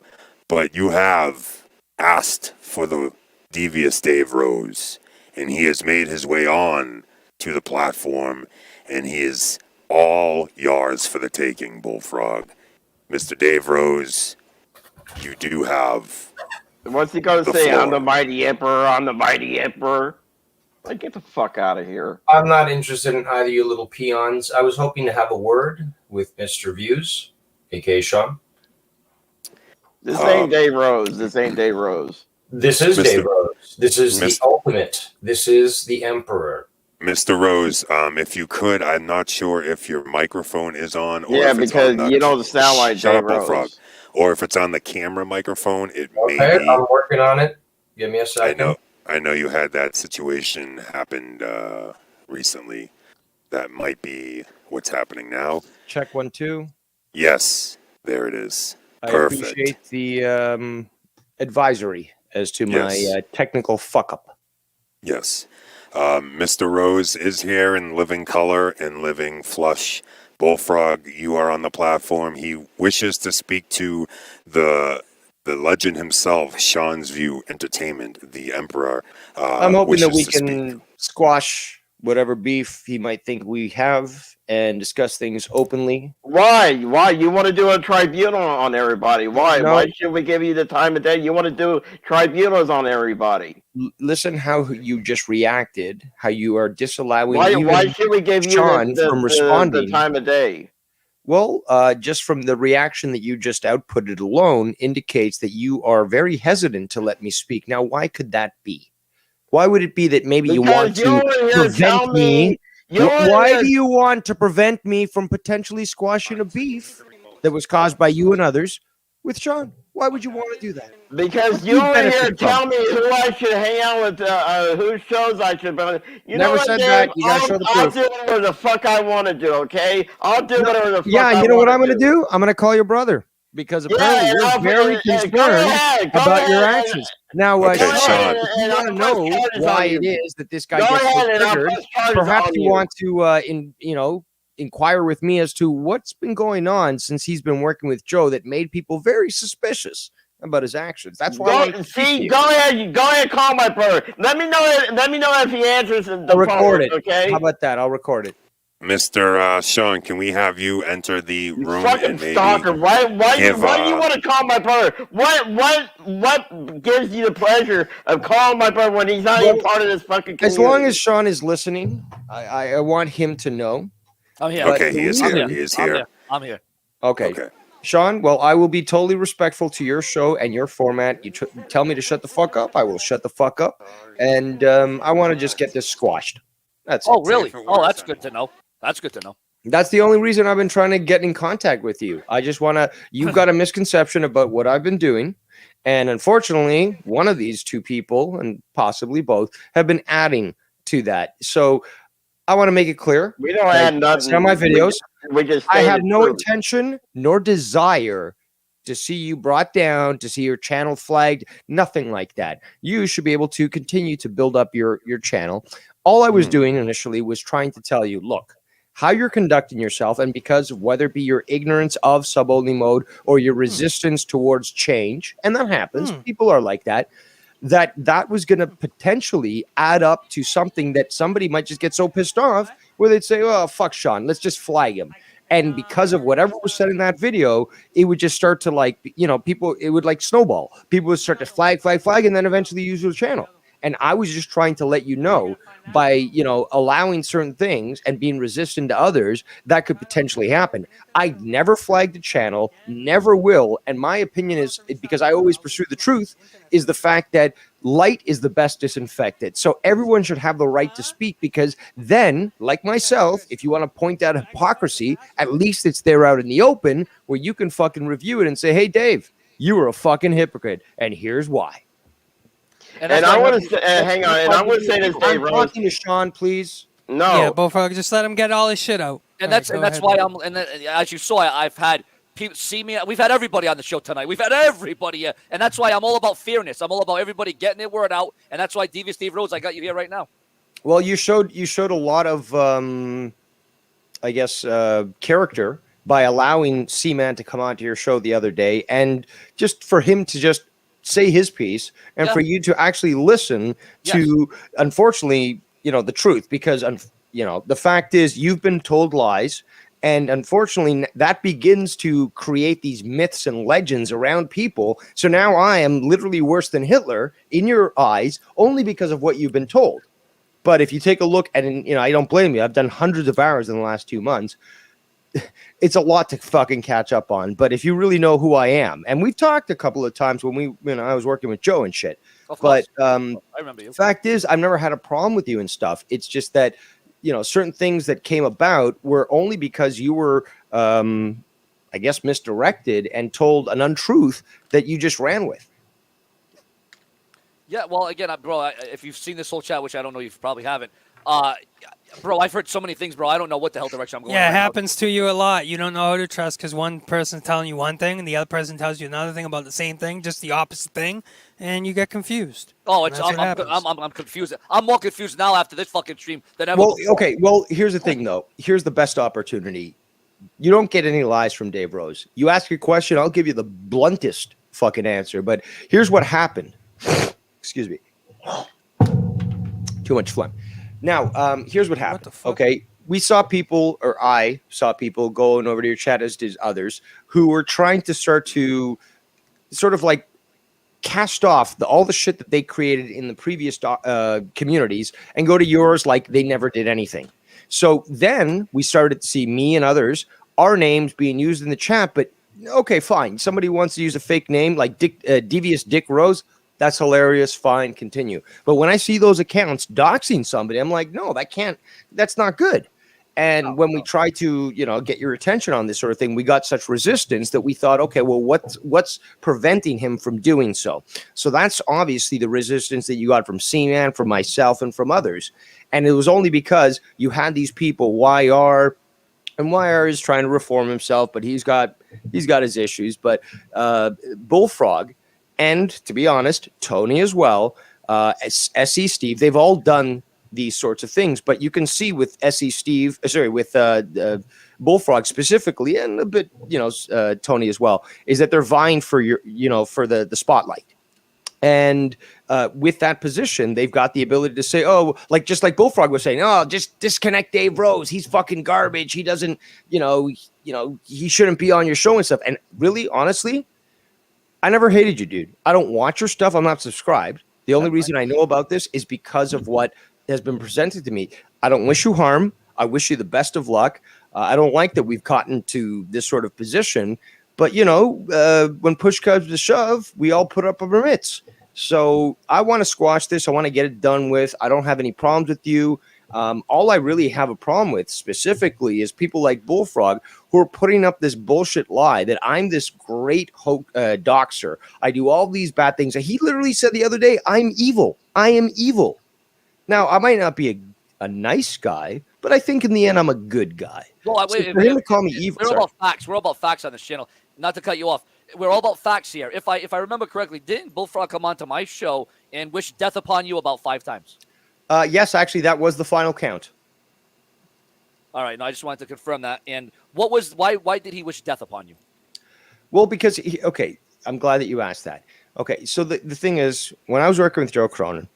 but you have asked for the devious Dave Rose, and he has made his way on to the platform, and he is all yours for the taking, Bullfrog. Mr. Dave Rose, you do have. What's he going to say? Floor. I'm the mighty emperor. I'm the mighty emperor. Like, get the fuck out of here. I'm not interested in either you little peons. I was hoping to have a word with Mr. Views, a.k.a. Sean. This ain't Dave Rose. This ain't Dave Rose. This is Dave Rose. This is the ultimate. This is the emperor. Mr. Rose, if you could, I'm not sure if your microphone is on. Or yeah, if it's because on you don't sound like Dave Rose. Frog. Or if it's on the camera microphone, it may be. I'm working on it. Give me a second. I know you had that situation happened recently. That might be what's happening now. Check 1, 2. Yes, there it is. I Perfect. appreciate the advisory as to my technical fuck-up. Yes. Mr. Rose is here in living color and living flush. Bullfrog, you are on the platform. He wishes to speak to the legend himself, Sean's View Entertainment, the Emperor. I'm hoping that we can squash whatever beef he might think we have and discuss things openly. Why? Why? You want to do a tribunal on everybody? Why? No. Why should we give you the time of day? You want to do tribunals on everybody? Listen how you just reacted, how you are disallowing why should we give Sean you from responding the time of day? Well, just from the reaction that you just outputted alone indicates that you are very hesitant to let me speak. Now, why could that be? Why would it be that maybe you want to prevent me? Why do you want to prevent me from potentially squashing a beef that was caused by you and others with Sean? Why would you want to do that? Because you over here tell me who I should hang out with, whose shows I should be on. You never know said Dave? that. You gotta show the I'll proof. do whatever the fuck I want to do, okay? I'll do whatever the fuck Yeah, you know what I'm going to do? I'm going to call your brother. Because apparently you're very concerned about your actions. Now, Sean, if you want to know why it is that this guy gets so triggered, perhaps you want to, inquire with me as to what's been going on since he's been working with Joe that made people very suspicious about his actions. That's why go ahead, call my brother. Let me know if he answers the I'll record phone, it. Okay? How about that? I'll record it. Mr. Sean, can we have you enter the room and maybe stalker. Why you want to call my brother? What gives you the pleasure of calling my brother when he's not even part of this fucking community? As long as Sean is listening, I want him to know. I'm here. Okay, he is here. He is here. I'm here. Okay. Sean, well, I will be totally respectful to your show and your format. You tell me to shut the fuck up, I will shut the fuck up. And I want to just get this squashed. That's it. Really? Oh, that's good to know. That's good to know. That's the only reason I've been trying to get in contact with you. I just want to, you've got a misconception about what I've been doing. And unfortunately, one of these two people, and possibly both, have been adding to that. So I want to make it clear. We don't add nothing. On my videos, we just I say have the no truth. intention nor desire to see you brought down, to see your channel flagged, nothing like that. You should be able to continue to build up your channel. All I was doing initially was trying to tell you, look, how you're conducting yourself, and because of whether it be your ignorance of sub-only mode or your resistance towards change, and that happens, people are like that, that was going to potentially add up to something that somebody might just get so pissed off where they'd say, oh, fuck Sean, let's just flag him. And because of whatever was said in that video, it would just start to people, it would like snowball. People would start to flag, and then eventually use your channel. And I was just trying to let you know by, allowing certain things and being resistant to others, that could potentially happen. I never flagged the channel, never will. And my opinion is, because I always pursue the truth, is the fact that light is the best disinfectant. So everyone should have the right to speak, because then, like myself, if you want to point out hypocrisy, at least it's there out in the open where you can fucking review it and say, hey, Dave, you were a fucking hypocrite, and here's why. And I want to say, hang on, and I want to say this, Dave. I'm talking to Sean, please. No. Yeah, Bullfrog, just let him get all his shit out. And that's why I'm. And as you saw, I've had people see me. We've had everybody on the show tonight. We've had everybody here, and that's why I'm all about fairness. I'm all about everybody getting their word out, and that's why Devious Steve Rhodes, I got you here right now. Well, you showed a lot of, character by allowing C-Man to come onto your show the other day, and just for him to just say his piece, and for you to actually listen to, unfortunately, the truth, because the fact is you've been told lies, and unfortunately that begins to create these myths and legends around people. So now I am literally worse than Hitler in your eyes only because of what you've been told. But if you take a look at, I don't blame you. I've done hundreds of hours in the last 2 months. It's a lot to fucking catch up on. But if you really know who I am, and we've talked a couple of times when I was working with Joe and shit. But I remember you. Fact is, I've never had a problem with you and stuff. It's just that, certain things that came about were only because you were, misdirected and told an untruth that you just ran with. Yeah, well, again, bro, if you've seen this whole chat, which I don't know, you probably haven't. Bro, I've heard so many things, bro. I don't know what the hell direction I'm going. Yeah, it happens to you a lot. You don't know who to trust because one person's telling you one thing and the other person tells you another thing about the same thing, just the opposite thing, and you get confused. Oh, I'm confused. I'm more confused now after this fucking stream than ever. Well, okay. Well, here's the thing, though. Here's the best opportunity. You don't get any lies from Dave Rose. You ask your question, I'll give you the bluntest fucking answer. But here's what happened. Excuse me. Too much phlegm. Now, here's what happened. Okay, I saw people going over to your chat, as did others, who were trying to start to sort of like cast off all the shit that they created in the previous communities and go to yours like they never did anything. So then we started to see me and others, our names being used in the chat. But okay, fine. Somebody wants to use a fake name like Devious Dick Rose. That's hilarious. Fine, continue. But when I see those accounts doxing somebody, I'm like, no, that's not good. And when we try to, get your attention on this sort of thing, we got such resistance that we thought, okay, well, what's preventing him from doing so? So that's obviously the resistance that you got from C-Man, from myself, and from others. And it was only because you had these people, YR, and YR is trying to reform himself, but he's got his issues. But Bullfrog, and to be honest, Tony as well, SE Steve, they've all done these sorts of things. But you can see with with Bullfrog specifically, and a bit, Tony as well, is that they're vying for for the spotlight. And with that position, they've got the ability to say, just like Bullfrog was saying, just disconnect Dave Rose. He's fucking garbage. He doesn't, he shouldn't be on your show and stuff. And really, honestly, I never hated you, dude. I don't watch your stuff. I'm not subscribed. The only reason I know about this is because of what has been presented to me. I don't wish you harm. I wish you the best of luck. I don't like that we've gotten to this sort of position. But, when push comes to shove, we all put up our mitts. So I want to squash this. I want to get it done with. I don't have any problems with you. All I really have a problem with specifically is people like Bullfrog who are putting up this bullshit lie that I'm this great doxer. I do all these bad things. He literally said the other day, I'm evil. I am evil. Now, I might not be a nice guy, but I think in the end I'm a good guy. Well, So for him to call me evil, we're all about facts. We're all about facts on this channel. Not to cut you off. We're all about facts here. If I remember correctly, didn't Bullfrog come onto my show and wish death upon you about 5 times? Yes, actually, that was the final count. All right, no, I just wanted to confirm that. And why did he wish death upon you? Well, because I'm glad that you asked that. Okay, so the thing is, when I was working with Joe Cronin,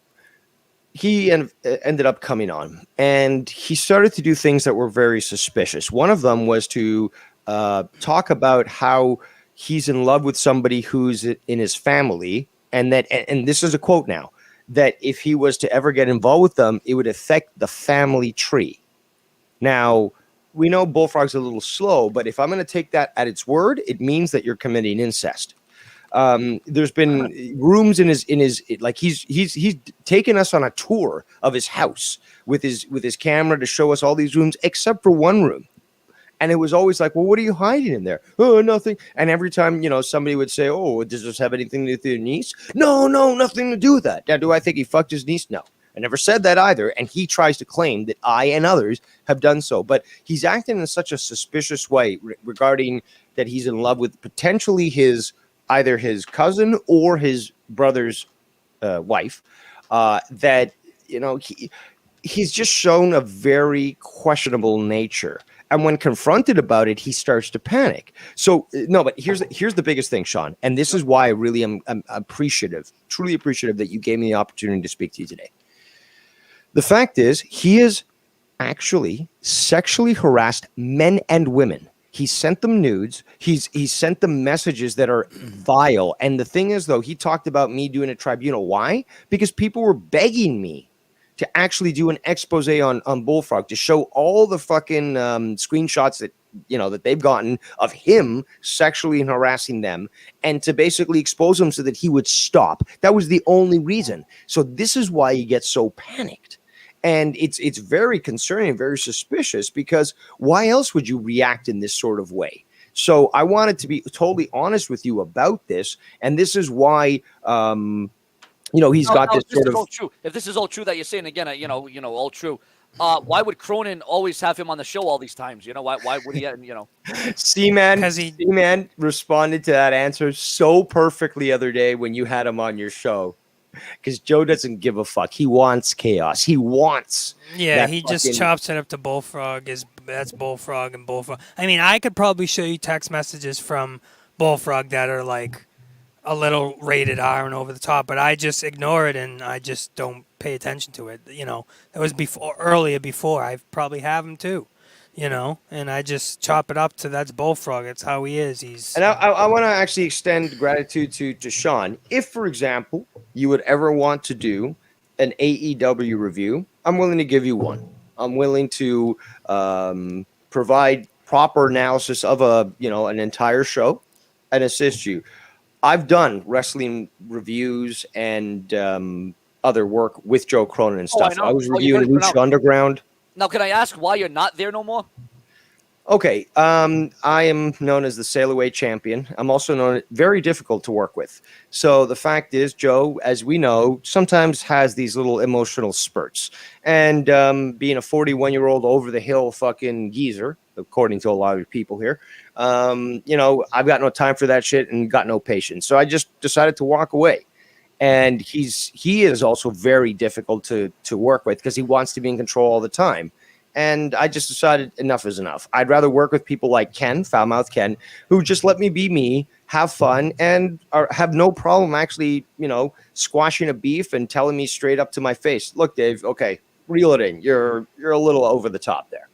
he ended up coming on, and he started to do things that were very suspicious. One of them was to talk about how he's in love with somebody who's in his family, and this is a quote now, that if he was to ever get involved with them, it would affect the family tree. Now, we know Bullfrog's a little slow, but if I'm going to take that at its word, it means that you're committing incest. There's been rooms in his like he's taken us on a tour of his house with his camera to show us all these rooms except for one room. And it was always like, well, what are you hiding in there? Oh, nothing. And every time, somebody would say, oh, does this have anything to do with your niece? No, nothing to do with that. Now, do I think he fucked his niece? No. I never said that either. And he tries to claim that I and others have done so. But he's acting in such a suspicious way regarding that he's in love with potentially either his cousin or his brother's wife, that, he's just shown a very questionable nature. And when confronted about it, he starts to panic. So no, but here's the biggest thing, Sean. And this is why I really am appreciative, truly appreciative that you gave me the opportunity to speak to you today. The fact is, he has actually sexually harassed men and women. He sent them nudes. He's sent them messages that are vile. And the thing is, though, he talked about me doing a tribunal. Why? Because people were begging me to actually do an expose on Bullfrog, to show all the fucking screenshots that they've gotten of him sexually harassing them, and to basically expose him so that he would stop. That was the only reason. So this is why he gets so panicked. And it's very concerning, very suspicious, because why else would you react in this sort of way? So I wanted to be totally honest with you about this, and this is why he's got this sort of. All true. If this is all true that you're saying again, all true. Why would Cronin always have him on the show all these times? Why would he? C-Man responded to that answer so perfectly the other day when you had him on your show. Because Joe doesn't give a fuck. He wants chaos. He wants. Yeah, he just chops it up to Bullfrog. That's Bullfrog and Bullfrog. I mean, I could probably show you text messages from Bullfrog that are like a little rated R and over the top, but I just ignore it and I just don't pay attention to it. It was earlier before. I probably have him too. And I just chop it up to that's Bullfrog. That's how he is. And I want to actually extend gratitude to Sean. If, for example, you would ever want to do an AEW review, I'm willing to give you one. I'm willing to provide proper analysis of an entire show and assist you. I've done wrestling reviews and other work with Joe Cronin and stuff. I was reviewing Lucha Underground. Now, can I ask why you're not there no more? Okay, I am known as the sailaway champion. I'm also known very difficult to work with. So the fact is, Joe, as we know, sometimes has these little emotional spurts. And being a 41-year-old over-the-hill fucking geezer, according to a lot of people here, I've got no time for that shit and got no patience. So I just decided to walk away. And he is also very difficult to work with because he wants to be in control all the time. And I just decided enough is enough. I'd rather work with people like Ken, Foulmouth Ken, who just let me be me, have fun, and have no problem actually, squashing a beef and telling me straight up to my face, look, Dave, okay, reel it in. You're a little over the top there.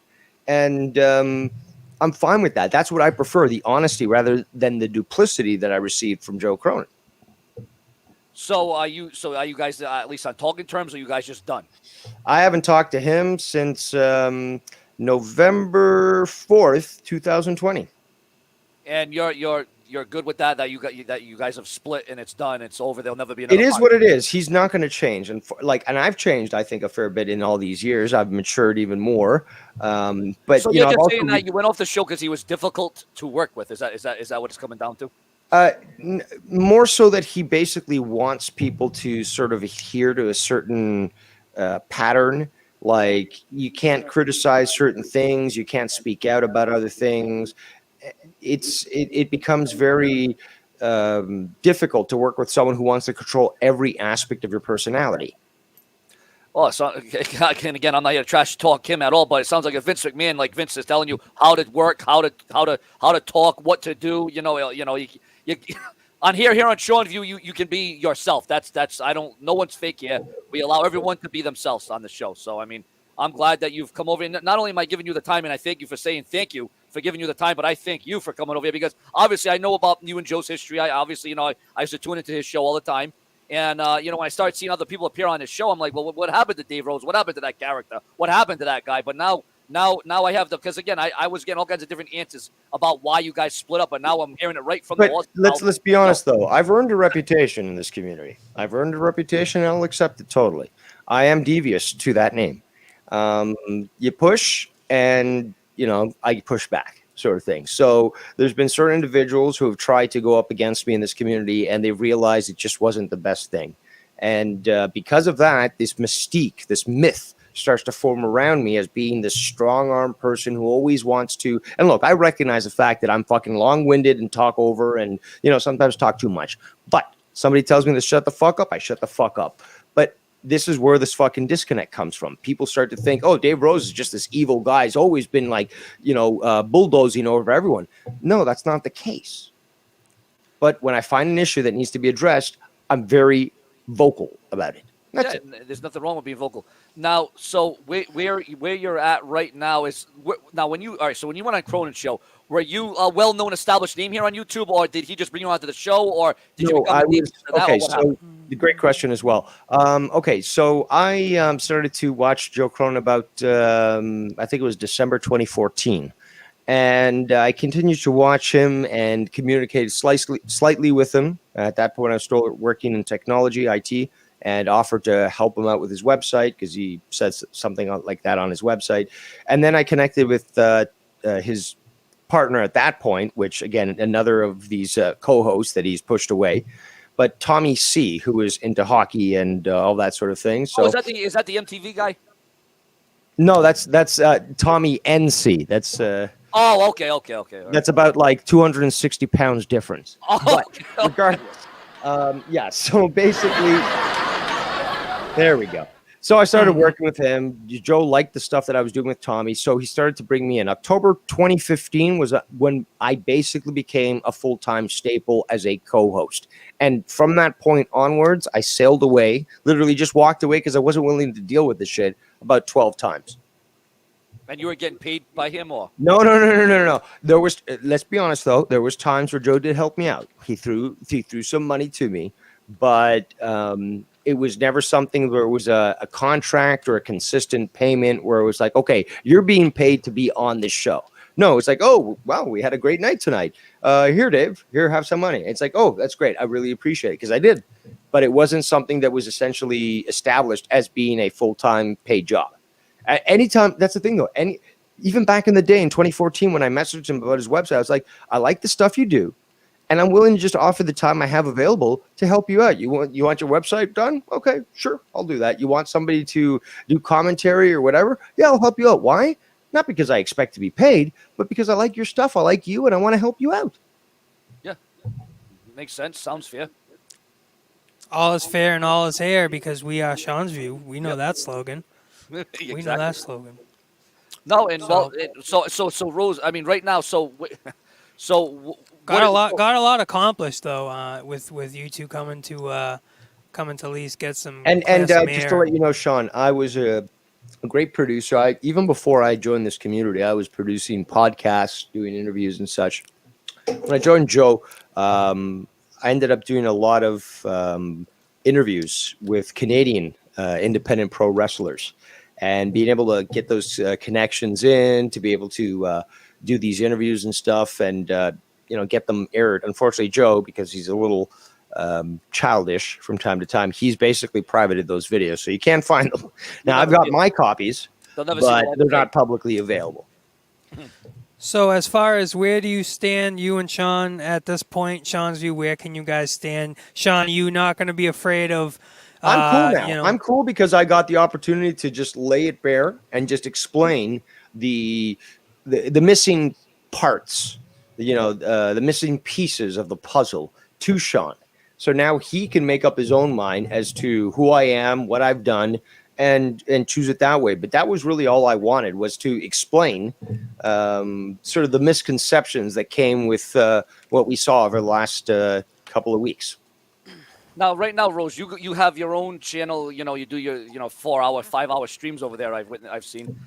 And I'm fine with that. That's what I prefer, the honesty rather than the duplicity that I received from Joe Cronin. So are you guys at least on talking terms, or are you guys just done? I haven't talked to him since November 4th, 2020. And you're good with that you guys have split and it's done, it's over, there'll never be another. It is what it is. He's not going to change, and I've changed, I think, a fair bit in all these years. I've matured even more. But so you're just saying that you went off the show because he was difficult to work with. Is that what it's coming down to? More so that he basically wants people to sort of adhere to a certain pattern. Like, you can't criticize certain things, you can't speak out about other things. It becomes very difficult to work with someone who wants to control every aspect of your personality. Oh, so again, I'm not here to trash talk him at all, but it sounds like a Vince McMahon, like Vince is telling you how to work, how to talk, what to do. You on here on Sean View, you can be yourself. That's no one's fake here. We allow everyone to be themselves on the show. So I mean, I'm glad that you've come over. And not only am I giving you the time, and I thank you for saying thank you for giving you the time, but I thank you for coming over here because obviously I know about you and Joe's history. I obviously, I used to tune into his show all the time. And, when I started seeing other people appear on his show, I'm like, well, what happened to Dave Rose? What happened to that character? What happened to that guy? But now I have because again, I was getting all kinds of different answers about why you guys split up, but now I'm hearing it right from the horse. Let's be honest, though. I've earned a reputation in this community. I've earned a reputation, and I'll accept it totally. I am devious to that name. You push, and, I push back. Sort of thing. So there's been certain individuals who have tried to go up against me in this community, and they've realized it just wasn't the best thing. And because of that, this mystique, this myth starts to form around me as being this strong-armed person who always wants to. And look, I recognize the fact that I'm fucking long-winded and talk over and, sometimes talk too much. But somebody tells me to shut the fuck up, I shut the fuck up. But this is where this fucking disconnect comes from. People start to think, oh, Dave Rose is just this evil guy. He's always been like, bulldozing over everyone. No, that's not the case. But when I find an issue that needs to be addressed, I'm very vocal about it. That's it. There's nothing wrong with being vocal. Now, so where you're at right now is now when you went on Cronin's show, were you a well-known established name here on YouTube, or did he just bring you onto the show, or did you become a name? Okay, so the great question as well. Okay, so I started to watch Joe Cronin about I think it was December 2014. And I continued to watch him and communicated slightly with him. At that point, I was still working in technology, IT, and offered to help him out with his website because he said something like that on his website. And then I connected with his partner at that point, which, again, another of these co-hosts that he's pushed away. But Tommy C., who is into hockey and all that sort of thing. So is that the MTV guy? No, that's Tommy NC. That's Oh, okay. Right. That's about like 260 pounds difference. Oh, but regardless, yeah. So basically, there we go. So I started working with him. Joe liked the stuff that I was doing with Tommy, so he started to bring me in. October 2015 was when I basically became a full-time staple as a co-host. And from that point onwards, I sailed away, literally just walked away because I wasn't willing to deal with this shit about 12 times. And you were getting paid by him, or? No. There was, let's be honest though, there was times where Joe did help me out. He threw some money to me, but it was never something where it was a contract or a consistent payment where it was like, okay, you're being paid to be on this show. No, it's like, oh, wow, we had a great night tonight. Here, Dave, here, have some money. It's like, oh, that's great. I really appreciate it because I did. But it wasn't something that was essentially established as being a full-time paid job. At any time, that's the thing, though. Even back in the day in 2014, when I messaged him about his website, I was like, I like the stuff you do, and I'm willing to just offer the time I have available to help you out. You want your website done? Okay, sure, I'll do that. You want somebody to do commentary or whatever? Yeah, I'll help you out. Why? Not because I expect to be paid, but because I like your stuff, I like you, and I want to help you out. Yeah, makes sense. Sounds fair. All is fair and all is hair because we are Sean's View. We know that slogan. Exactly. We know that slogan. No, and so Rose. I mean, right now, got a lot accomplished though. With you two coming to at least get some and just to let you know, Sean, I was a great producer. Even before I joined this community, I was producing podcasts, doing interviews and such. When I joined Joe, I ended up doing a lot of interviews with Canadian independent pro wrestlers. And being able to get those connections in to be able to do these interviews and stuff and, get them aired. Unfortunately, Joe, because he's a little childish from time to time, he's basically privated those videos. So you can't find them. Now, I've got my copies, but they're not publicly available. So as far as where do you stand, you and Sean, at this point, Sean's View, where can you guys stand? Sean, you not going to be afraid of I'm cool now. You know, I'm cool because I got the opportunity to just lay it bare and just explain the missing parts, the missing pieces of the puzzle to Sean. So now he can make up his own mind as to who I am, what I've done, and choose it that way. But that was really all I wanted, was to explain sort of the misconceptions that came with what we saw over the last couple of weeks. Now, right now, Rose, you have your own channel. You do your 4-hour, 5-hour streams over there. I've seen.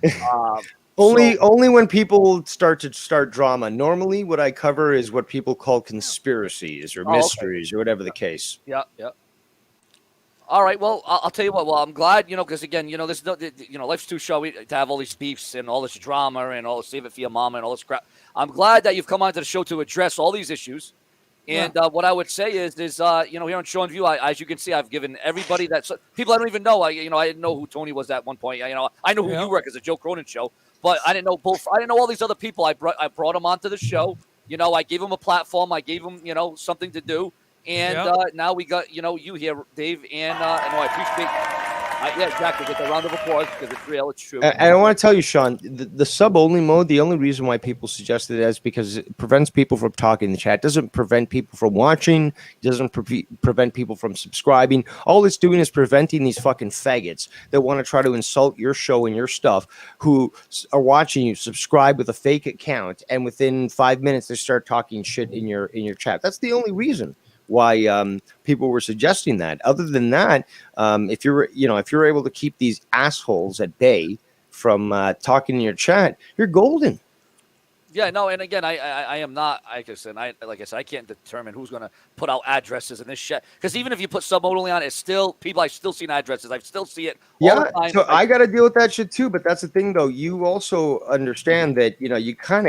Only when people start drama. Normally, what I cover is what people call conspiracies or mysteries or whatever the case. Yeah. All right. Well, I'll tell you what. Well, I'm glad, because again, this, life's too short to have all these beefs and all this drama and all save it for your mama and all this crap. I'm glad that you've come onto the show to address all these issues. And what I would say is here on Sean's View, as you can see, I've given everybody that people I don't even know. I didn't know who Tony was at one point. I know who you were because the Joe Cronin show, but I didn't know I didn't know all these other people. I brought them onto the show. I gave them a platform. I gave them something to do. And now we got you here, Dave, and I appreciate. Yeah, exactly. Get the round of applause because it's real. It's true. And I want to tell you, Sean, the sub-only mode, the only reason why people suggested it is because it prevents people from talking in the chat. It doesn't prevent people from watching. It doesn't prevent people from subscribing. All it's doing is preventing these fucking faggots that want to try to insult your show and your stuff, who are watching you subscribe with a fake account, and within 5 minutes they start talking shit in your chat. That's the only reason why people were suggesting that. Other than that, if you're able to keep these assholes at bay from talking in your chat, you're golden. Yeah, no, and again, I am not. Like I said, I can't determine who's going to put out addresses in this shit. Because even if you put sub-only on, it's still people. I still seen addresses. I still see it. All the time. So I got to deal with that shit too. But that's the thing, though. You also understand that you kind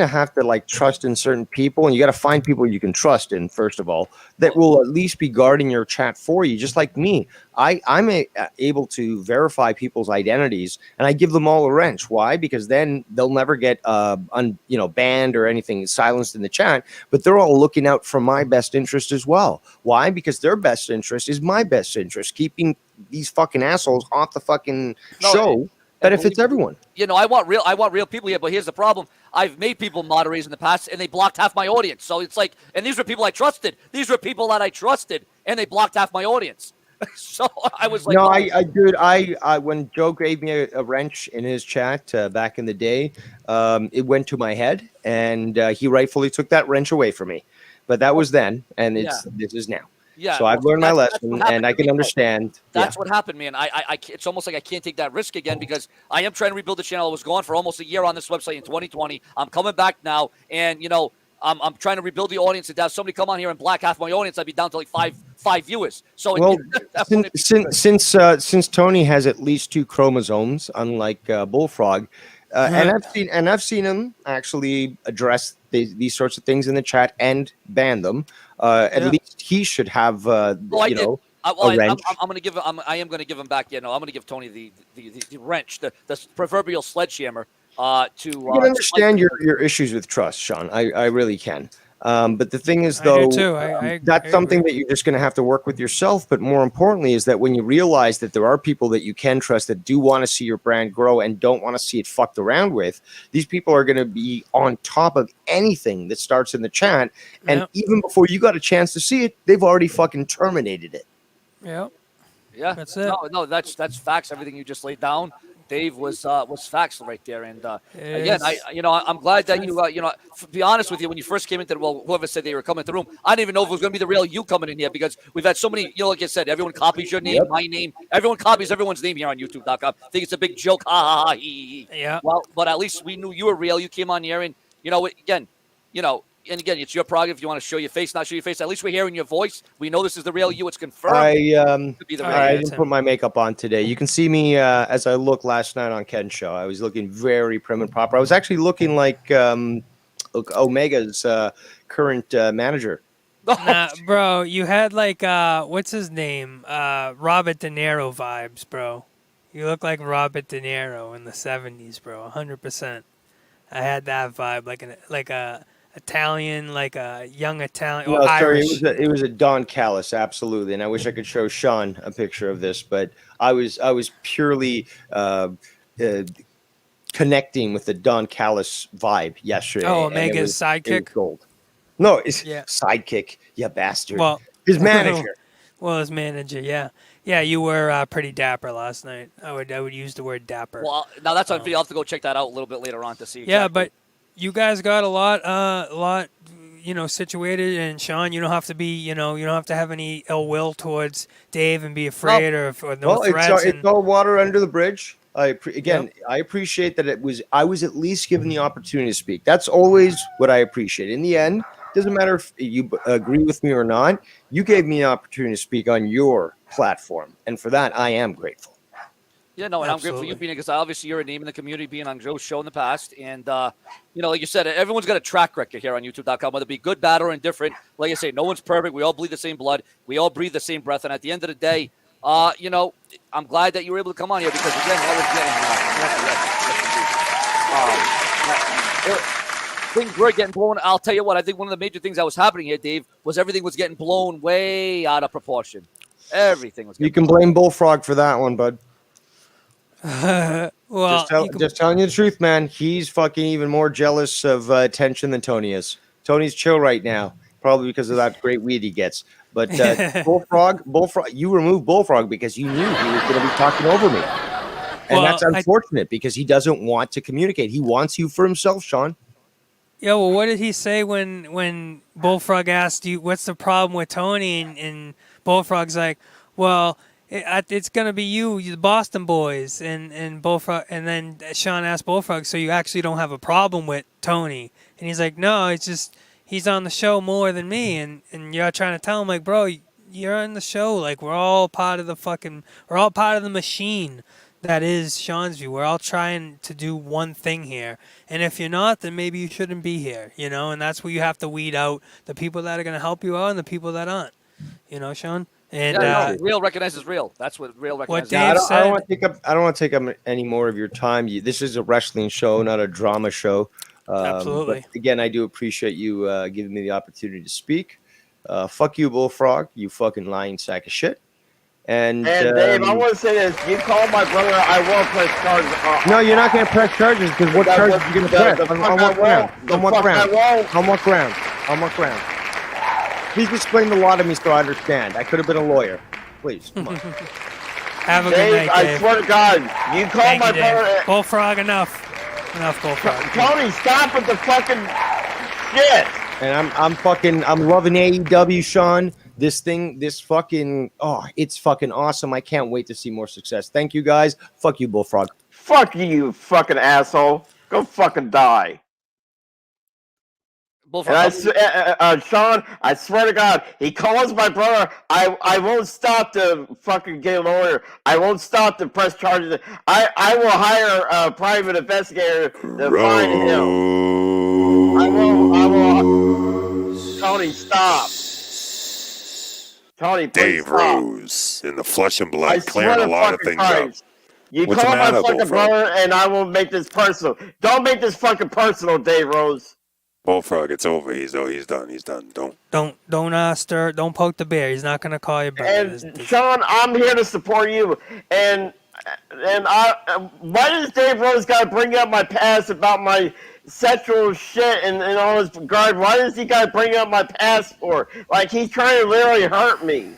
of have to trust in certain people, and you got to find people you can trust in, first of all, that will at least be guarding your chat for you. Just like me, I'm able to verify people's identities, and I give them all a wrench. Why? Because then they'll never get banned or anything, silenced in the chat, but they're all looking out for my best interest as well. Why? Because their best interest is my best interest, keeping these fucking assholes off the fucking show. Benefits everyone. I want real people here, but here's the problem. I've made people moderators in the past, and they blocked half my audience. So it's like, and these were people I trusted. These were people that I trusted, and they blocked half my audience. So I was like, no, I when Joe gave me a wrench in his chat back in the day, it went to my head, and he rightfully took that wrench away from me. But that was then, and this is now. Yeah, so I've learned my lesson, and I can understand. That's what happened, man. It's almost like I can't take that risk again because I am trying to rebuild the channel. I was gone for almost a year on this website in 2020. I'm coming back now, and I'm trying to rebuild the audience. And have somebody come on here and black half my audience, I'd be down to like five viewers. So since Tony has at least 2 chromosomes, unlike Bullfrog, and I've seen him actually address these sorts of things in the chat and ban them. At least he should have, a wrench. I'm going to give. I am going to give him back. I'm going to give Tony the wrench, the proverbial sledgehammer. I can understand your issues with trust, Sean. I really can. But the thing is, though, that's something that you're just going to have to work with yourself. But more importantly is that when you realize that there are people that you can trust that do want to see your brand grow and don't want to see it fucked around with, these people are going to be on top of anything that starts in the chat. And even before you got a chance to see it, they've already fucking terminated it. Yeah. Yeah. That's it. No, that's facts. Everything you just laid down, Dave, was facts right there. And again, I'm glad that you to be honest with you, when you first came into whoever said they were coming to the room, I didn't even know if it was going to be the real you coming in here because we've had so many, like I said, everyone copies your name, my name, everyone copies everyone's name here on YouTube.com. I think it's a big joke. Ha ha ha. Yeah. Well, but at least we knew you were real. You came on here and and again, it's your prerogative. If you want to show your face, not show your face. At least we're hearing your voice. We know this is the real you. It's confirmed. I didn't put my makeup on today. You can see me as I looked last night on Ken's show. I was looking very prim and proper. I was actually looking like Omega's current manager. Nah, bro, you had what's his name? Robert De Niro vibes, bro. You look like Robert De Niro in the 70s, bro. 100%. I had that vibe, like a Italian, like a young Italian or No, sorry, Irish. it was a Don Callis, absolutely. And I wish I could show Sean a picture of this, but I was purely connecting with the Don Callis vibe yesterday. Oh, and it Omega's was sidekick? gold. No, it's Yeah. sidekick, you bastard. Well, his manager. Well, his manager, yeah. Yeah, you were pretty dapper last night. I would use the word dapper. Well, now that's on video. I'll have to go check that out a little bit later on to see. Yeah, exactly. but you guys got a lot, situated. And Sean, you don't have to be, you don't have to have any ill will towards Dave and be afraid or no threats. It's all water under the bridge. I appreciate that I was at least given the opportunity to speak. That's always what I appreciate. In the end, doesn't matter if you agree with me or not. You gave me an opportunity to speak on your platform, and for that, I am grateful. Yeah, no, and I'm grateful for you being, because obviously you're a name in the community, being on Joe's show in the past. And, like you said, everyone's got a track record here on YouTube.com, whether it be good, bad, or indifferent. Like I say, no one's perfect. We all bleed the same blood. We all breathe the same breath. And at the end of the day, I'm glad that you were able to come on here because, again, I was getting things were getting blown. I'll tell you what, I think one of the major things that was happening here, Dave, was everything was getting blown way out of proportion. You can blame Bullfrog for that one, bud. Well, just telling you the truth, man. He's fucking even more jealous of attention than Tony is. Tony's chill right now, probably because of that great weed he gets. But Bullfrog, you removed Bullfrog because you knew he was going to be talking over me. And that's unfortunate because he doesn't want to communicate. He wants you for himself, Sean. Yeah, well, what did he say when Bullfrog asked you, what's the problem with Tony? And Bullfrog's like, well, it's going to be you, the Boston boys. And Bullfrog, and then Sean asked Bullfrog, so you actually don't have a problem with Tony? And he's like, no, it's just he's on the show more than me. And you're trying to tell him, like, bro, you're on the show. Like, we're all part of the machine that is Sean's View. We're all trying to do one thing here. And if you're not, then maybe you shouldn't be here, and that's where you have to weed out the people that are going to help you out and the people that aren't, Sean? And real recognizes real. That's what real recognizes. Dave said. I don't want to take up any more of your time. This is a wrestling show, not a drama show. Absolutely. But again, I do appreciate you giving me the opportunity to speak. Fuck you, Bullfrog, you fucking lying sack of shit. And Dave, I want to say this. You call my brother, I will press charges. No, you're not going to press charges because what charges are you going to press? On what ground? Please explain the law to me so I understand. I could have been a lawyer. Please, come on. Have a Dave, good night, Dave. I swear to God, you call my brother. Bullfrog, enough, Bullfrog. Tony, stop with the fucking shit. And I'm loving AEW, Sean. It's fucking awesome. I can't wait to see more success. Thank you, guys. Fuck you, Bullfrog. Fuck you fucking asshole. Go fucking die. Bullfrog, Sean, I swear to God, he calls my brother. I won't stop to fucking get a lawyer. I won't stop to press charges. I will hire a private investigator to find him. I will. Tony, stop. Tony, please Dave Rose in the flesh and blood, I clearing a lot of things up. You What's call the my matter, fucking Bullfrog? brother, and I will make this personal. Don't make this fucking personal, Dave Rose. Bullfrog, it's over. He's done. Don't stir. Don't poke the bear. He's not gonna call you brother. And Sean, I'm here to support you. And why does Dave Rose got to bring up my past about my sexual shit and all his regard? Why does he got to bring up my passport? Like he's trying to literally hurt me.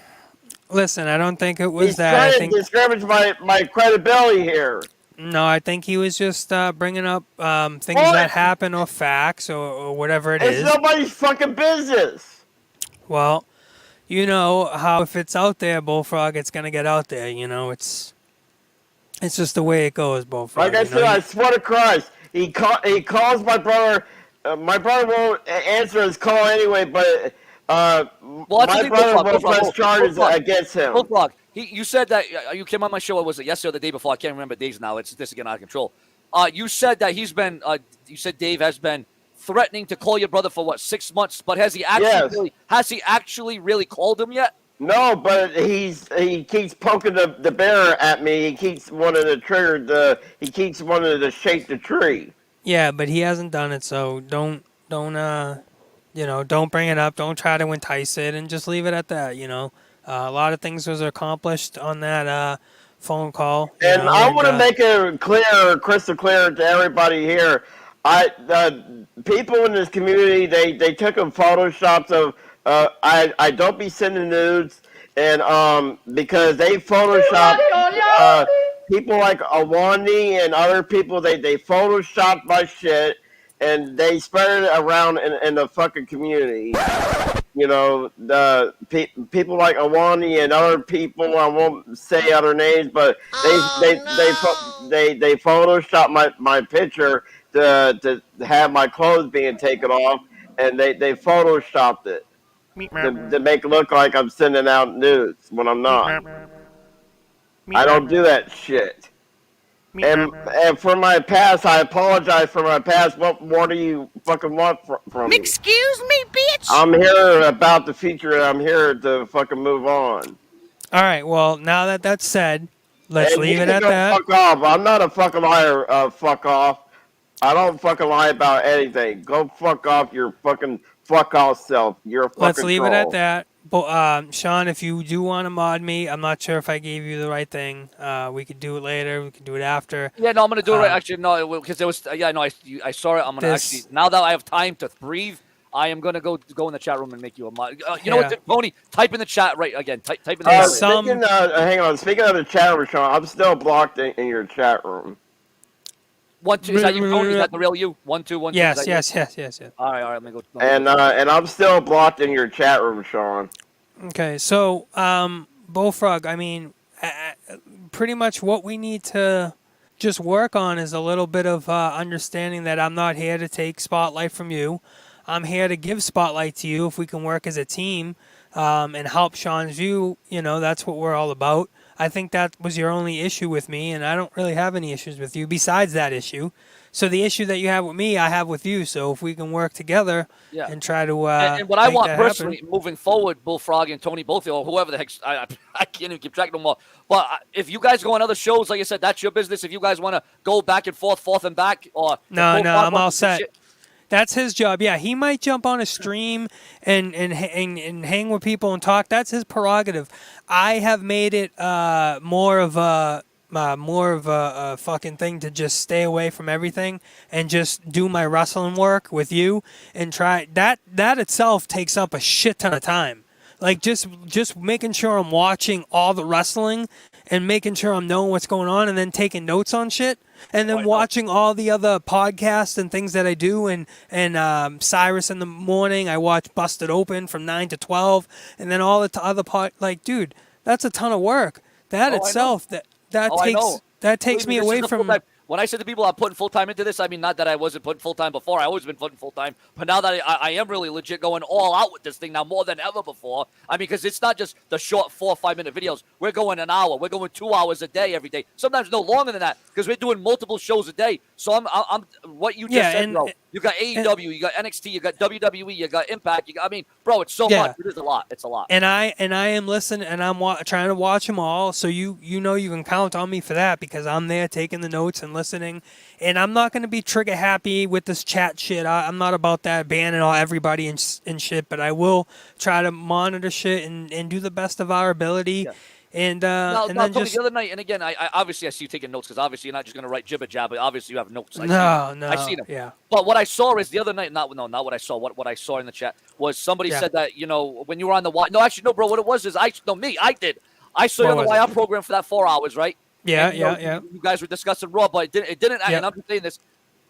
Listen, I don't think it was He's that. trying to discourage my credibility here. No, I think he was just bringing up things that happen or facts or whatever It's nobody's fucking business. Well, you know how if it's out there, Bullfrog, it's gonna get out there. It's just the way it goes, Bullfrog. Like I said, I swear to Christ, he calls my brother. My brother won't answer his call anyway, but my brother will press charges against him. Bullfrog, you said that you came on my show. Was it yesterday or the day before? I can't remember days now. It's this again out of control. You said that he's been. You said Dave has been threatening to call your brother for 6 months, but has he actually really called him yet? No, but he keeps poking the bear at me. He keeps wanting to trigger he keeps wanting to shake the tree. Yeah, but he hasn't done it, so don't don't bring it up. Don't try to entice it, and just leave it at that. A lot of things was accomplished on that phone call. And I want to make it crystal clear to everybody here. The people in this community, they took a photoshops of I don't be sending nudes, and because they photoshopped people like Awandi and other people, they photoshopped my shit and they spread it around in the fucking community. The people like Awani and other people, I won't say other names, but they photoshopped my picture to have my clothes being taken off, and they photoshopped it to make it look like I'm sending out nudes when I'm not. I don't do that shit. And for my past, I apologize for my past. What more do you fucking want from me? Excuse me, bitch? I'm here about the future, and I'm here to fucking move on. All right, well, now that that's said, let's leave it at that. Fuck off. I'm not a fucking liar, fuck off. I don't fucking lie about anything. Go fuck off your fucking fuck off self. You're a fucking Let's leave it troll. at that. But, Sean, if you do want to mod me, I'm not sure if I gave you the right thing. We could do it later. We can do it after. Yeah, no, I'm going to do it right. Actually, no, because there was, I saw it. I'm going to actually, now that I have time to breathe, I am going to go in the chat room and make you a mod. You know what, Tony? Type in the chat right again. Type in the chat. Hang on. Speaking of the chat room, Sean, I'm still blocked in your chat room. 1 2 is that you, Tony? Is that the real you? 1 2 1 2. Yes. All right. Let me go. And I'm still blocked in your chat room, Sean. Okay, so Bullfrog, I mean, pretty much what we need to just work on is a little bit of understanding that I'm not here to take spotlight from you. I'm here to give spotlight to you if we can work as a team and help Sean's view. That's what we're all about. I think that was your only issue with me, and I don't really have any issues with you besides that issue. So the issue that you have with me, I have with you. So if we can work together and try to and what I want personally moving forward, Bullfrog and Tony, both of you, or whoever the heck, I can't even keep track no more. But if you guys go on other shows, like I said, that's your business. If you guys want to go back and forth and back, or no, I'm all set. That's his job. Yeah, he might jump on a stream and hang with people and talk. That's his prerogative. I have made it more of a fucking thing to just stay away from everything and just do my wrestling work with you and try that itself takes up a shit ton of time. Like just making sure I'm watching all the wrestling and making sure I'm knowing what's going on and then taking notes on shit and then watching all the other podcasts and things that I do and Cyrus in the morning I watch Busted Open from 9 to 12 and then all the other dude, that's a ton of work. That itself that takes me away from. When I said to people I'm putting full time into this, I mean not that I wasn't putting full time before. I always been putting full time, but now that I am really legit going all out with this thing now more than ever before. I mean, because it's not just the short 4 or 5 minute videos. We're going an hour. We're going 2 hours a day every day. Sometimes no longer than that because we're doing multiple shows a day. So I'm what you just said, bro. You got AEW, you got NXT, you got WWE, you got Impact. Bro, it's so much. It is a lot. It's a lot. And I am listening, and I'm trying to watch them all. So you can count on me for that because I'm there taking the notes and listening. And I'm not going to be trigger happy with this chat shit. I'm not about that banning everybody and shit. But I will try to monitor shit and do the best of our ability. Yeah. And then Tony, just the other night, and again, I obviously I see you taking notes because obviously you're not just going to write jibber jabber. Obviously you have notes. I see them. Yeah. But what I saw is the other night, not what I saw. What I saw in the chat was somebody said that when you were on the Y. No, actually no, bro. What it was is I did. I saw you on the YR program for that 4 hours, right? Yeah, and, You guys were discussing Raw, but it didn't. Yeah. And I'm just saying this.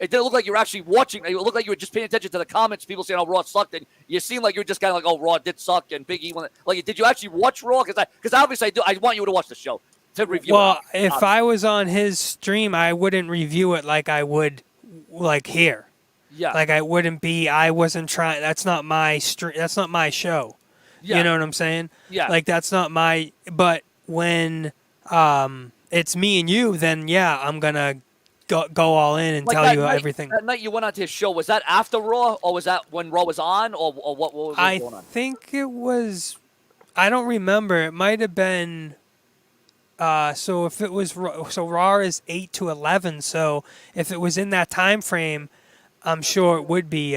It didn't look like you were actually watching. It looked like you were just paying attention to the comments. People saying, "Oh, Raw sucked," and you seemed like you were just kind of like, "Oh, Raw did suck," and Big E won. Like, did you actually watch Raw? Because obviously I do. I want you to watch the show to review. Well, if I was on his stream, I wouldn't review it like I would, like here. Yeah. Like I wouldn't be. I wasn't trying. That's not my stream. That's not my show. Yeah. You know what I'm saying? Yeah. Like that's not my. But when it's me and you, then yeah, I'm gonna go all in and tell you everything. That night you went onto his show, was that after Raw, or was that when Raw was on, or what was going on? I think it was. I don't remember. It might have been. So if it was Raw is 8 to 11. So if it was in that time frame, I'm sure it would be.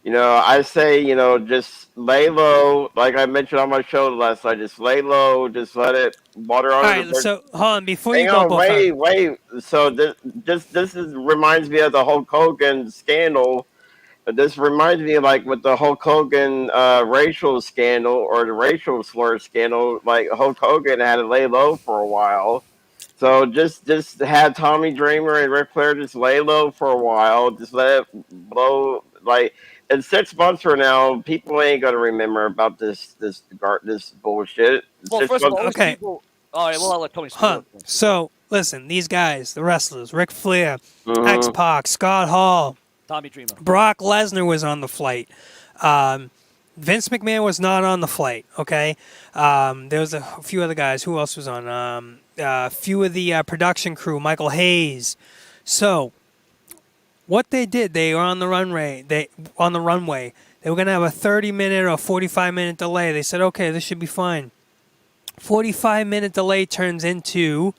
I say, just lay low. Like I mentioned on my show last night, just lay low. Just let it water All under the right, bridge. so hold on before you Hang go, on, Bullfrog. wait. So reminds me of the Hulk Hogan scandal. This reminds me of like with the Hulk Hogan racial scandal or the racial slur scandal. Like Hulk Hogan had to lay low for a while. So just have Tommy Dreamer and Ric Flair just lay low for a while. Just let it blow. Like in 6 months from now, people ain't gonna remember about this bullshit. Well, 6 first of all, months. all these people. All right, well, I'll let Tony speak. So listen, these guys, the wrestlers, Ric Flair, Mhm. X-Pac, Scott Hall, Tommy Dreamer, Brock Lesnar was on the flight. Vince McMahon was not on the flight. Okay, there was a few other guys. Who else was on? A few of the production crew, Michael Hayes. So what they did, they were on the runway. They were gonna have a 30-minute or 45-minute delay. They said, okay, this should be fine. 45-minute delay turns into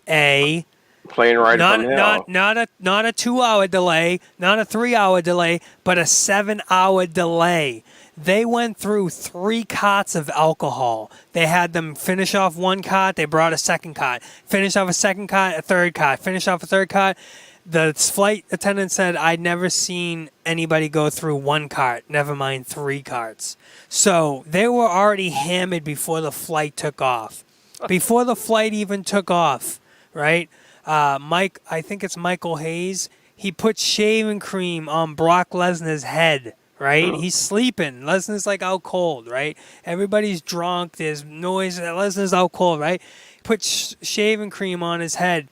a plane ride from hell. not a 2-hour delay, not a 3-hour delay, but a 7-hour delay. They went through 3 carts of alcohol. They had them finish off 1 cart. They brought a 2nd cart. Finish off a 2nd cart, a 3rd cart. Finish off a 3rd cart. The flight attendant said, I'd never seen anybody go through 1 cart, never mind 3 carts. So they were already hammered before the flight took off. Before the flight even took off, right? I think it's Michael Hayes. He put shaving cream on Brock Lesnar's head, right? He's sleeping. Lesnar's like out cold, right? Everybody's drunk. There's noise. Lesnar's out cold, right? Put shaving cream on his head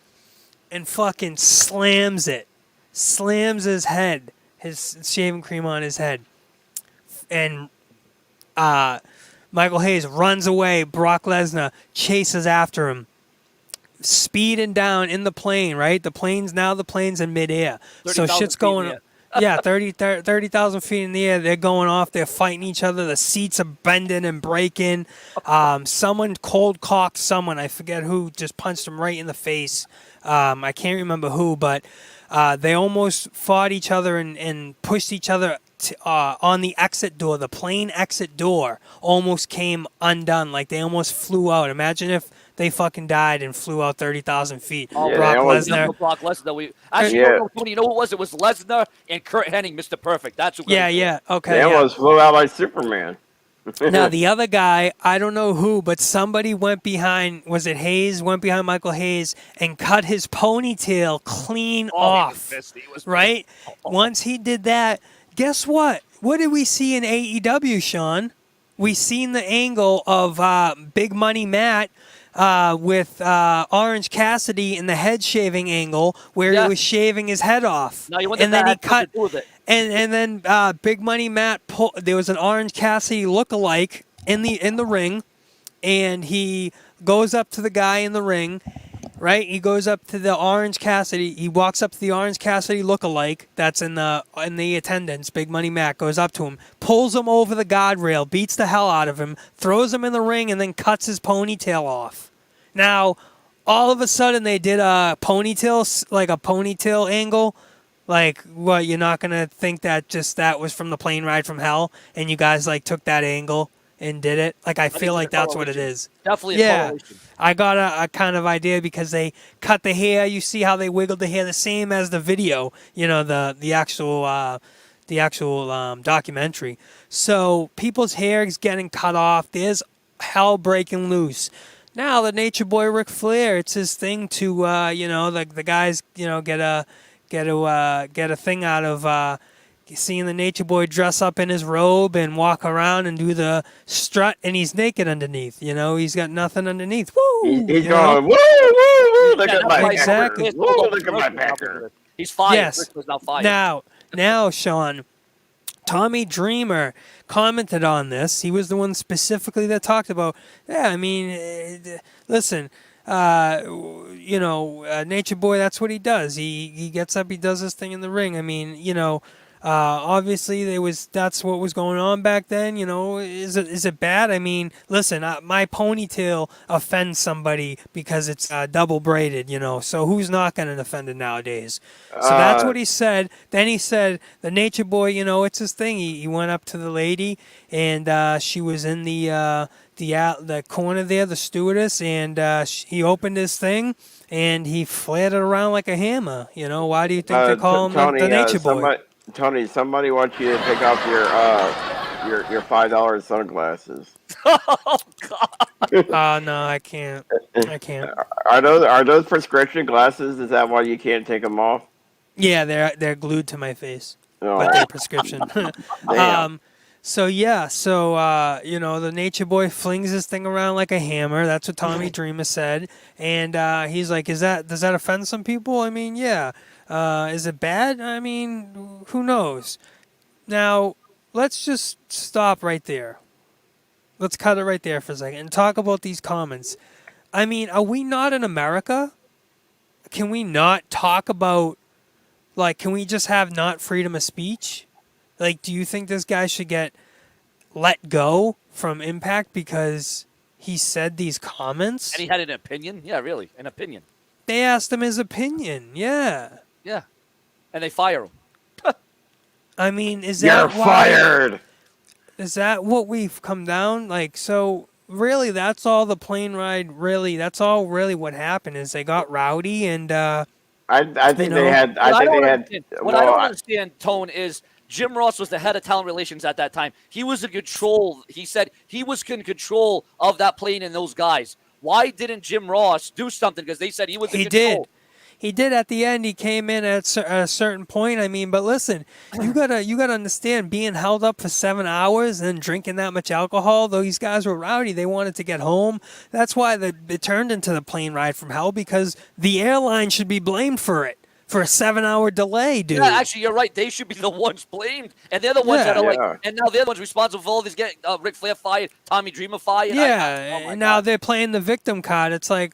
and fucking slams his head, his shaving cream on his head. And Michael Hayes runs away. Brock Lesnar chases after him, speeding down in the plane, right? The plane's in midair. So shit's going. Yeah, 30,000 feet in the air. They're going off. They're fighting each other. The seats are bending and breaking. Someone cold cocked someone. I forget who. Just punched him right in the face. I can't remember who, but they almost fought each other and pushed each other on the exit door. The plane exit door almost came undone. Like they almost flew out. Imagine if they fucking died and flew out 30,000 feet. Oh, Brock Lesnar. Brock Lesnar. You know who it was? It was Lesnar and Kurt Hennig, Mr. Perfect. That's who. Yeah. Okay. They almost flew out like Superman. Now, the other guy, I don't know who, but somebody went behind, was it Hayes? Went behind Michael Hayes and cut his ponytail clean off. Right? Once he did that, guess what? What did we see in AEW, Sean? We seen the angle of Big Money Matt with Orange Cassidy in the head shaving angle where he was shaving his head off. Now, and then he cut. And then Big Money Matt there was an Orange Cassidy lookalike in the ring, and he goes up to the guy in the ring, right? He goes up to the Orange Cassidy. He walks up to the Orange Cassidy lookalike that's in the attendance. Big Money Matt goes up to him, pulls him over the guardrail, beats the hell out of him, throws him in the ring, and then cuts his ponytail off. Now, all of a sudden, they did a ponytail angle. Like, what, you're not going to think that that was from the plane ride from hell, and you guys, took that angle and did it? Like, I feel like that's what it is. Definitely a correlation. I got a kind of idea because they cut the hair. You see how they wiggled the hair, the same as the video, the actual documentary. So people's hair is getting cut off. There's hell breaking loose. Now, the Nature Boy Ric Flair, it's his thing to, the guys, get a thing out of seeing the Nature Boy dress up in his robe and walk around and do the strut, and he's naked underneath. He's got nothing underneath. Woo! He's going, woo, woo, woo, look at my exactly. Woo, look at my pecker. He's fired. Yes. Now fired. Now, Sean, Tommy Dreamer commented on this. He was the one specifically that talked about, listen, Nature Boy, that's what he does. He gets up, he does this thing in the ring. I mean, Obviously, that's what was going on back then. You know, is it bad? I mean, listen, my ponytail offends somebody because it's double braided. You know, so who's not going to offend it nowadays? So that's what he said. Then he said the Nature Boy. You know, it's his thing. He went up to the lady, and she was in the corner there, the stewardess, and he opened his thing. And he flared it around like a hammer. You know, why do you think they call him the Nature Boy? Tony, somebody wants you to take off your $5 sunglasses. Oh God! No, I can't. I can't. Are those prescription glasses? Is that why you can't take them off? Yeah, they're glued to my face, but they're prescription. Damn. So you know, the Nature Boy flings this thing around like a hammer. That's what Tommy Dreamer said, and he's like, does that offend some people? I mean, yeah. Is it bad? I mean, who knows? Now, let's just stop right there. Let's cut it right there for a second and talk about these comments. I mean, are we not in America? Can we not talk about, like, can we just have not freedom of speech? Like, do you think this guy should get let go from Impact because he said these comments? And he had an opinion? Yeah, really, an opinion. They asked him his opinion, yeah. Yeah. And they fire him. I mean, is You're that why... fired! Is that what we've come down? Like, so, really, that's all the plane ride, really, that's all really what happened is they got rowdy and, I think they had... What I don't understand, Tone, is... Jim Ross was the head of talent relations at that time. He was in control. He said he was in control of that plane and those guys. Why didn't Jim Ross do something? Because they said he was in control. He did at the end. He came in at a certain point. I mean, but listen, you gotta understand, being held up for 7 hours and drinking that much alcohol. Though these guys were rowdy, they wanted to get home. That's why it turned into the plane ride from hell, because the airline should be blamed for it. For a 7-hour delay, dude. Yeah, actually, you're right. They should be the ones blamed, and they're the ones that are like. And now they're the ones responsible for all these getting Ric Flair fired, Tommy Dreamer fired. Yeah, and now they're playing the victim card. It's like,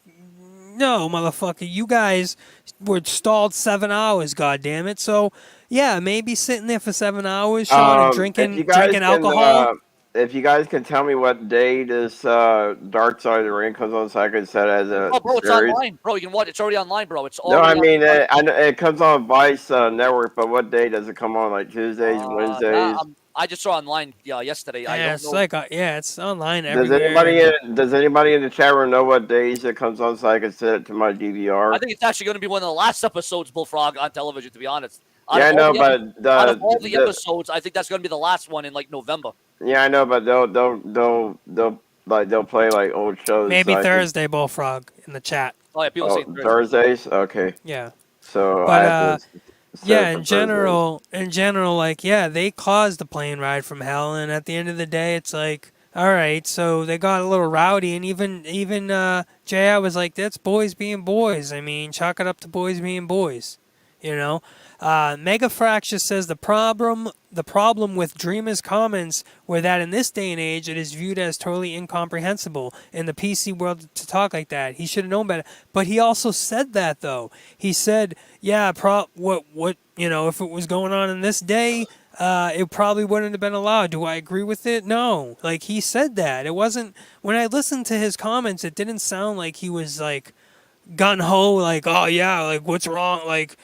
no, motherfucker, you guys were stalled 7 hours. God damn it. So yeah, maybe sitting there for 7 hours, Sean, and drinking alcohol. If you guys can tell me what day this Dark Side of the Ring comes on, so I can set it as a bro, it's series. online, bro. You can watch. It's already online, bro. It's No, I already mean it comes on Vice Network, but what day does it come on? Like Tuesdays, Wednesdays? I just saw online yesterday. Yeah, I don't it's know. like it's online everywhere. Does anybody in the chat room know what days it comes on, so I can set it to my DVR? I think it's actually going to be one of the last episodes, Bullfrog, on television. To be honest. Yeah, I know, but out of all the episodes, I think that's going to be the last one in like November. Yeah, I know, but they'll play like old shows. Maybe Thursday, Bullfrog, in the chat. Oh yeah, people say Thursdays. Okay. Yeah. So, but in general, like, yeah, they caused the plane ride from hell, and at the end of the day, it's like, all right, so they got a little rowdy, and even JR was like, that's boys being boys. I mean, chalk it up to boys being boys, you know. Mega Fracture says the problem with Dreamer's comments were that in this day and age it is viewed as totally incomprehensible in the PC world to talk like that. He should have known better. But he also said that though. He said, yeah, what you know, if it was going on in this day, it probably wouldn't have been allowed. Do I agree with it? No. Like, he said that. It wasn't, when I listened to his comments, it didn't sound like he was like gun-ho, like, oh yeah, like, what's wrong, like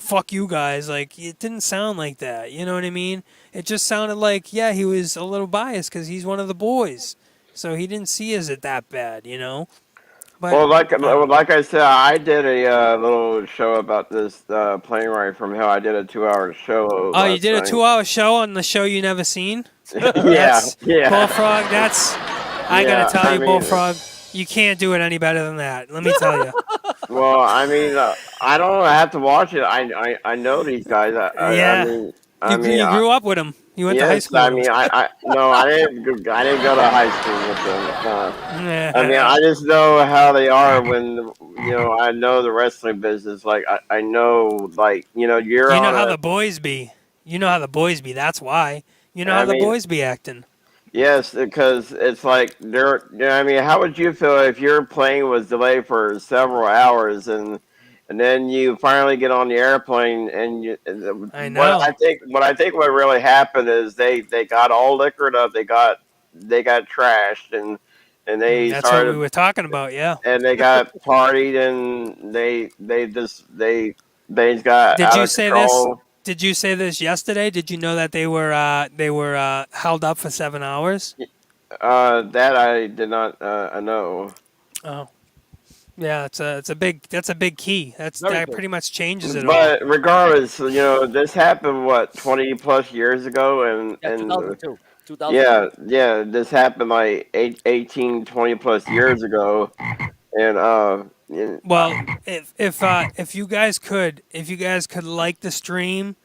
fuck you guys. Like, it didn't sound like that, you know what I mean? It just sounded like, yeah, he was a little biased because he's one of the boys, so he didn't see it that bad, you know. But, well, like I said, I did a little show about this plane ride from hell. I did a 2-hour show. Oh, you did a 2-hour show on the show you never seen? Yeah. Bullfrog, I gotta tell you, Bullfrog, you can't do it any better than that. Let me tell you. Well, I mean, I don't have to watch it. I know these guys. You grew up with them. You went to high school. I mean, I didn't go to high school with them. I mean, I just know how they are when I know the wrestling business. Like I know, like you know how the boys be. You know how the boys be. That's why. You know how the boys be acting. Yes, because it's like I mean, how would you feel if your plane was delayed for several hours and and then you finally get on the airplane, and I know. What I think what really happened is they got all liquored up. They got trashed, and they That's started. what we were talking about. Yeah. And they got partied, and they got Did out you of say this? control. Did you say this yesterday? Did you know that they were held up for 7 hours? That I did not know. Oh, yeah. That's a big key. That pretty much changes it all. But regardless, this happened 20+ years ago, and 2002. yeah, this happened like 18, 20+ years ago, and Well, if you guys could like the stream,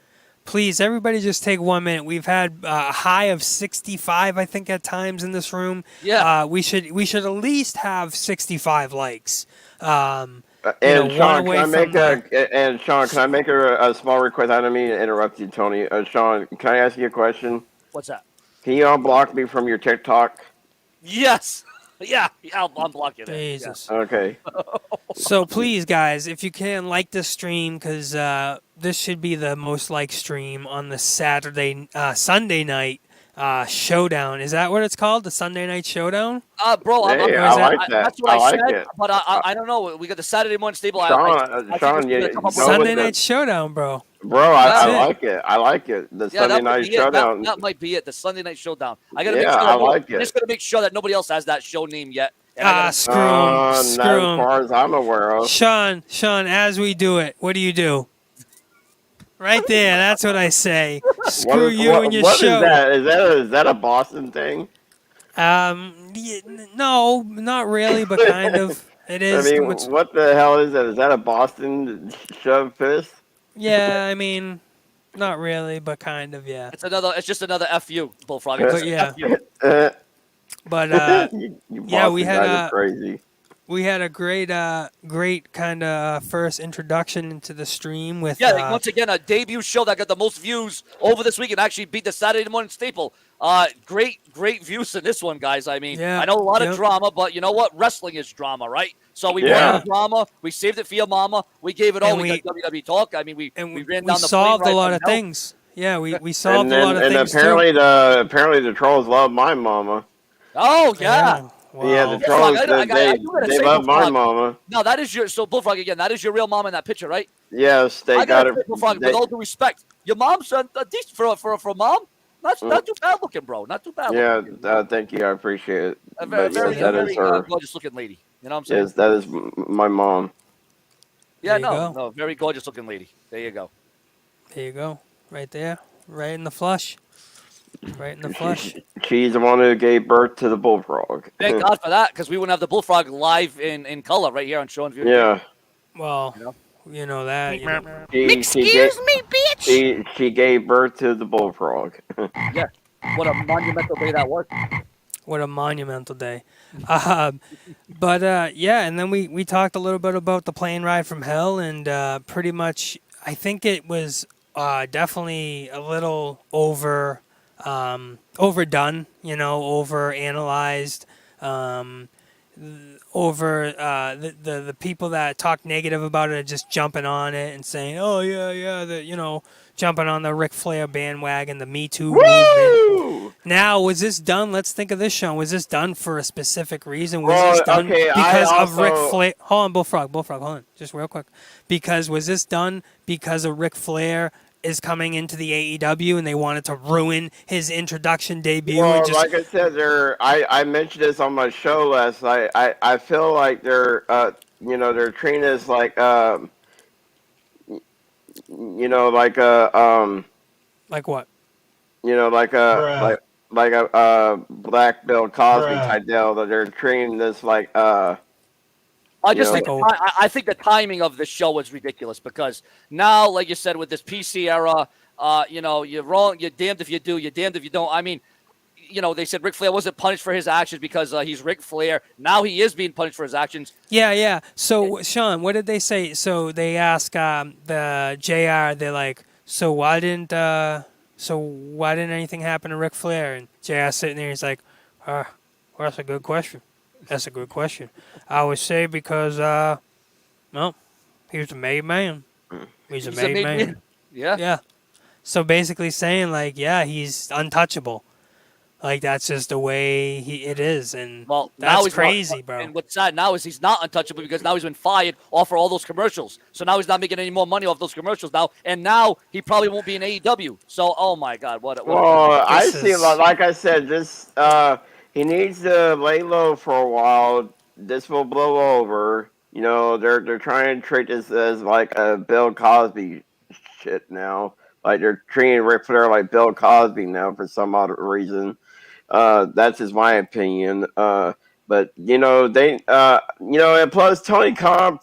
please, everybody, just take 1 minute. We've had a high of 65, I think, at times in this room. Yeah. We should at least have 65 likes. And Sean, can I make a small request? I don't mean to interrupt you, Tony. Sean, can I ask you a question? What's that? Can you unblock me from your TikTok? Yes. Yeah, I'll unblock you there. Jesus. Yeah. Okay. So please, guys, if you can, like this stream, because this should be the most liked stream on the Sunday night showdown. Is that what it's called? The Sunday night showdown? Bro, I like that. That's what I said, like it. but I don't know. We got the Saturday morning stable. Sean, Night showdown, bro. Bro, I like it. I like it. The Sunday night showdown. That might be it. The Sunday night showdown. I gotta just gotta make sure that nobody else has that show name yet. Screw him. Not as far as I'm aware of. Sean, as we do it, what do you do? Right there, that's what I say. Screw you and your show. What is that? Is that a Boston thing? No, not really, but kind of. It is. I mean, what the hell is that? Is that a Boston shove fist? Yeah, I mean, not really, but kind of, yeah. It's just another FU, Bullfrog. But yeah. But yeah, we had crazy. We had a great kind of first introduction into the stream with once again a debut show that got the most views over this week and actually beat the Saturday morning staple. Great views in this one, guys. I mean, I know a lot of drama, but you know what? Wrestling is drama, right? So we brought the drama. We saved it for your mama. We gave it all. We got WWE talk. I mean, we ran down the solved plane a lot of hell. things. Yeah, we solved a lot of things. And apparently the trolls love my mama. Oh yeah. Wow. Yeah, the trolls, they love my mama. No, that is your, so Bullfrog again, that is your real mom in that picture, right? Yes, they got it. Bullfrog, with all due respect, your mom's a decent for a mom. Not too bad looking, bro. Not too bad looking. Yeah, thank you. I appreciate it. A very gorgeous looking lady. You know what I'm saying? Yes, that is my mom. Yeah, no, very gorgeous looking lady. There you go. There you go. Right there. Right in the flush. Right in the flesh. She's the one who gave birth to the bullfrog. Thank God for that, because we wouldn't have the bullfrog live in color right here on Sean's View. Yeah. Well, you know that. Excuse me, bitch. She gave birth to the bullfrog. Yeah. What a monumental day that was. What a monumental day. But yeah, and then we talked a little bit about the plane ride from hell, and pretty much I think it was definitely a little overdone, over analyzed, over the people that talk negative about it are just jumping on it and saying, oh yeah, jumping on the Ric Flair bandwagon, the Me Too movement. Now, was this done? Let's think of this, Sean. Was this done for a specific reason? Was this done because of Ric Flair? Hold on, Bullfrog, hold on, just real quick. Was this done because of Ric Flair is coming into the AEW and they wanted to ruin his introduction debut? Well, like I said, I mentioned this on my show last night. I feel like they're treating us like like what? Like a Black Bill Cosby type deal, that they're treating this like I think the timing of this show was ridiculous, because now, like you said, with this PC era, you're wrong. You're damned if you do. You're damned if you don't. I mean, they said Ric Flair wasn't punished for his actions because he's Ric Flair. Now he is being punished for his actions. Yeah. So, Sean, what did they say? So they asked the JR. They're like, so why didn't anything happen to Ric Flair? And JR sitting there, he's like, well, that's a good question. That's a good question. I would say because, he He's a made man. He's a He's a made made man. man. Yeah. Yeah. So basically saying like, yeah, he's untouchable. Like that's just the way it is, and Well, now that's he's crazy, bro. And what's sad now is he's not untouchable because now he's been fired off for all those commercials. So now he's not making any more money off those commercials now, and now he probably won't be in AEW. So, oh my God, what? Well, I see. Like I said, just he needs to lay low for a while. This will blow over. You know, they're trying to treat this as like a Bill Cosby shit now. Like they're treating Ric Flair like Bill Cosby now for some odd reason. That's just my opinion. But you know and plus Tony Khan.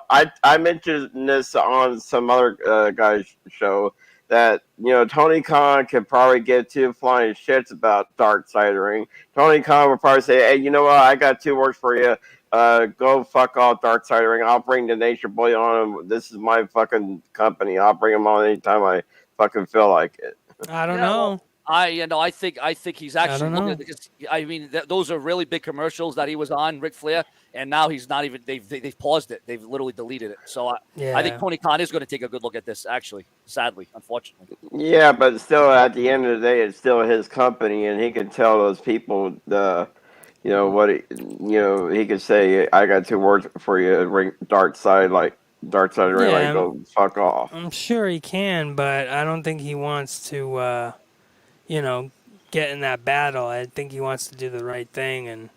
I mentioned this on some other guy's show that Tony Khan could probably get two flying shits about Dark Side of the Ring. Tony Khan would probably say, "Hey, you know what? I got two words for you. Go fuck off, Dark Side of the Ring. I'll bring the Nature Boy on. This is my fucking company. I'll bring him on anytime I fucking feel like it." I don't know. I think he's actually don't know. because I mean those are really big commercials that he was on, Ric Flair, and now he's not even. They've paused it. They've literally deleted it. So I think Tony Khan is going to take a good look at this. Actually, sadly, unfortunately. Yeah, but still, at the end of the day, it's still his company, and he can tell those people he could say, "I got two words for you, ring Dark Side of the Ring, like go fuck off." I'm sure he can, but I don't think he wants to, get in that battle. I think he wants to do the right thing, and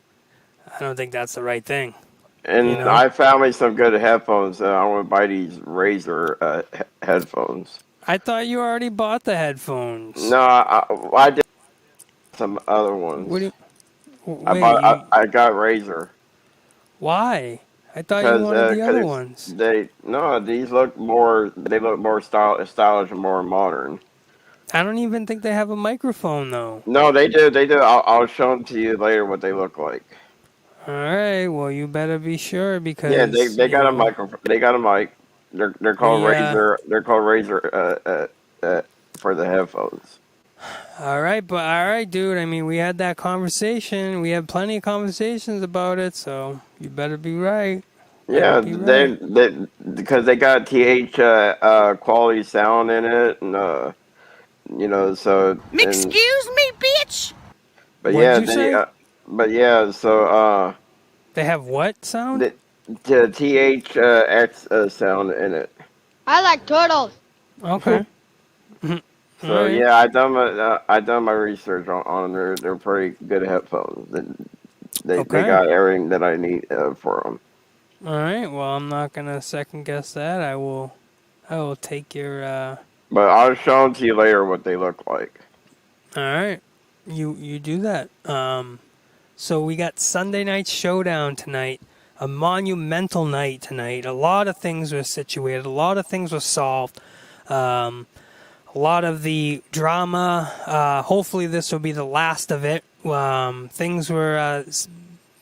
I don't think that's the right thing. And I found me some good headphones. I want to buy these Razer headphones. I thought you already bought the headphones. No, I did some other ones. What do you? I got Razer. Why? I thought you wanted the other ones. These look more. They look more stylish and more modern. I don't even think they have a microphone though. No, they do. They do. I'll show them to you later what they look like. All right. Well, you better be sure because they got a microphone. They got a mic. They're called Razer. They're called Razer for the headphones. All right, dude. I mean, we had that conversation. We had plenty of conversations about it, so you better be right. Yeah, they because they got TH quality sound in it, and so. Excuse me, bitch. But What'd you say? So they have what sound? The THX sound in it. I like turtles. Okay. So right. yeah, I done my research on them. They're pretty good headphones. They got everything that I need for them. All right. Well, I'm not gonna second guess that. I will take your. But I'll show them to you later what they look like. All right. You do that. So we got Sunday Night Showdown tonight. A monumental night tonight. A lot of things were situated. A lot of things were solved. A lot of the drama. Hopefully this will be the last of it. Things were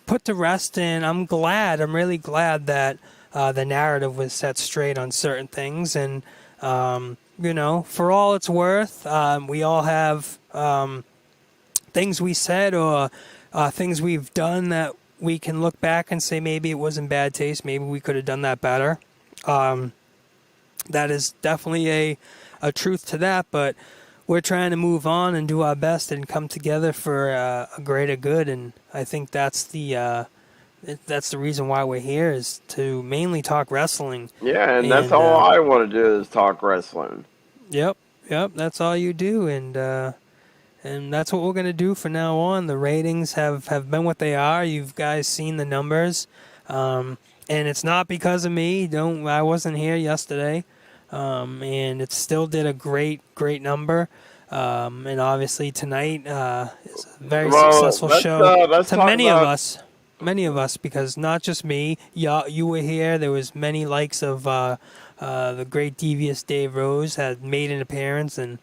put to rest, and I'm really glad that the narrative was set straight on certain things. And, for all it's worth, we all have things we said or things we've done that we can look back and say maybe it was in bad taste. Maybe we could have done that better. That is definitely a truth to that, but we're trying to move on and do our best and come together for a greater good. And I think that's the reason why we're here, is to mainly talk wrestling. Yeah, and that's all I want to do is talk wrestling. Yep, that's all you do, and that's what we're going to do from now on. The ratings have been what they are. You guys seen the numbers, and it's not because of me. I wasn't here yesterday. And it still did a great number. And obviously tonight is a very successful show to many of us, because not just me. You were here. There was many likes of the great Devious Dave Rose had made an appearance, and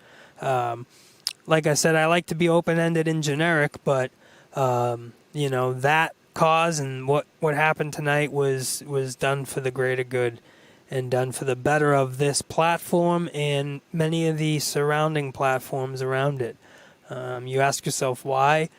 like I said, I like to be open-ended and generic, but that cause and what happened tonight was done for the greater good. And done for the better of this platform and many of the surrounding platforms around it. You ask yourself why.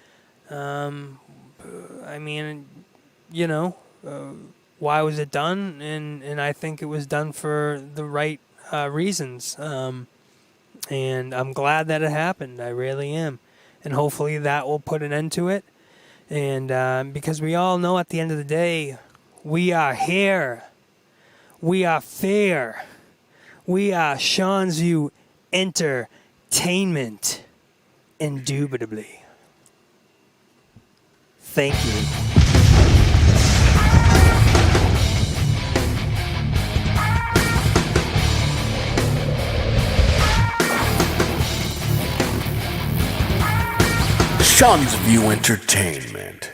why was it done, and I think it was done for the right reasons. And I'm glad that it happened. I really am. And hopefully that will put an end to it. And because we all know at the end of the day, we are here. We are fair. We are Sean's View Entertainment. Indubitably. Thank you. Sean's View Entertainment.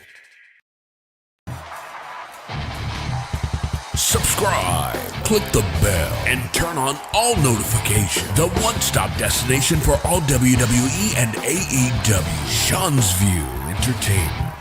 Subscribe, click the bell, and turn on all notifications. The one-stop destination for all WWE and AEW. Sean's View Entertainment.